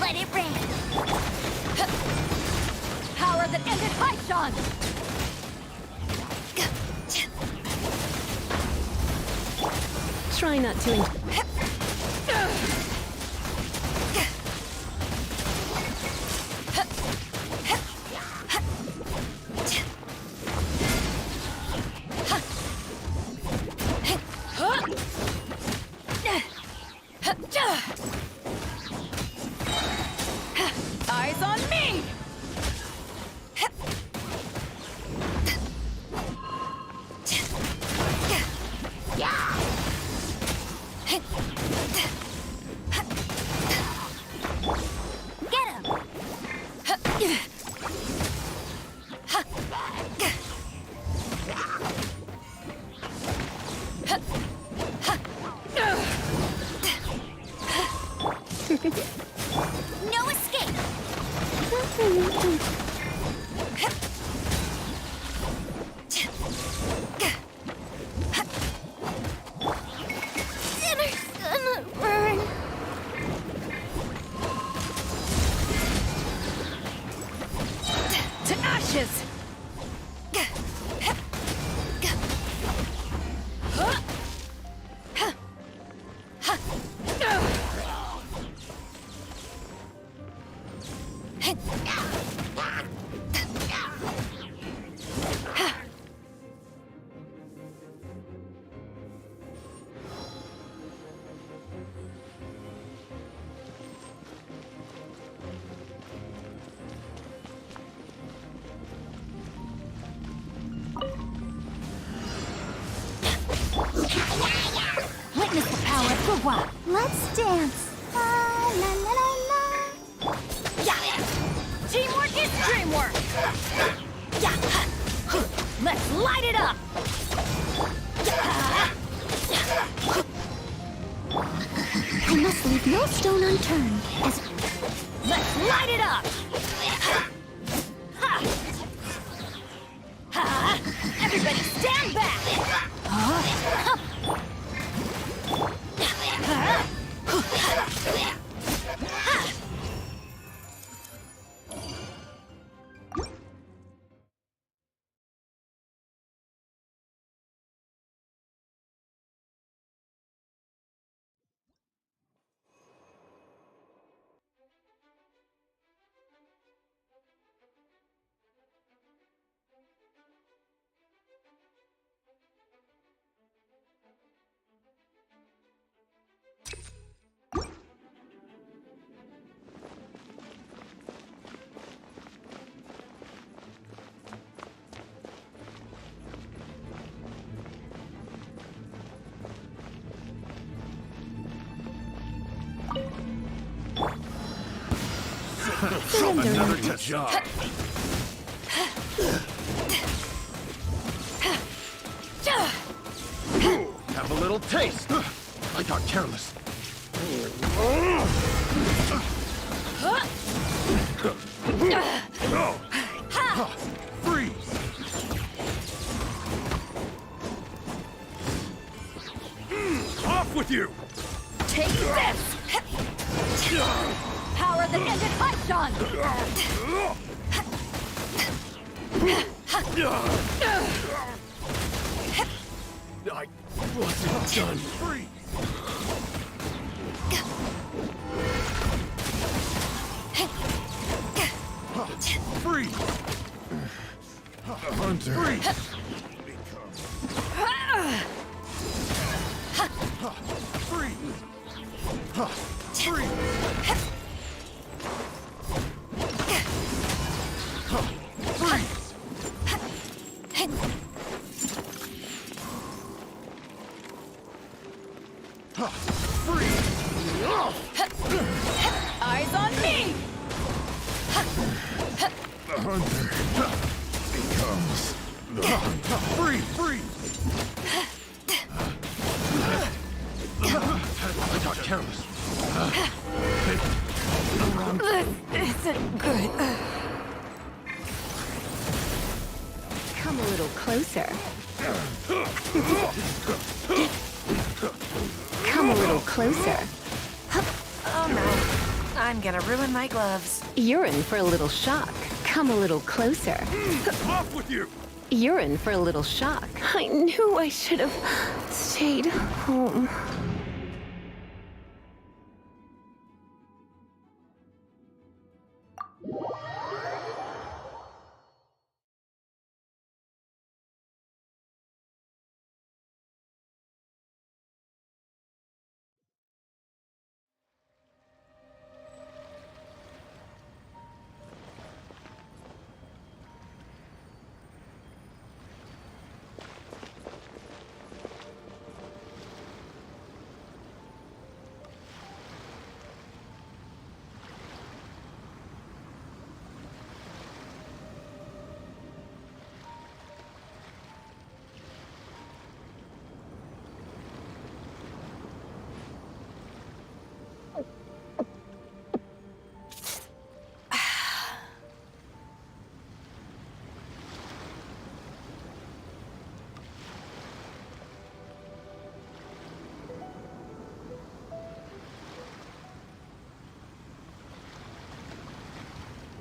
Let it rain! Power that ended Haishan! Try not to. Eyes on me! No escape! Dinner's gonna burn. To ashes! Witness the power of Gugwa! Let's dance. La la la la la. Yeah! Teamwork is dreamwork! Yeah! Let's light it up! I must leave no stone unturned. As Let's light it up! Everybody stand back! Surrender Another not. test job. Have a little taste. I got careless. Freeze! Off with you! Take this! Power that ended Python! I wasn't done. Freeze! Freeze! Hunter. Freeze! Freeze! Freeze! Eyes on me! The hunter becomes the hunter. Freeze! I got careless. This isn't good. Come a little closer. Come a little closer. Oh no, I'm gonna ruin my gloves. You're in for a little shock. Come a little closer. Off with you! You're in for a little shock. I knew I should have stayed home.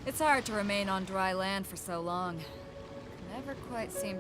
It's hard to remain on dry land for so long. Never quite seem